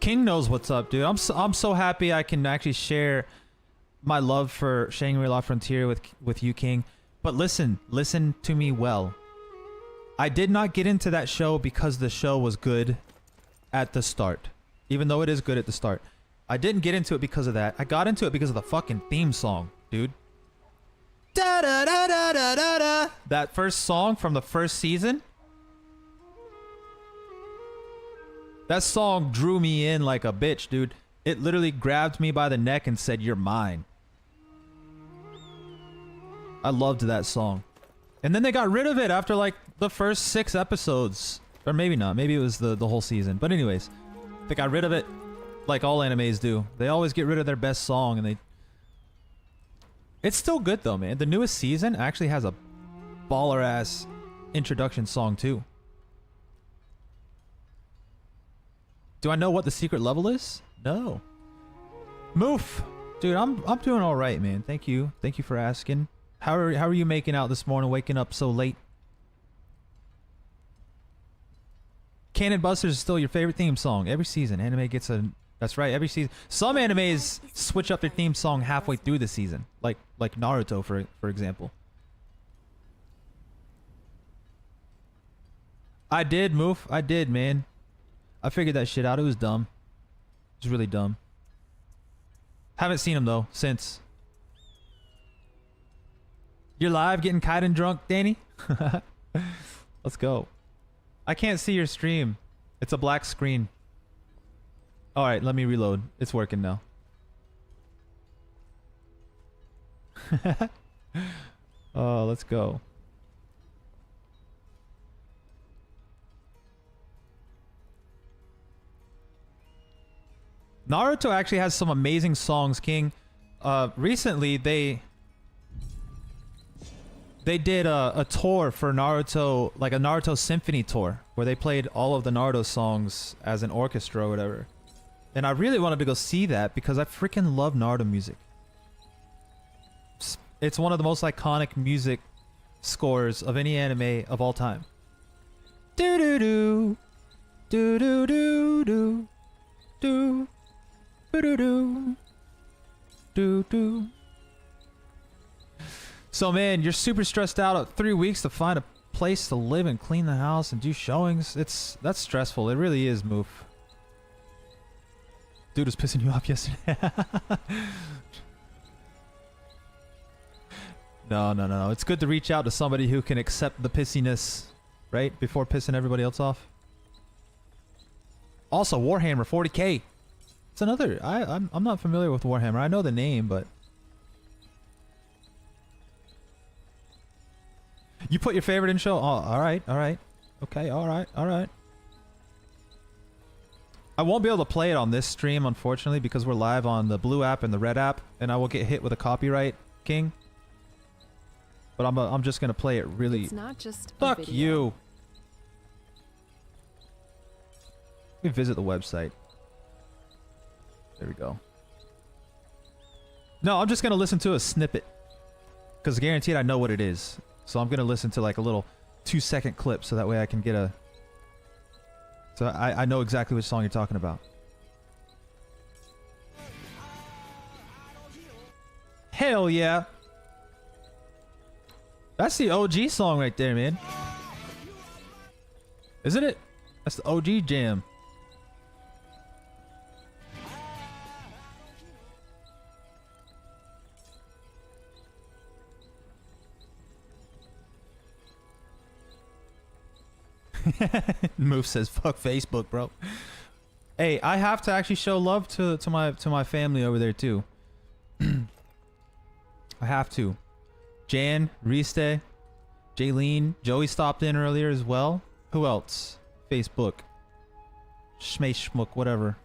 King knows what's up, dude. I'm so happy I can actually share my love for Shangri-La Frontier with you, King. But listen to me well. I did not get into that show because the show was good at the start. Even though it is good at the start. I didn't get into it because of that. I got into it because of the fucking theme song, dude. Da da da da da da da. That first song from the first season. That song drew me in like a bitch, dude. It literally grabbed me by the neck and said, "You're mine." I loved that song. And then they got rid of it after like the first 6 episodes. Or maybe not. Maybe it was the whole season. But anyways, they got rid of it like all animes do. They always get rid of their best song and they... It's still good though, man. The newest season actually has a baller-ass introduction song too. Do I know what the secret level is? No. Moof! Dude, I'm doing alright, man. Thank you. Thank you for asking. How are you making out this morning, waking up so late? Cannon Busters is still your favorite theme song. Every season, anime gets a... That's right, every season. Some animes switch up their theme song halfway through the season. Like Naruto, for example. I did, Moof. I did, man. I figured that shit out. It was dumb. It was really dumb. Haven't seen him, though, since. You're live getting Kaiden drunk, Danny? Let's go. I can't see your stream. It's a black screen. Alright, let me reload. It's working now. Oh, let's go. Naruto actually has some amazing songs, King. Recently, they did a tour for Naruto, like a Naruto symphony tour, where they played all of the Naruto songs as an orchestra or whatever. And I really wanted to go see that because I freaking love Naruto music. It's one of the most iconic music scores of any anime of all time. Do do do, do do do do, do. Do do do. So man, you're super stressed out at 3 weeks to find a place to live and clean the house and do showings. That's stressful. It really is, Moof. Dude was pissing you off yesterday. No. It's good to reach out to somebody who can accept the pissiness, right? Before pissing everybody else off. Also, Warhammer 40k. It's another... I'm not familiar with Warhammer. I know the name, but... You put your favorite in show? Oh, all right, all right. Okay, all right, all right. I won't be able to play it on this stream, unfortunately, because we're live on the blue app and the red app, and I will get hit with a copyright king. But I'm just gonna play it really. It's not just a Fuck video. you. Let me visit the website. There we go. No, I'm just gonna listen to a snippet, because guaranteed I know what it is. So I'm gonna listen to like a little 2-second clip, so that way I can get a. So I know exactly which song you're talking about. Hell yeah. That's the OG song right there, man. Isn't it? That's the OG jam. Move says fuck Facebook, bro. Hey, I have to actually show love to my family over there too. I have to. Jan, Riste, Jaylene, Joey stopped in earlier as well. Who else? Facebook. Shmay Schmook, whatever.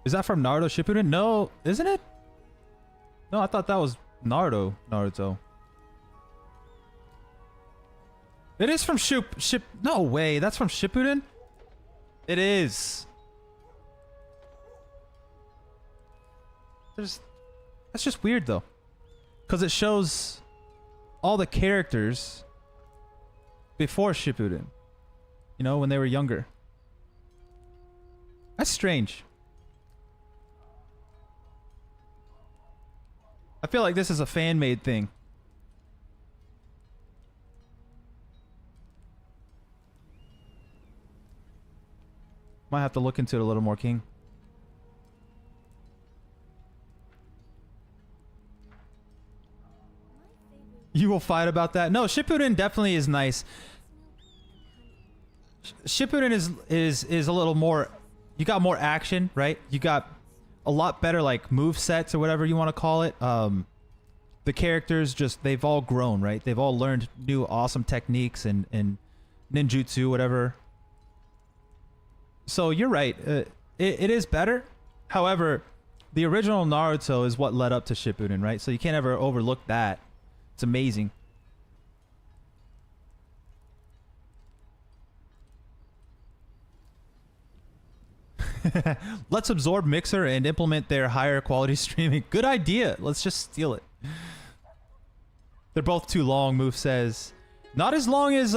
Is that from Naruto Shippuden? No, isn't it? No, I thought that was Naruto. It is from No way, that's from Shippuden? It is. That's just weird though. Because it shows all the characters before Shippuden. You know, when they were younger. That's strange. I feel like this is a fan-made thing. Might have to look into it a little more, King. You will fight about that? No, Shippuden definitely is nice. Shippuden is a little more. You got more action, right? You got a lot better like move sets or whatever you want to call it. The characters they've all grown, right? They've all learned new awesome techniques and ninjutsu, whatever. So you're right. It is better. However, the original Naruto is what led up to Shippuden, right? So you can't ever overlook that. It's amazing. Let's absorb Mixer and implement their higher quality streaming. Good idea. Let's just steal it. They're both too long, Move says. Not as long as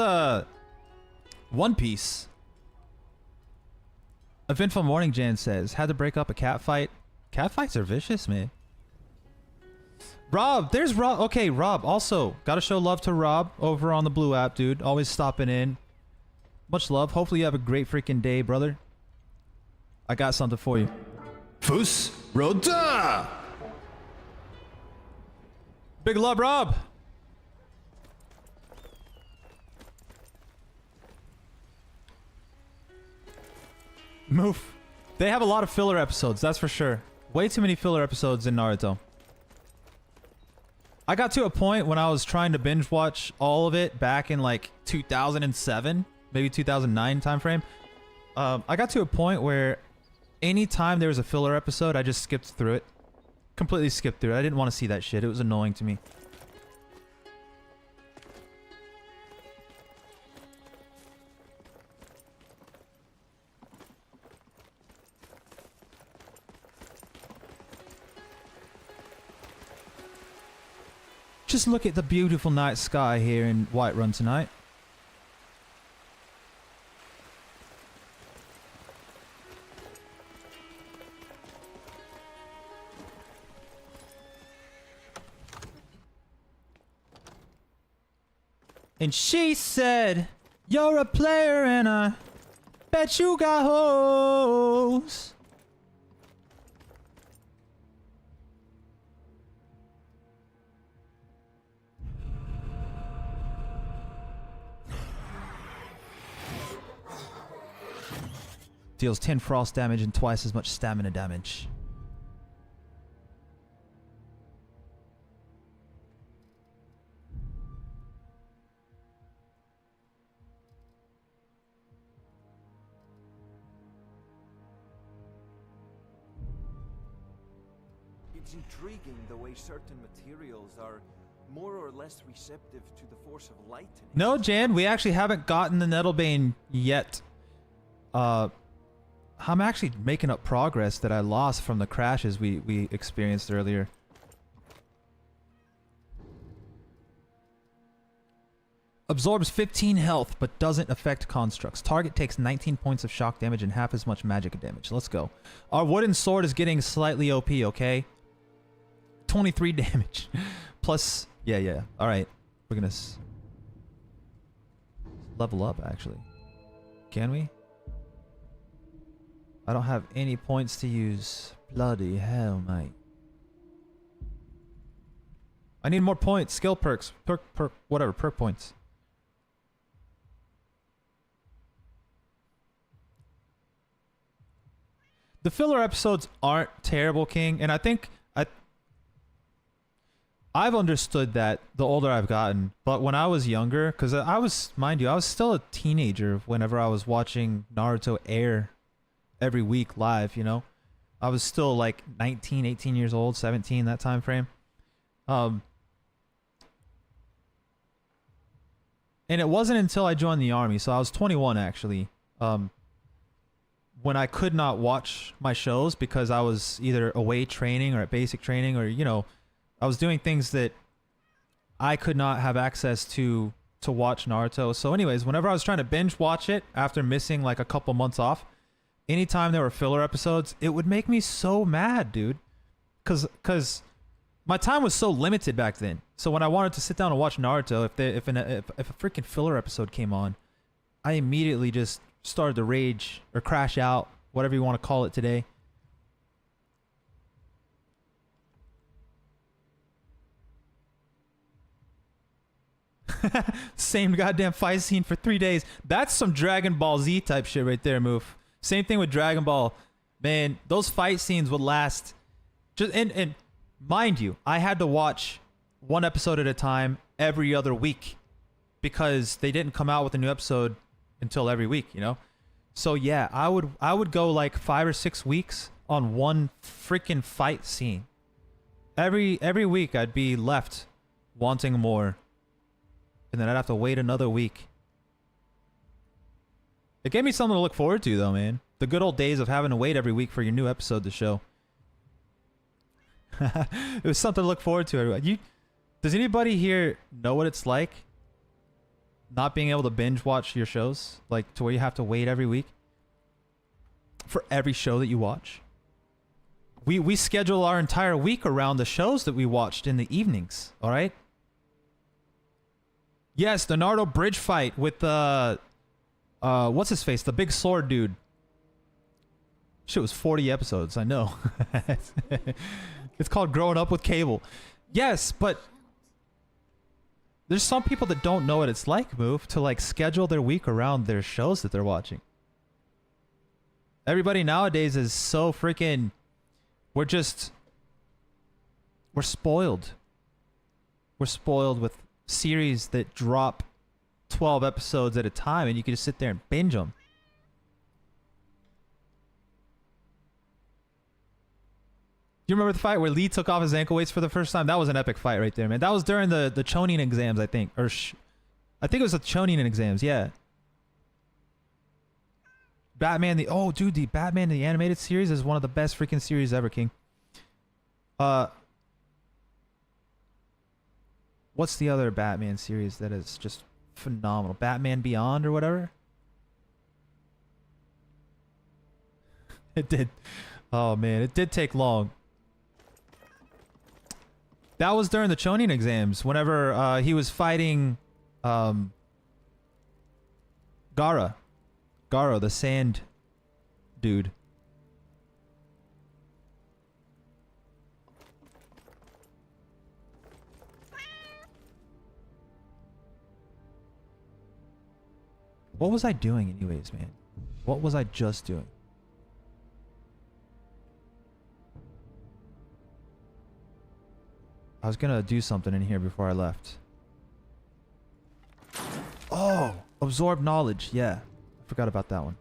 One Piece. Eventful Morning Jan says, had to break up a cat fight. Cat fights are vicious, man. Rob, there's Rob. Okay, Rob, also, gotta show love to Rob over on the Blue app, dude. Always stopping in. Much love. Hopefully you have a great freaking day, brother. I got something for you. Fus Roda! Big love, Rob. Move. They have a lot of filler episodes, that's for sure. Way too many filler episodes in Naruto. I got to a point when I was trying to binge watch all of it back in like 2007, maybe 2009 timeframe. I got to a point where anytime there was a filler episode, I just skipped through it. Completely skipped through it. I didn't want to see that shit. It was annoying to me. Just look at the beautiful night sky here in Whiterun tonight. And she said, you're a player and I bet you got hoes. Deals 10 frost damage and twice as much stamina damage. It's intriguing the way certain materials are more or less receptive to the force of light. No, Jan, we actually haven't gotten the Nettlebane yet. I'm actually making up progress that I lost from the crashes we experienced earlier. Absorbs 15 health, but doesn't affect constructs. Target takes 19 points of shock damage and half as much magic damage. Let's go. Our wooden sword is getting slightly OP, okay? 23 damage. Plus, yeah. Alright. We're gonna level up, actually. Can we? I don't have any points to use. Bloody hell, mate. I need more points. Skill perks. Whatever. Perk points. The filler episodes aren't terrible, King, and I think I've understood that the older I've gotten. But when I was younger, because I was, mind you, I was still a teenager whenever I was watching Naruto air every week live, you know? I was still like 19, 18 years old, 17, that time frame. And it wasn't until I joined the army, so I was 21 actually, when I could not watch my shows because I was either away training or at basic training, or, you know, I was doing things that I could not have access to watch Naruto. So anyways, whenever I was trying to binge watch it after missing like a couple months off, anytime there were filler episodes, it would make me so mad, dude. Cause my time was so limited back then. So when I wanted to sit down and watch Naruto, if a freaking filler episode came on, I immediately just started to rage or crash out, whatever you want to call it today. Same goddamn fight scene for 3 days. That's some Dragon Ball Z type shit right there, Move. Same thing with Dragon Ball. Man, those fight scenes would last just and mind you, I had to watch one episode at a time every other week because they didn't come out with a new episode until every week, you know? So yeah, I would go like 5 or 6 weeks on one freaking fight scene. Every week I'd be left wanting more. And then I'd have to wait another week. It gave me something to look forward to though, man. The good old days of having to wait every week for your new episode to show. It was something to look forward to, everyone. Does anybody here know what it's like not being able to binge watch your shows? Like, to where you have to wait every week for every show that you watch? We schedule our entire week around the shows that we watched in the evenings, alright? Yes, the Naruto bridge fight with what's his face? The big sword dude. Shit was 40 episodes, I know. It's called Growing Up with Cable. Yes, but there's some people that don't know what it's like, Move, to like schedule their week around their shows that they're watching. Everybody nowadays is so freaking... We're spoiled. We're spoiled with series that drop 12 episodes at a time and you can just sit there and binge them. You remember the fight where Lee took off his ankle weights for the first time? That was an epic fight right there, man. That was during the Chonin exams, I think. I think it was the Chonin exams, yeah. Batman, the Batman the animated series is one of the best freaking series ever, King. What's the other Batman series that is just phenomenal? Batman Beyond or whatever? It did. Oh, man. It did take long. That was during the Chonin exams. Whenever he was fighting Gara, the sand dude. What was I doing anyways, man? What was I just doing? I was gonna do something in here before I left. Oh! Absorb knowledge. Yeah. I forgot about that one.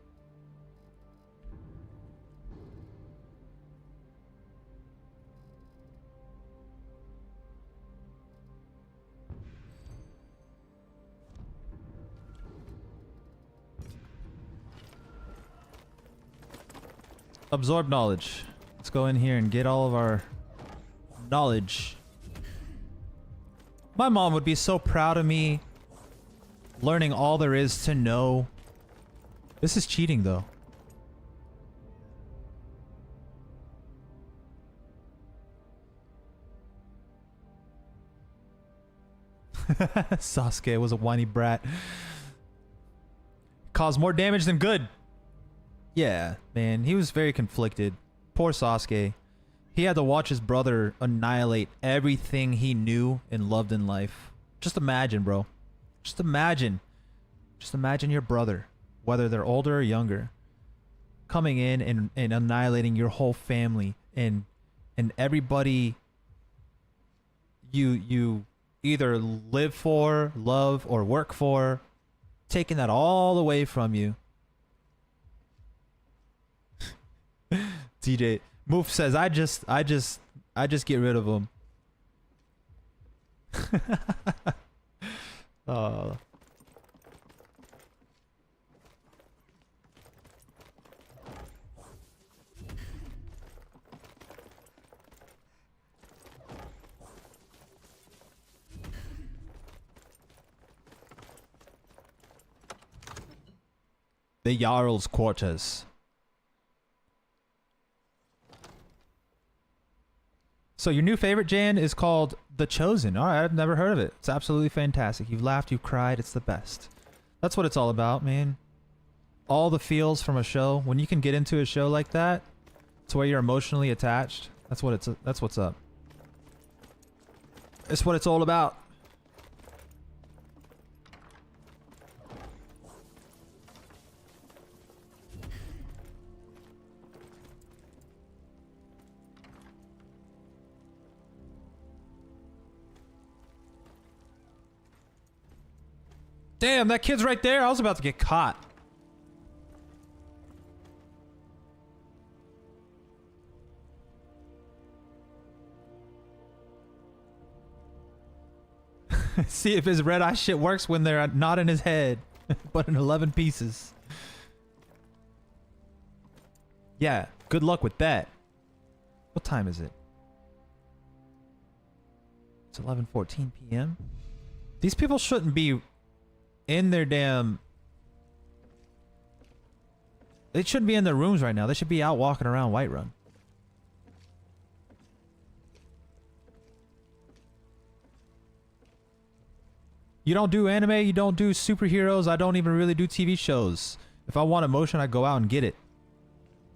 absorb knowledge. Let's go in here and get all of our knowledge. My mom would be so proud of me learning all there is to know. This is cheating though. Sasuke was a whiny brat. Caused more damage than good. Yeah, man, he was very conflicted. Poor Sasuke. He had to watch his brother annihilate everything he knew and loved in life. Just imagine, bro. Just imagine. Just imagine your brother, whether they're older or younger, coming in and annihilating your whole family and everybody you either live for, love, or work for, taking that all away from you. DJ Moof says, I just get rid of him. The Jarl's quarters. So your new favorite, Jan, is called The Chosen. All right, I've never heard of it. It's absolutely fantastic. You've laughed, you've cried. It's the best. That's what it's all about, man. All the feels from a show. When you can get into a show like that, to where you're emotionally attached. That's what's up. It's what it's all about. Damn, that kid's right there. I was about to get caught. See if his red eye shit works when they're not in his head, but in 11 pieces. Yeah, good luck with that. What time is it? It's 11:14 p.m. These people shouldn't be in their damn... They shouldn't be in their rooms right now. They should be out walking around Whiterun. You don't do anime, you don't do superheroes, I don't even really do TV shows. If I want emotion, I go out and get it.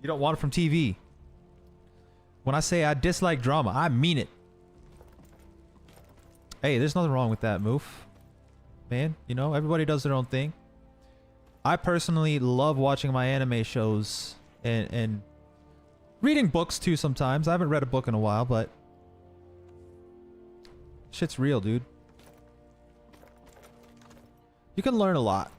You don't want it from TV. When I say I dislike drama, I mean it. Hey, there's nothing wrong with that, Moof. Man, you know, everybody does their own thing. I personally love watching my anime shows and reading books too sometimes. I haven't read a book in a while, but shit's real, dude. You can learn a lot.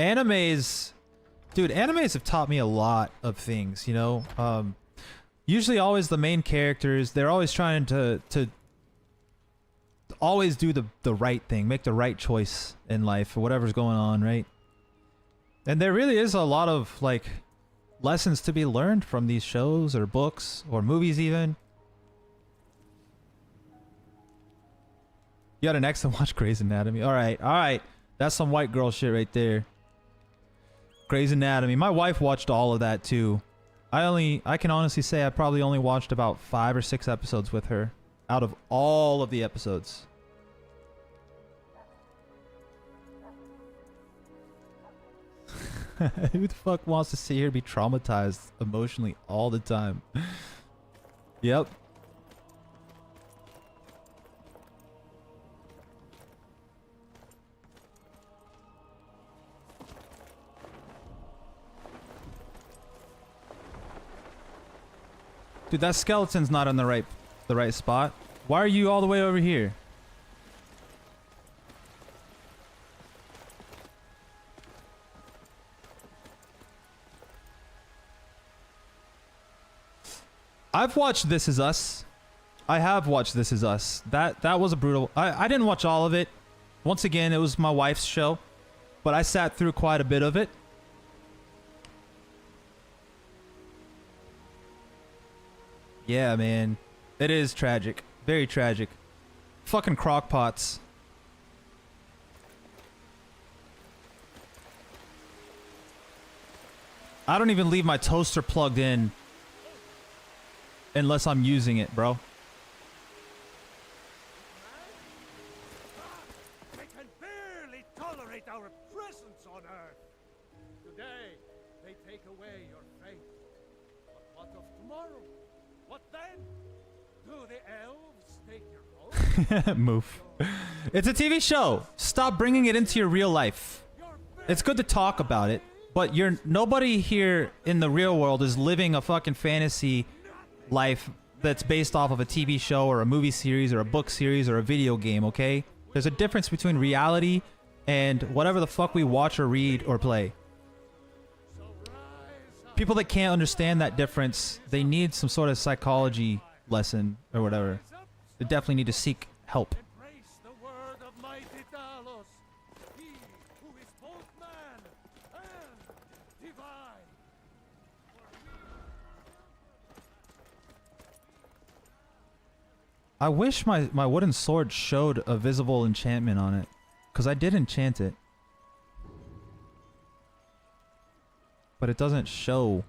Animes, dude, animes have taught me a lot of things, you know? Usually always the main characters, they're always trying to always do the right thing, make the right choice in life for whatever's going on, right? And there really is a lot of, like, lessons to be learned from these shows or books or movies even. You got an ex to watch Grey's Anatomy. Alright. That's some white girl shit right there. Grey's Anatomy. My wife watched all of that too. I can honestly say I probably only watched about 5 or 6 episodes with her out of all of the episodes. Who the fuck wants to sit here and be traumatized emotionally all the time? Yep. Dude, that skeleton's not in the right spot. Why are you all the way over here? I've watched This Is Us. I have watched This Is Us. That was a brutal... I didn't watch all of it. Once again, it was my wife's show. but I sat through quite a bit of it. Yeah, man. It is tragic. Very tragic. Fucking crockpots. I don't even leave my toaster plugged in unless I'm using it, bro. They can barely tolerate our presence on Earth. Today, they take away your faith. But what of tomorrow? What then? Do the elves take your home? Move. It's a TV show. Stop bringing it into your real life. It's good to talk about it, but nobody here in the real world is living a fucking fantasy life that's based off of a TV show or a movie series or a book series or a video game, okay? There's a difference between reality and whatever the fuck we watch or read or play. People that can't understand that difference, they need some sort of psychology lesson or whatever. They definitely need to seek help. Embrace the word of mighty Talos, he who is both man and divine. I wish my wooden sword showed a visible enchantment on it, because I did enchant it. But it doesn't show.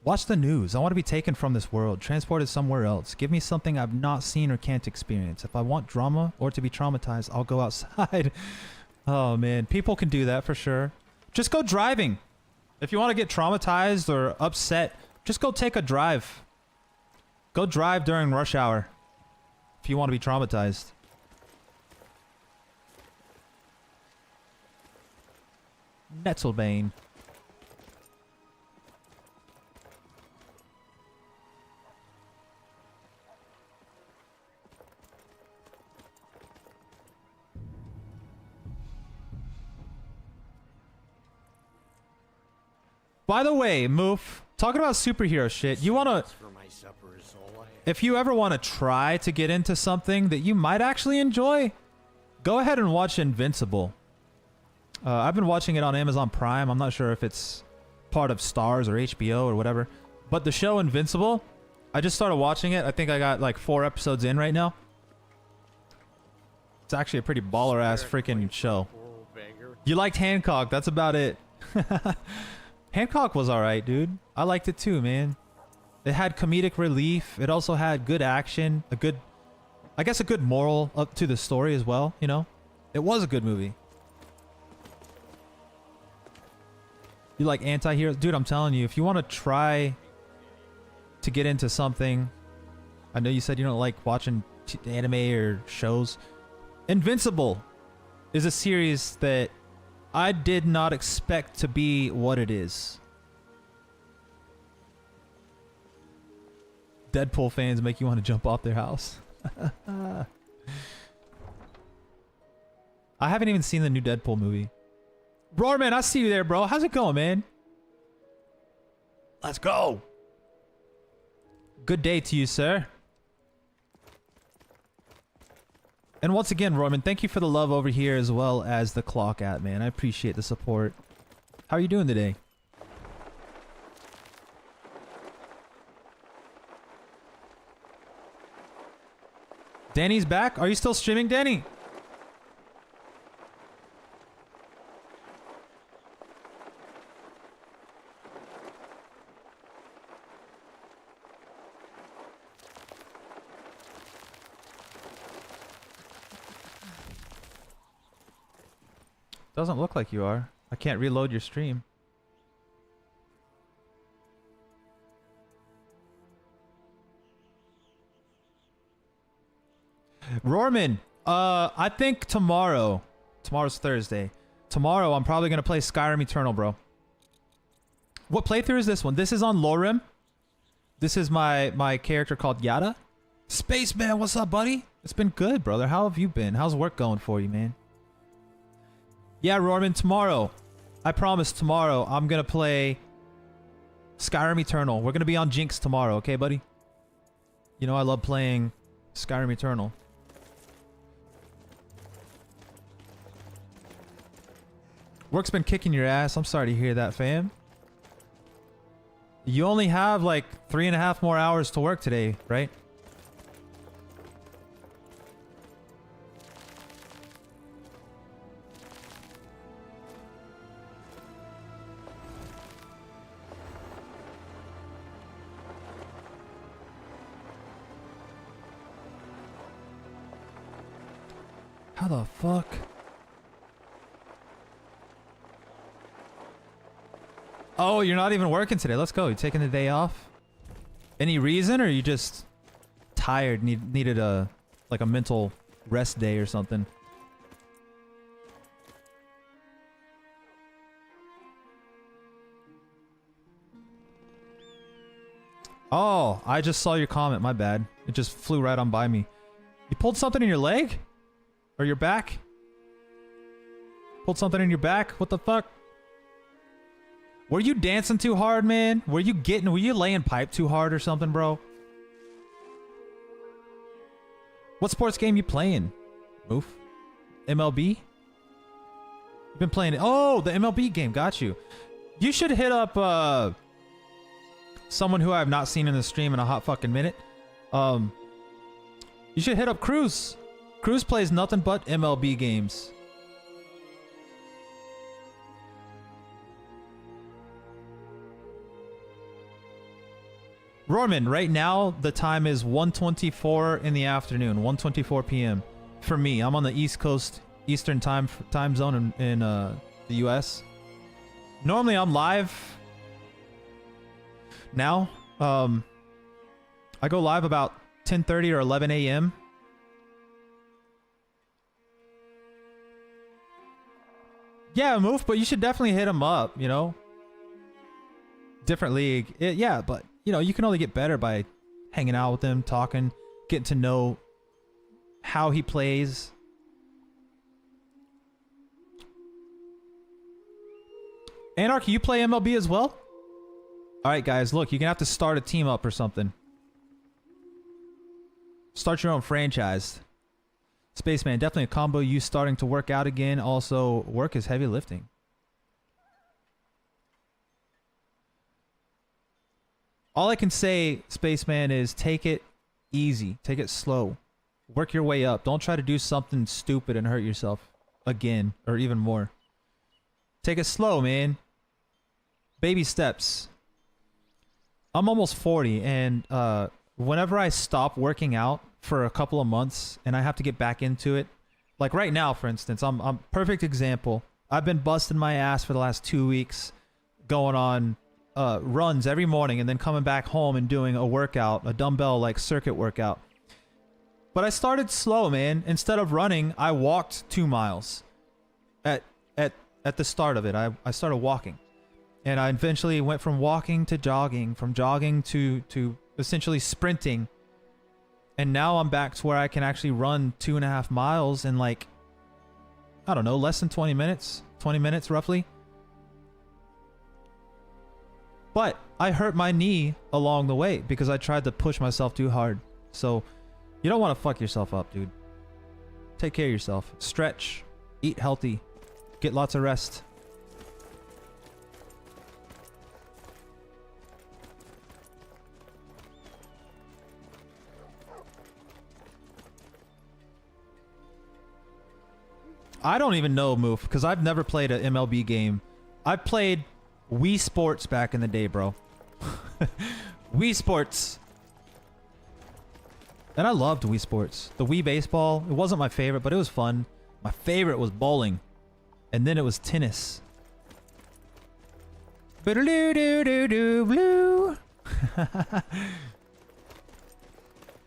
Watch the news. I want to be taken from this world, transported somewhere else. Give me something I've not seen or can't experience. If I want drama or to be traumatized, I'll go outside. Oh man, people can do that for sure. Just go driving. If you want to get traumatized or upset, just go take a drive. Go drive during rush hour if you want to be traumatized. Netzelbane. By the way, Moof, talking about superhero shit, you wanna... If you ever want to try to get into something that you might actually enjoy, go ahead and watch Invincible. I've been watching it on Amazon Prime. I'm not sure if it's part of Stars or HBO or whatever. But the show Invincible, I just started watching it. I think I got like 4 episodes in right now. It's actually a pretty baller-ass freaking show. You liked Hancock. That's about it. Hancock was alright, dude. I liked it too, man. It had comedic relief. It also had good action. I guess a good moral up to the story as well, you know? It was a good movie. You like anti-heroes? Dude, I'm telling you, if you want to try to get into something, I know you said you don't like watching anime or shows. Invincible is a series that I did not expect to be what it is. Deadpool fans make you want to jump off their house. I haven't even seen the new Deadpool movie. Roarman, I see you there, bro. How's it going, man? Let's go. Good day to you, sir. And once again, Roarman, thank you for the love over here as well as the clock at, man. I appreciate the support. How are you doing today? Danny's back? Are you still streaming, Danny? Doesn't look like you are. I can't reload your stream. Roarman, I think tomorrow's Thursday. Tomorrow I'm probably gonna play Skyrim Eternal, bro. What playthrough is this one? This is on Lorerim. This is my character called Yada. Spaceman, what's up, buddy? It's been good, brother. How have you been? How's work going for you, man? Yeah, Roarman, tomorrow. I promise tomorrow I'm gonna play Skyrim Eternal. We're gonna be on Jinx tomorrow, okay, buddy? You know I love playing Skyrim Eternal. Work's been kicking your ass. I'm sorry to hear that, fam. You only have like 3.5 more hours to work today, right? How the fuck? Oh, you're not even working today. Let's go. You taking the day off? Any reason, or you just tired? Needed a like a mental rest day or something? Oh, I just saw your comment. My bad. It just flew right on by me. You pulled something in your leg? Or your back? Pulled something in your back? What the fuck? Were you dancing too hard, man? Were you laying pipe too hard or something, bro? What sports game you playing? Moof? MLB? You've been playing it. Oh, the MLB game. Got you. You should hit up someone who I have not seen in the stream in a hot fucking minute. You should hit up Cruz. Cruz plays nothing but MLB games. Roman, right now the time is 1:24 in the afternoon, 1:24 p.m. for me. I'm on the East Coast Eastern time zone in the US. Normally I'm live now. I go live about 10:30 or 11 a.m. Yeah, move, but you should definitely hit him up, you know? Different league. Yeah, but, you know, you can only get better by hanging out with him, talking, getting to know how he plays. Anarchy, you play MLB as well? Alright, guys, look, you're gonna have to start a team up or something. Start your own franchise. Spaceman, definitely a combo. You starting to work out again. Also, work is heavy lifting. All I can say, Spaceman, is take it easy. Take it slow. Work your way up. Don't try to do something stupid and hurt yourself again or even more. Take it slow, man. Baby steps. I'm almost 40, and whenever I stop working out for a couple of months and I have to get back into it, like right now, for instance, I'm perfect example. I've been busting my ass for the last 2 weeks, going on runs every morning and then coming back home and doing a workout, a dumbbell like circuit workout. But I started slow, man. Instead of running, I walked 2 miles at the start of it. I started walking, and I eventually went from walking to jogging, from jogging to essentially sprinting. And now I'm back to where I can actually run 2.5 miles in like, I don't know, less than 20 minutes, 20 minutes roughly. But I hurt my knee along the way because I tried to push myself too hard. So you don't want to fuck yourself up, dude. Take care of yourself. Stretch, eat healthy, get lots of rest. I don't even know, Moof, because I've never played an MLB game. I played Wii Sports back in the day, bro. Wii Sports. And I loved Wii Sports. The Wii Baseball, it wasn't my favorite, but it was fun. My favorite was bowling. And then it was tennis. Blue.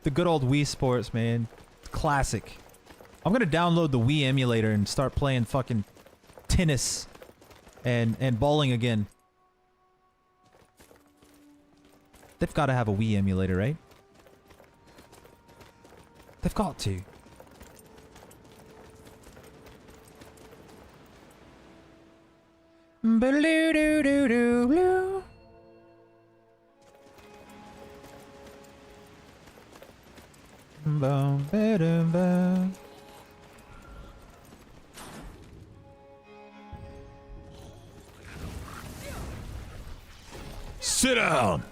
The good old Wii Sports, man. Classic. I'm gonna download the Wii emulator and start playing fucking tennis and bowling again. They've got to have a Wii emulator, right? They've got to. boom, ba-dum, boom. Sit down.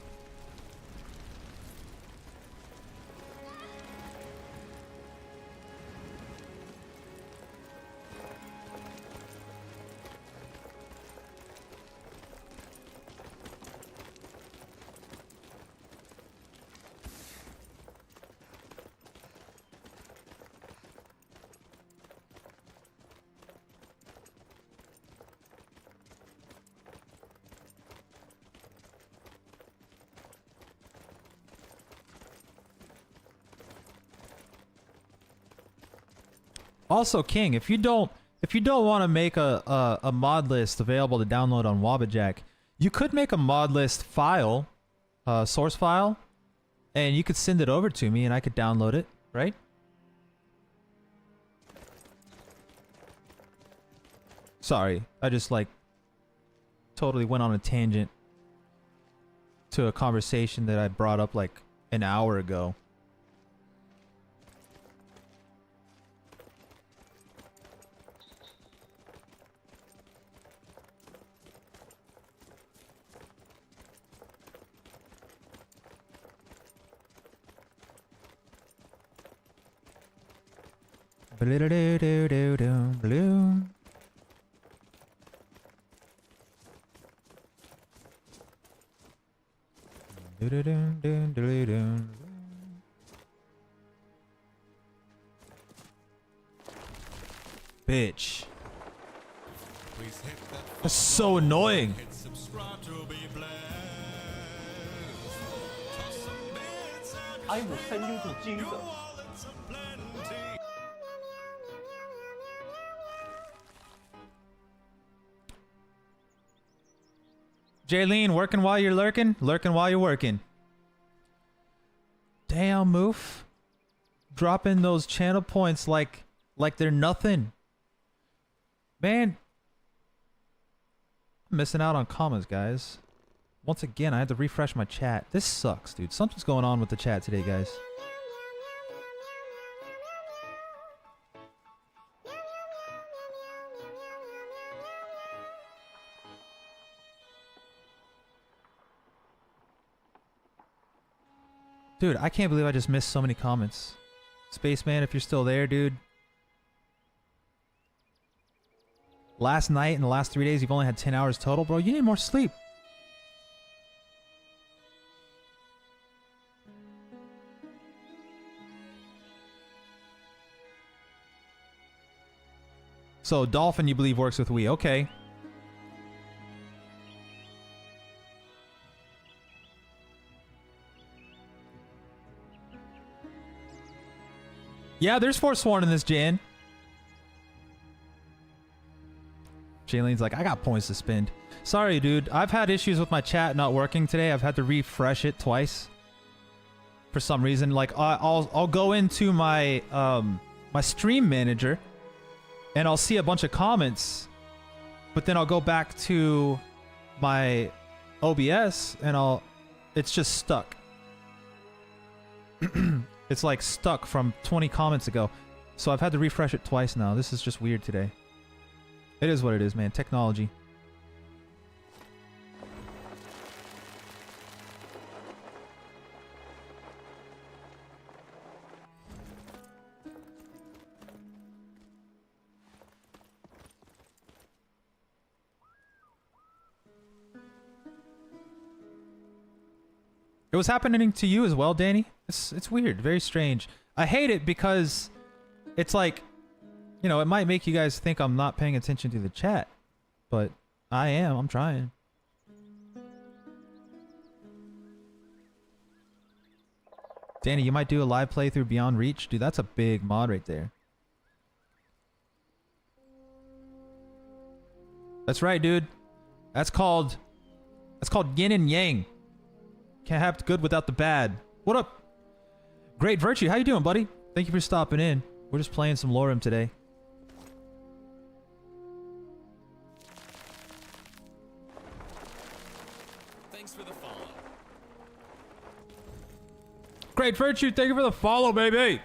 Also, King, if you don't want to make a mod list available to download on Wabbajack, you could make a mod list file, source file, and you could send it over to me and I could download it, right? Sorry, I just like totally went on a tangent to a conversation that I brought up like an hour ago. Blue. Bitch. That's so annoying. I will send you to Jesus. Jaylene, working while you're lurking? Lurking while you're working. Damn, Moof. Dropping those channel points like they're nothing. Man. I'm missing out on commas, guys. Once again, I had to refresh my chat. This sucks, dude. Something's going on with the chat today, guys. Dude, I can't believe I just missed so many comments. Spaceman, if you're still there, dude. Last night and the last 3 days, you've only had 10 hours total, bro. You need more sleep. So, Dolphin, you believe, works with Wii. Okay. Yeah, there's Forsworn in this, Jan. Jaylene's like, I got points to spend. Sorry, dude. I've had issues with my chat not working today. I've had to refresh it twice. For some reason. Like, I'll go into my my stream manager and I'll see a bunch of comments. But then I'll go back to my OBS and it's just stuck. It's like stuck from 20 comments ago. So I've had to refresh it twice now. This is just weird today. It is what it is, man. Technology. It was happening to you as well, Danny. It's weird, very strange. I hate it because it's like, you know, it might make you guys think I'm not paying attention to the chat, but I am. I'm trying. Danny, you might do a live playthrough Beyond Reach. Dude, that's a big mod right there. That's right, dude. That's called yin and yang. Can't have the good without the bad. What up? Great Virtue, how you doing, buddy? Thank you for stopping in. We're just playing some Lorerim today. Thanks for the follow. Great Virtue, thank you for the follow, baby.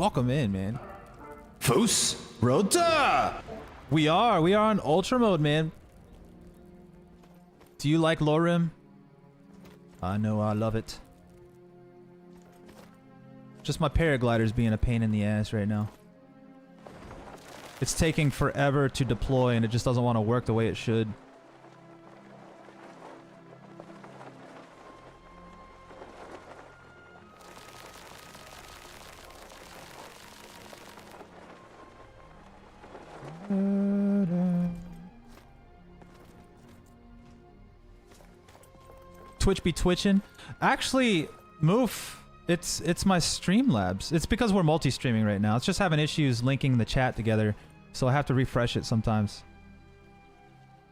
Welcome in, man. Fus Rota! We are on ultra mode, man. Do you like Lorerim? I know I love it. Just my paraglider's being a pain in the ass right now. It's taking forever to deploy and it just doesn't want to work the way it should. Twitch be twitching. Actually, Moof, it's my Streamlabs. It's because we're multi-streaming right now. It's just having issues linking the chat together, so I have to refresh it sometimes.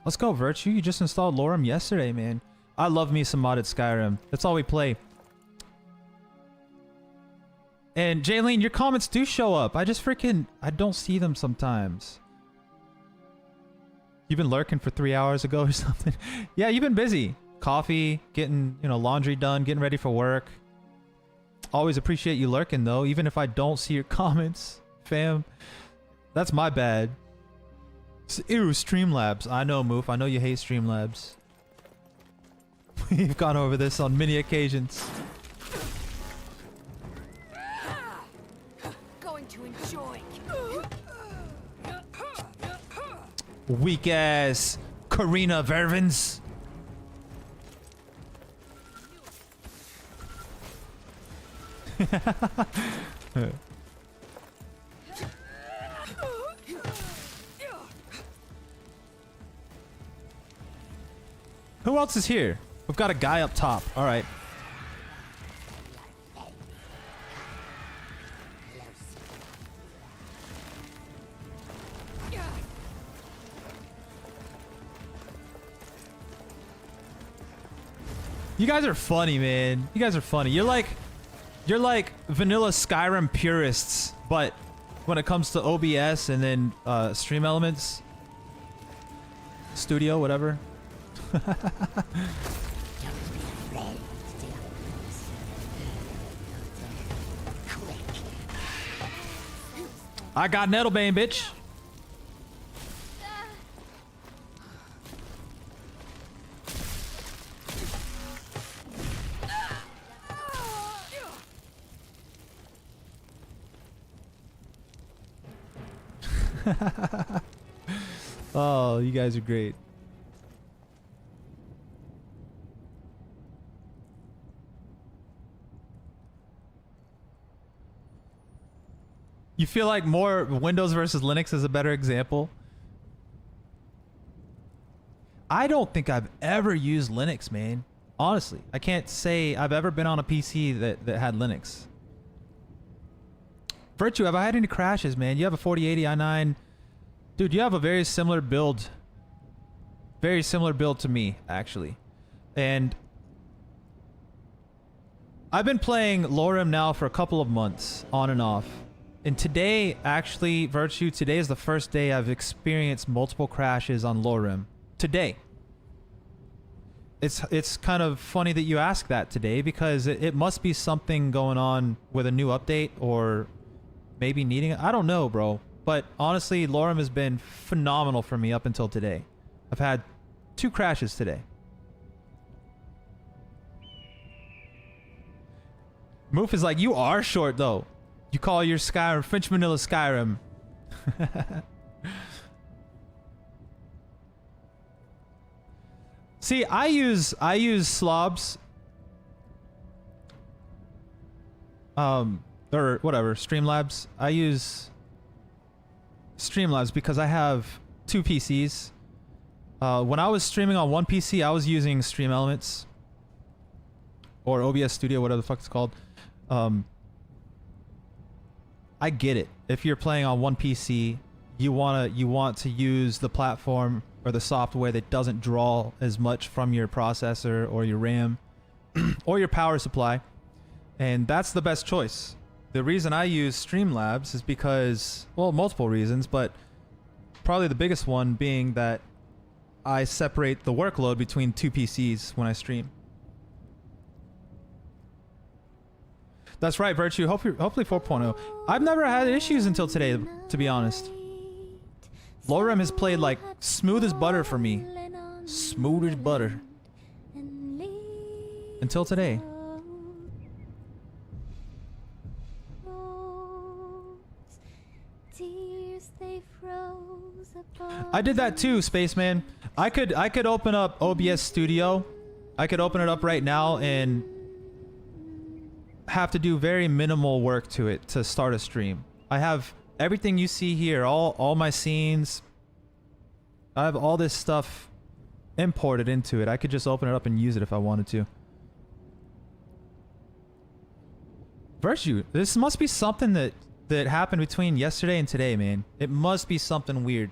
Let's go, Virtue. You just installed Lorerim yesterday, man. I love me some modded Skyrim. That's all we play. And Jaylene, your comments do show up. I don't see them sometimes. You've been lurking for 3 hours ago or something. Yeah, you've been busy. Coffee, getting, laundry done, getting ready for work. Always appreciate you lurking, though, even if I don't see your comments, fam. That's my bad. Ew, Streamlabs. I know, Moof. I know you hate Streamlabs. We've gone over this on many occasions. Going to enjoy. Weak ass Karina Vervins. Who else is here? We've got a guy up top. All right. You guys are funny, man. You guys are funny. You're like vanilla Skyrim purists, but when it comes to OBS and then stream elements, studio, whatever. I got Nettlebane, bitch. Oh, you guys are great. You feel like more Windows versus Linux is a better example? I don't think I've ever used Linux, man. Honestly, I can't say I've ever been on a PC that had Linux. Virtue, have I had any crashes, man? You have a 4080 i9. Dude, you have a very similar build. Very similar build to me, actually. And I've been playing Lorerim now for a couple of months, on and off. And today, actually, Virtue, today is the first day I've experienced multiple crashes on Lorerim. Today. It's kind of funny that you ask that today, because it must be something going on with a new update, or maybe needing it. I don't know, bro. But honestly, Lorerim has been phenomenal for me up until today. I've had 2 crashes today. Moof is like, you are short, though. You call your Skyrim French vanilla Skyrim. See, I use slobs. Or whatever, Streamlabs. I use Streamlabs because I have 2 PCs. When I was streaming on one PC, I was using Stream Elements or OBS Studio, whatever the fuck it's called. I get it. If you're playing on one PC, you want to use the platform or the software that doesn't draw as much from your processor or your RAM or your power supply, and that's the best choice. The reason I use Streamlabs is because, well, multiple reasons, but probably the biggest one being that I separate the workload between 2 PCs when I stream. That's right, Virtue. Hopefully 4.0. I've never had issues until today, to be honest. Lorerim has played like smooth as butter for me. Smooth as butter. Until today. I did that too, Spaceman. I could open up OBS Studio. I could open it up right now and have to do very minimal work to it to start a stream. I have everything you see here, all my scenes. I have all this stuff imported into it. I could just open it up and use it if I wanted to. Virtue, this must be something that happened between yesterday and today, man. It must be something weird.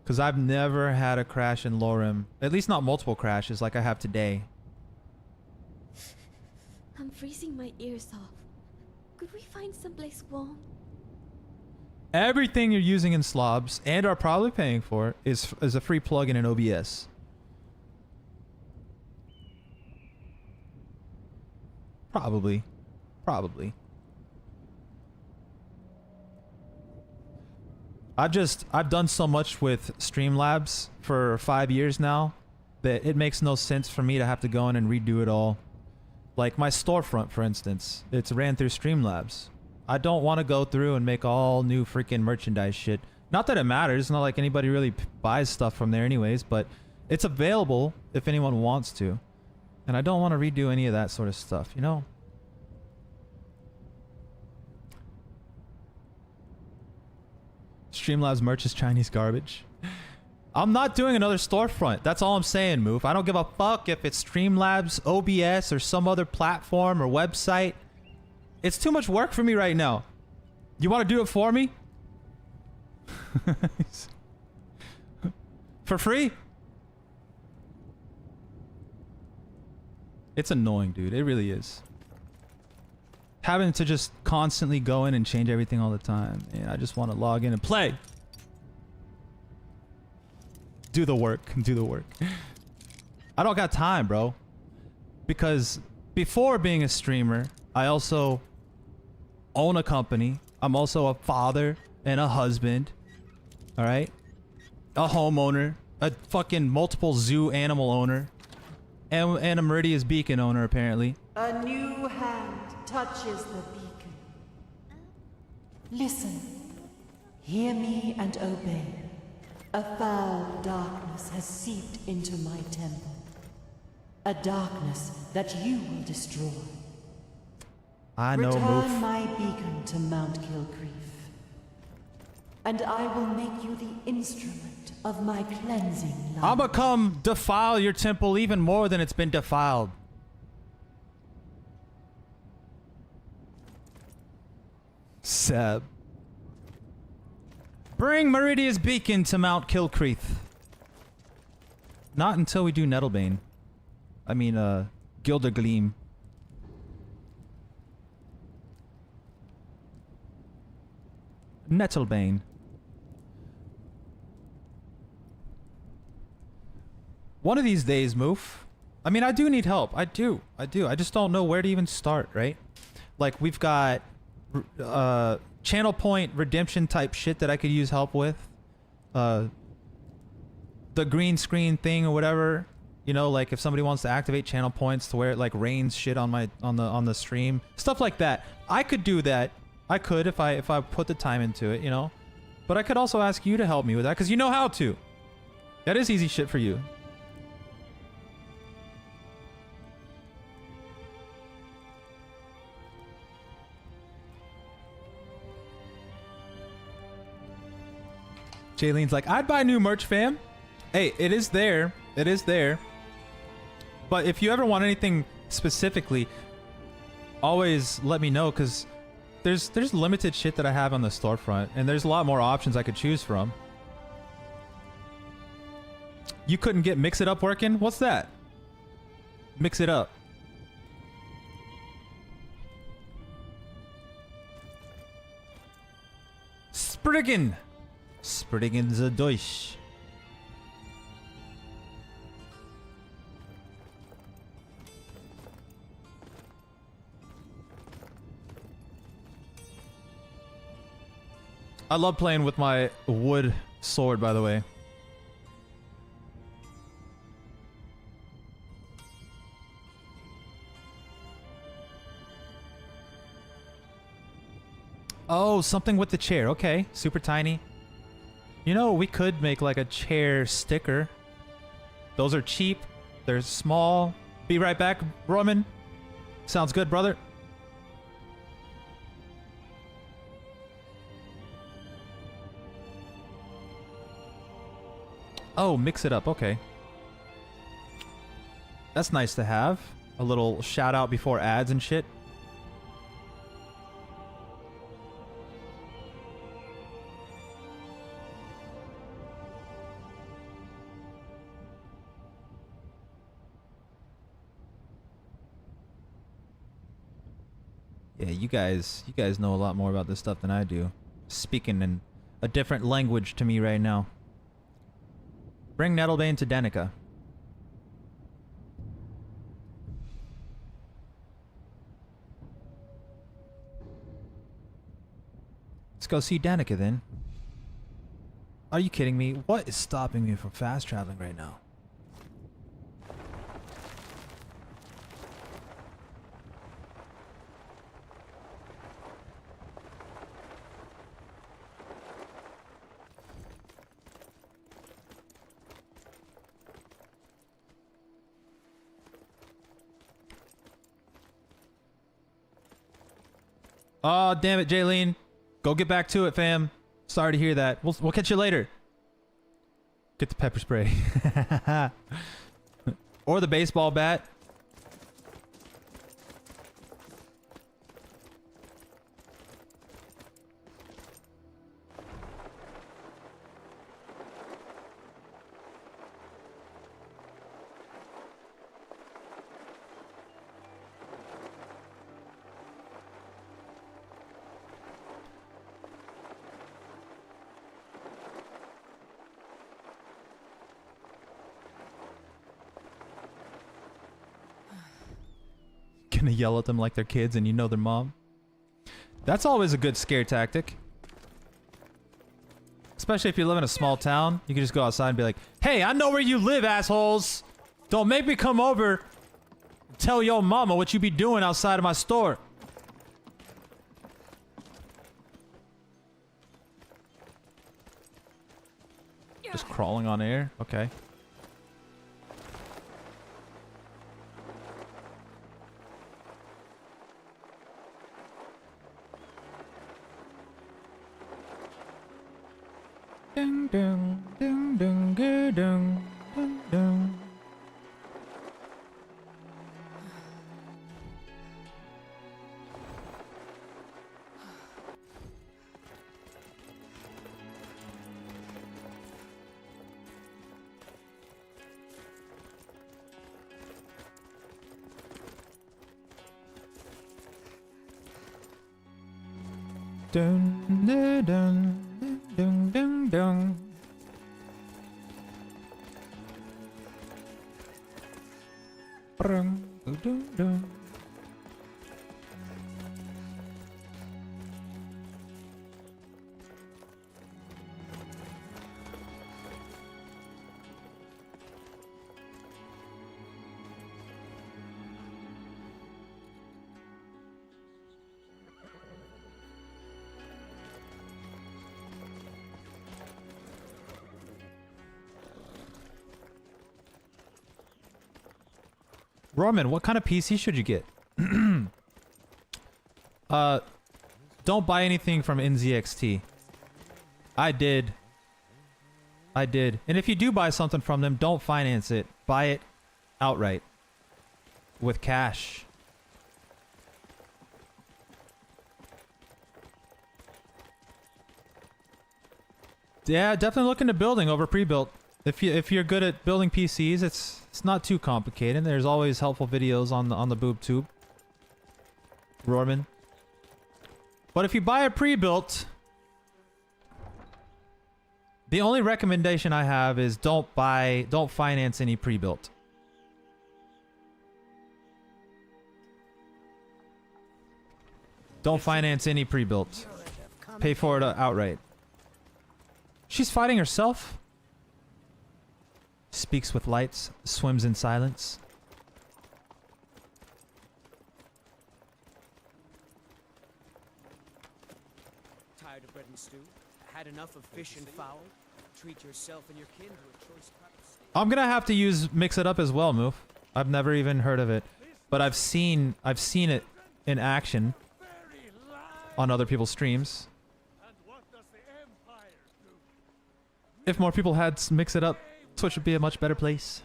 Because I've never had a crash in Lorerim. At least not multiple crashes like I have today. I'm freezing my ears off. Could we find someplace warm? Everything you're using in Slobs and are probably paying for is a free plugin in OBS. Probably. I've done so much with Streamlabs for 5 years now that it makes no sense for me to have to go in and redo it all. Like my storefront, for instance, it's ran through Streamlabs. I don't want to go through and make all new freaking merchandise shit. Not that it matters, it's not like anybody really buys stuff from there anyways, but it's available if anyone wants to. And I don't want to redo any of that sort of stuff, you know? Streamlabs merch is Chinese garbage. I'm not doing another storefront. That's all I'm saying, Moof. I don't give a fuck if it's Streamlabs, OBS, or some other platform or website. It's too much work for me right now. You want to do it for me? For free? It's annoying, dude. It really is. Having to just constantly go in and change everything all the time. And I just want to log in and play. Do the work. Do the work. I don't got time, bro. Because before being a streamer, I also own a company. I'm also a father and a husband. All right? A homeowner. A fucking multiple zoo animal owner. And a Meridia's Beacon owner, apparently. A new hand touches the beacon. Listen. Hear me and obey. A foul darkness has seeped into my temple. A darkness that you will destroy. I know, Return my beacon to Mount Kilcreef, and I will make you the instrument of my cleansing light. I'ma come defile your temple even more than it's been defiled. Seb. Bring Meridia's Beacon to Mount Kilcreef. Not until we do Nettlebane. I mean, Gildergleam. Nettlebane. One of these days, Moof. I mean, I do need help. I do. I just don't know where to even start, right? Like, we've got channel point redemption type shit that I could use help with. The green screen thing or whatever. You know, like if somebody wants to activate channel points to where it like rains shit on my on the stream. Stuff like that. I could do that. I could if I put the time into it, you know? But I could also ask you to help me with that because you know how to. That is easy shit for you. Jaylene's like, I'd buy new merch, fam. Hey, it is there. It is there. But if you ever want anything specifically, always let me know because there's limited shit that I have on the storefront and there's a lot more options I could choose from. You couldn't get Mix It Up working? What's that? Mix It Up. Spriggan. Spriggan the Deutsch. I love playing with my wood sword, by the way. Oh, something with the chair. Okay, super tiny. You know, we could make like a chair sticker. Those are cheap. They're small. Be right back, Roman. Sounds good, brother. Oh, mix it up. Okay. That's nice to have. A little shout out before ads and shit. Yeah, you guys know a lot more about this stuff than I do. Speaking in a different language to me right now. Bring Nettlebane to Danica. Let's go see Danica then. Are you kidding me? What is stopping me from fast traveling right now? Oh, damn it, Jaylene. Go get back to it, fam. Sorry to hear that. We'll catch you later. Get the pepper spray. Or the baseball bat. Gonna yell at them like they're kids and you know their mom. That's always a good scare tactic. Especially if you live in a small town. You can just go outside and be like, hey, I know where you live, assholes. Don't make me come over and tell your mama what you be doing outside of my store. Just crawling on air? Okay. Ding ding ding ding ding ding ding. Dun dun dun dun dun dun. Dun dun dun. Roman, what kind of PC should you get? Don't buy anything from NZXT. I did. And if you do buy something from them, don't finance it. Buy it outright. With cash. Yeah, definitely look into building over pre-built. If you're good at building PCs, it's not too complicated. There's always helpful videos on the boob tube. Roman. But if you buy a pre-built, the only recommendation I have is don't finance any pre-built. Don't finance any pre-built. Pay for it outright. She's fighting herself. Speaks with lights, swims in silence. Tired of bread and stew? Had enough of fish and fowl? Treat yourself and your kin to a choice cup of steak. I'm gonna have to mix it up as well, Moof. I've never even heard of it, but I've seen it in action on other people's streams. If more people had Mix It Up, Twitch would be a much better place.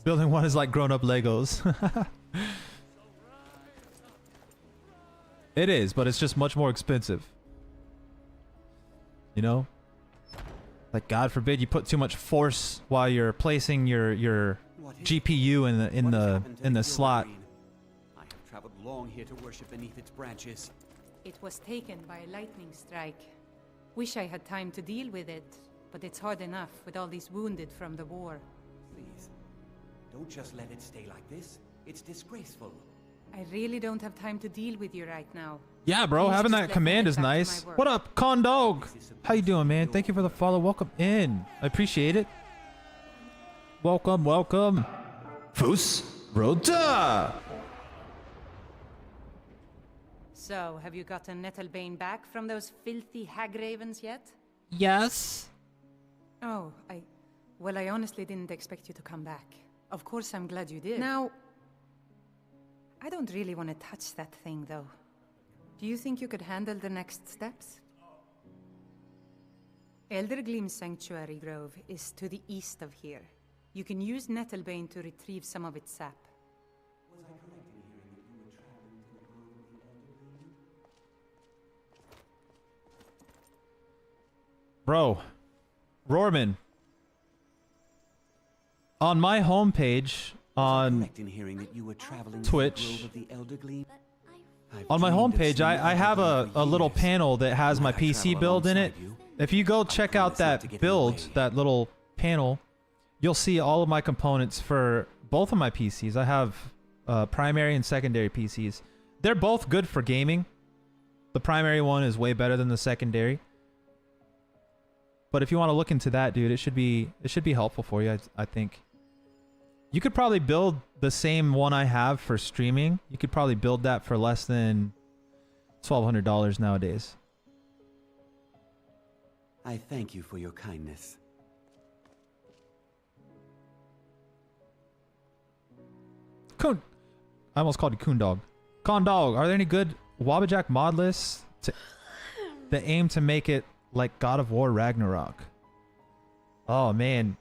Building one is like grown-up Legos. It is, but it's just much more expensive. You know? Like, God forbid you put too much force while you're placing your GPU in the slot. I have traveled long here to worship beneath its branches. It was taken by a lightning strike. Wish I had time to deal with it, but it's hard enough with all these wounded from the war. Please, don't just let it stay like this. It's disgraceful. I really don't have time to deal with you right now. Yeah, bro, Please having just that let command me is get back to nice. my work. What up, Condog? How you doing, man? Thank you for the follow. Welcome in. I appreciate it. Welcome, welcome. Fus Rota. So, have you gotten Nettlebane back from those filthy hag ravens yet? Yes. Oh, well, I honestly didn't expect you to come back. Of course, I'm glad you did. Now, I don't really want to touch that thing, though. Do you think you could handle the next steps? Eldergleam's Sanctuary Grove is to the east of here. You can use Nettlebane to retrieve some of its sap. Bro, Rohrman. On my homepage on Twitch, on my homepage, I have a little panel that has my PC build in it. If you go check out that build, that little panel, you'll see all of my components for both of my PCs. I have primary and secondary PCs. They're both good for gaming. The primary one is way better than the secondary. But if you want to look into that, dude, it should be helpful for you, I think. You could probably build the same one I have for streaming. You could probably build that for less than $1,200 nowadays. I thank you for your kindness. Coon. I almost called you Coon Dog. Con Dog, are there any good Wabbajack mod lists that aim to make it like God of War Ragnarok? Oh, man.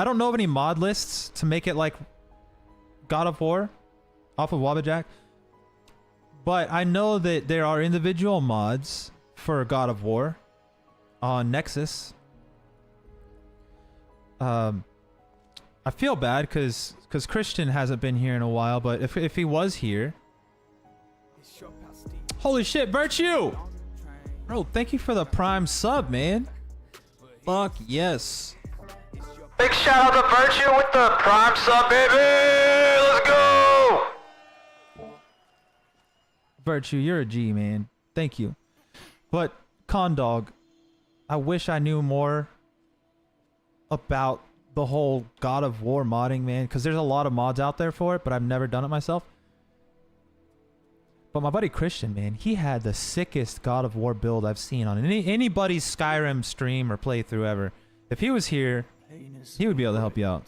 I don't know of any mod lists to make it like God of War off of Wabbajack. But I know that there are individual mods for God of War on Nexus. I feel bad because Christian hasn't been here in a while, but if he was here... Holy shit, Virtue! Bro, thank you for the Prime sub, man. Fuck yes. Big shout out to Virtue with the Prime sub, baby! Let's go! Virtue, you're a G, man. Thank you. But, Condog, I wish I knew more about the whole God of War modding, man, because there's a lot of mods out there for it, but I've never done it myself. But my buddy Christian, man, he had the sickest God of War build I've seen on anybody's Skyrim stream or playthrough ever. If he was here, he would be able to help you out.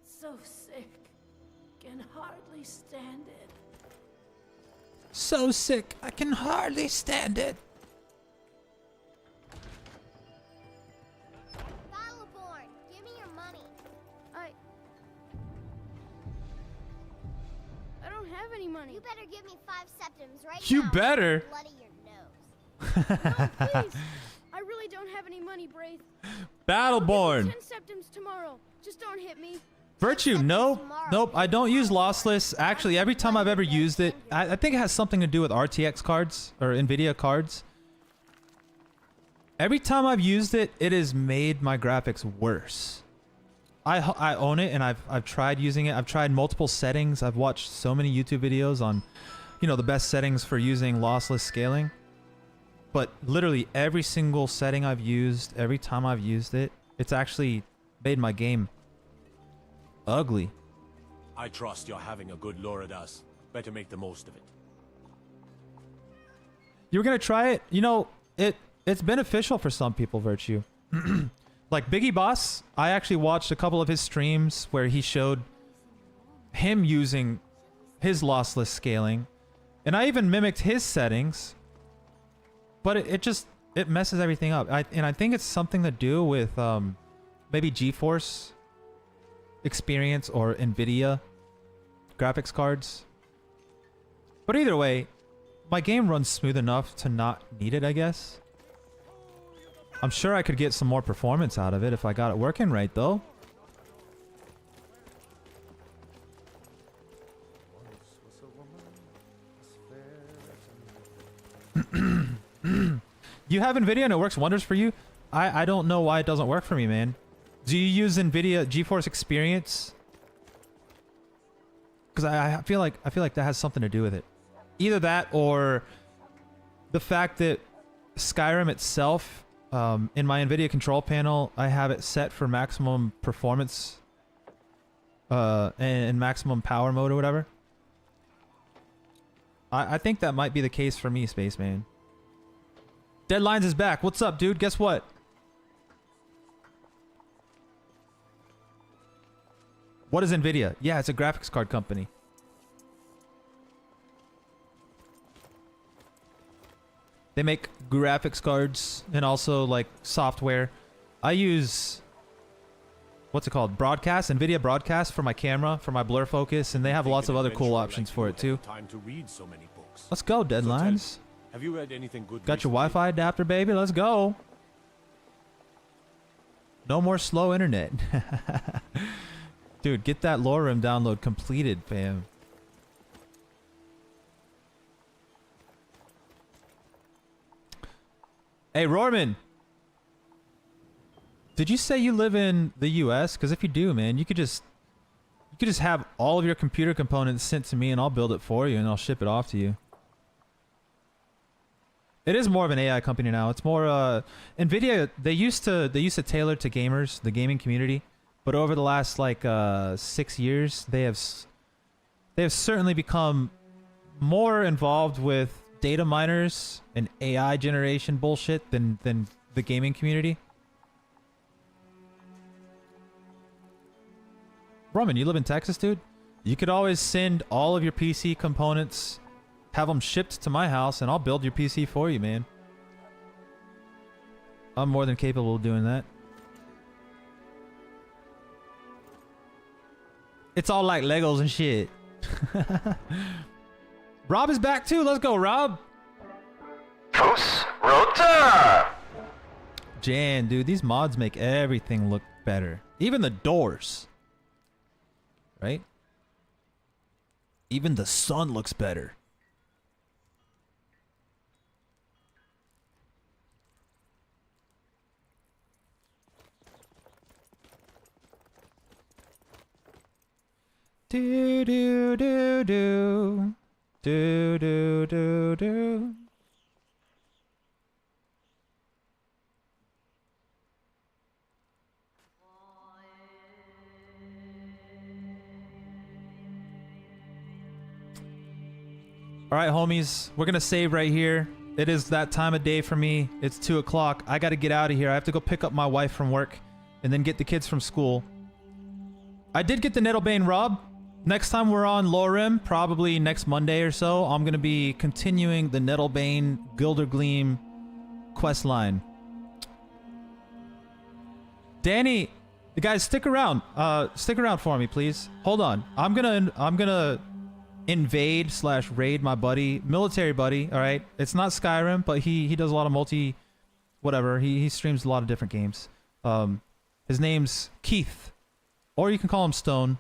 So sick. Can hardly stand it. So sick, I can hardly stand it. Battleborn, give me your money. I don't have any money. You better give me 5 septims right now. You better. Bloody your nose. No, please. I really don't have any money, Braith. Battleborn. 10 septims tomorrow. Just don't hit me. Virtue, nope. Nope, I don't use lossless. Actually, every time I've ever used it, I think it has something to do with RTX cards or NVIDIA cards. Every time I've used it, it has made my graphics worse. I own it, and I've tried using it. I've tried multiple settings. I've watched so many YouTube videos on, you know, the best settings for using lossless scaling. But literally every single setting I've used, every time I've used it, it's actually made my game ugly. I trust you're having a good Lorerim. Better make the most of it. You were gonna try it? You know, it's beneficial for some people, Virtue. Like Biggie Boss, I actually watched a couple of his streams where he showed him using his lossless scaling, and I even mimicked his settings, but it messes everything up. And I think it's something to do with maybe GeForce Experience or NVIDIA graphics cards. But either way, my game runs smooth enough to not need it, I guess. I'm sure I could get some more performance out of it if I got it working right, though. You have NVIDIA and it works wonders for you? I don't know why it doesn't work for me, man. Do you use NVIDIA GeForce Experience? Because I feel like that has something to do with it. Either that or the fact that Skyrim itself, in my NVIDIA control panel, I have it set for maximum performance and maximum power mode or whatever. I think that might be the case for me, Spaceman. Deadlines is back. What's up, dude? Guess what? What is NVIDIA? Yeah, it's a graphics card company. They make graphics cards and also like software. I use, what's it called? Broadcast, NVIDIA Broadcast for my camera, for my blur focus, and they have lots of other cool options for it too. Time to read so many books. Let's go, Deadlines. Have you read anything good? Got your Wi-Fi adapter, baby? Let's go. No more slow internet. Dude, get that Lorerim download completed, fam. Hey, Rorman. Did you say you live in the US? Because if you do, man, you could just have all of your computer components sent to me and I'll build it for you and I'll ship it off to you. It is more of an AI company now. It's more NVIDIA, they used to tailor to gamers, the gaming community, but over the last like 6 years, they have certainly become more involved with data miners and AI generation bullshit than the gaming community. Roman, you live in Texas, dude? You could always send all of your PC components, have them shipped to my house, and I'll build your PC for you, man. I'm more than capable of doing that. It's all like Legos and shit. Rob is back too. Let's go, Rob. Fus Rota. Jan, dude, these mods make everything look better. Even the doors. Right? Even the sun looks better. Do do do do do do do do. All right, homies, we're gonna save right here. It is that time of day for me. It's 2 o'clock. I gotta get out of here. I have to go pick up my wife from work and then get the kids from school. I did get the Nettlebane Rob. Next time we're on Lorerim, probably next Monday or so, I'm going to be continuing the Nettlebane Gildergleam quest line. Danny, the guys, stick around. Stick around for me, please. Hold on. I'm gonna invade / raid my buddy, military buddy. All right, it's not Skyrim, but he does a lot of multi, whatever. He streams a lot of different games. His name's Keith, or you can call him Stone.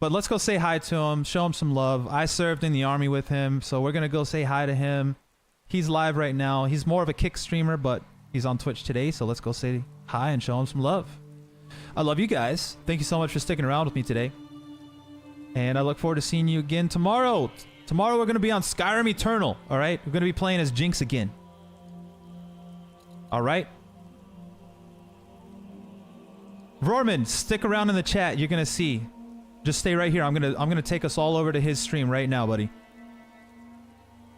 But let's go say hi to him, show him some love. I served in the army with him, so we're going to go say hi to him. He's live right now. He's more of a Kick streamer, but he's on Twitch today, so let's go say hi and show him some love. I love you guys. Thank you so much for sticking around with me today. And I look forward to seeing you again tomorrow. Tomorrow we're going to be on Skyrim Eternal. All right? We're going to be playing as Jinx again. All right? Rorman, stick around in the chat. You're going to see. Just stay right here. I'm going to take us all over to his stream right now, buddy.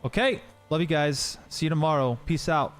Okay? Love you guys. See you tomorrow. Peace out.